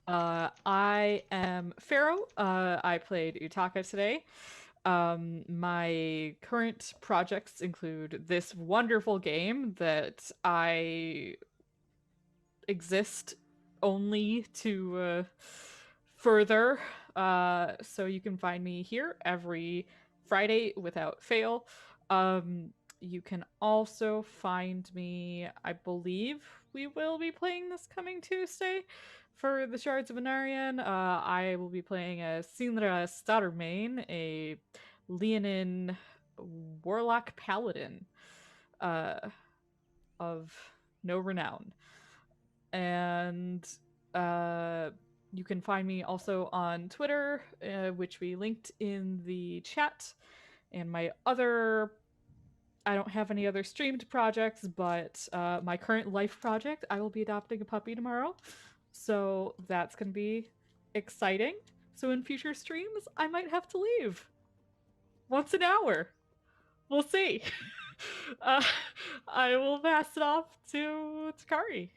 I am Pharaoh. I played Utaka today. My current projects include this wonderful game that I exist only to further. So you can find me here every Friday without fail. You can also find me, I believe we will be playing this coming Tuesday for the Shards of Anarion. I will be playing as Sinra Starmain, a Leonin warlock paladin of no renown. And you can find me also on Twitter, which we linked in the chat. And my other, I don't have any other streamed projects, but my current life project, I will be adopting a puppy tomorrow. So that's going to be exciting. So in future streams, I might have to leave once an hour. We'll see. uh, I will pass it off to Kari.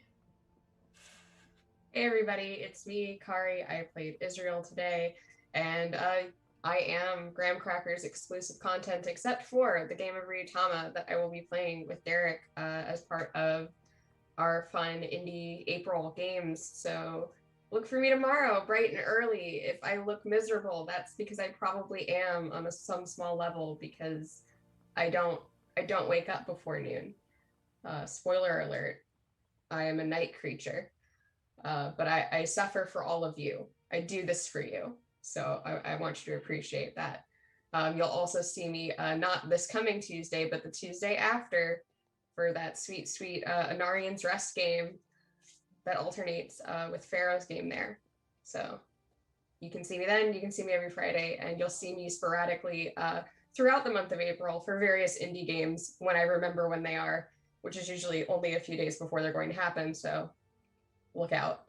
Hey everybody, it's me, Kari. I played Israel today, and I am Graham Cracker's exclusive content, except for the game of Ryutama that I will be playing with Derek as part of our fun indie April games. So look for me tomorrow, bright and early. If I look miserable, that's because I probably am on some small level because I don't wake up before noon. Spoiler alert: I am a night creature. But I suffer for all of you. I do this for you. So I want you to appreciate that. You'll also see me not this coming Tuesday, but the Tuesday after for that sweet, sweet Anarian's Rest game that alternates with Pharaoh's game there. So you can see me then, you can see me every Friday, and you'll see me sporadically throughout the month of April for various indie games when I remember when they are, which is usually only a few days before they're going to happen. So look out.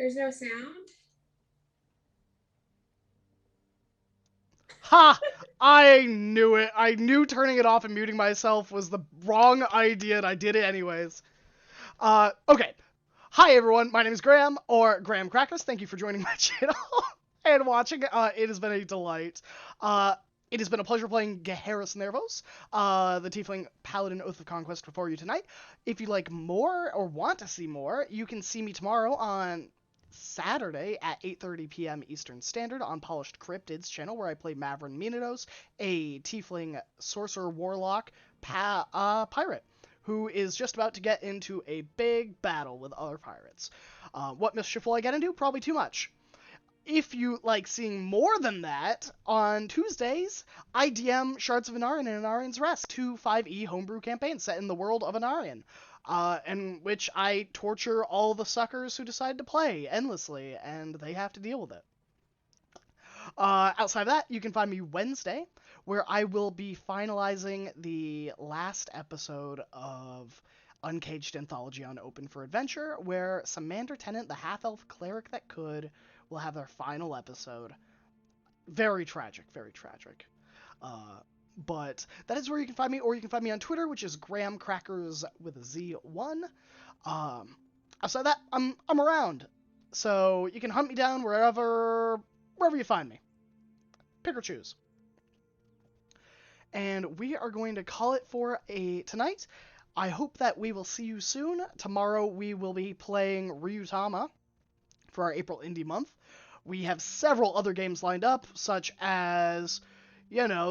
There's no sound? Ha! I knew it. I knew turning it off and muting myself was the wrong idea, and I did it anyways. Okay. Hi everyone, my name is Graham, or Graham Crackers. Thank you for joining my channel and watching. It has been a delight. It has been a pleasure playing Geharis Nervos, the Tiefling Paladin Oath of Conquest before you tonight. If you like more or want to see more, you can see me tomorrow on Saturday at 8:30 p.m. Eastern Standard on Polished Cryptids channel, where I play Mavrin Minidos, a Tiefling Sorcerer Warlock pirate, who is just about to get into a big battle with other pirates. What mischief will I get into? Probably too much. If you like seeing more than that, on Tuesdays, I DM Shards of Anarian and Anarian's Rest, two 5e homebrew campaigns set in the world of Anarian, in which I torture all the suckers who decide to play endlessly, and they have to deal with it. Outside of that, you can find me Wednesday, where I will be finalizing the last episode of Uncaged Anthology on Open for Adventure, where Samander Tennant, the half-elf cleric that could, will have their final episode. Very tragic, very tragic. But that is where you can find me, or you can find me on Twitter, which is Graham Crackers with a Z1. Outside of that, I'm around, so you can hunt me down wherever you find me. Pick or choose. And we are going to call it for tonight. I hope that we will see you soon. Tomorrow we will be playing Ryutama for our April Indie Month. We have several other games lined up, such as,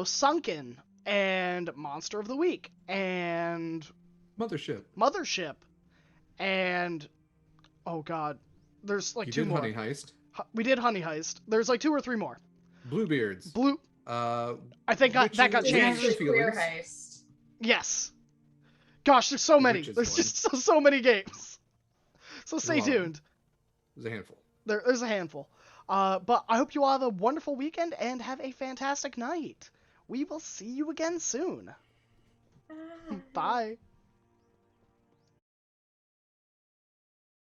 Sunken, and Monster of the Week, and Mothership, and, oh god, there's like two more. Honey Heist. We did Honey Heist. There's like 2 or 3 more. Bluebeards. I think that got changed. Queer Heist. Yes. Gosh, there's so many. There's just so many games. So stay tuned. There's a handful. There's a handful. But I hope you all have a wonderful weekend and have a fantastic night. We will see you again soon. Bye.